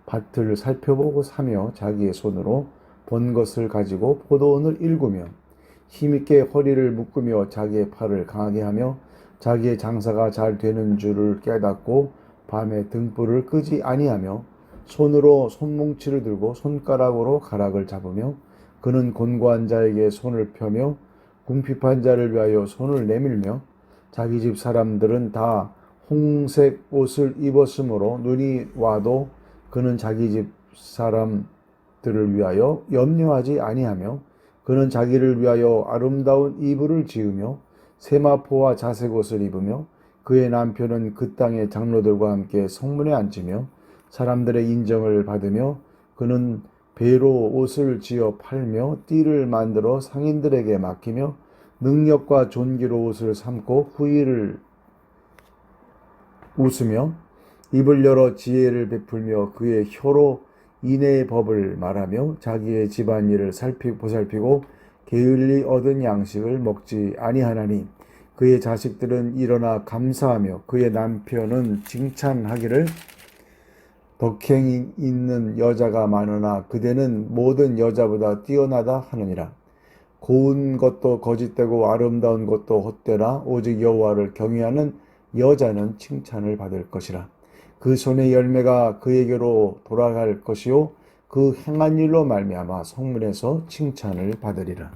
밭을 살펴보고 사며 자기의 손으로 번 것을 가지고 포도원을 일구며 힘있게 허리를 묶으며 자기의 팔을 강하게 하며 자기의 장사가 잘 되는 줄을 깨닫고 밤에 등불을 끄지 아니하며 손으로 손뭉치를 들고 손가락으로 가락을 잡으며 그는 곤고한 자에게 손을 펴며 궁핍한 자를 위하여 손을 내밀며 자기 집 사람들은 다 홍색 옷을 입었으므로 눈이 와도 그는 자기 집 사람들을 위하여 염려하지 아니하며 그는 자기를 위하여 아름다운 이불을 지으며 세마포와 자색 옷을 입으며 그의 남편은 그 땅의 장로들과 함께 성문에 앉으며 사람들의 인정을 받으며 그는 배로 옷을 지어 팔며 띠를 만들어 상인들에게 맡기며 능력과 존귀로 옷을 삼고 후일을 웃으며 입을 열어 지혜를 베풀며 그의 혀로 인애의 법을 말하며 자기의 집안일을 보살피고 게을리 얻은 양식을 먹지 아니하나니 그의 자식들은 일어나 감사하며 그의 남편은 칭찬하기를 덕행이 있는 여자가 많으나 그대는 모든 여자보다 뛰어나다 하느니라. 고운 것도 거짓되고 아름다운 것도 헛되나 오직 여호와를 경외하는 여자는 칭찬을 받을 것이라. 그 손의 열매가 그에게로 돌아갈 것이요 그 행한 일로 말미암아 성문에서 칭찬을 받으리라.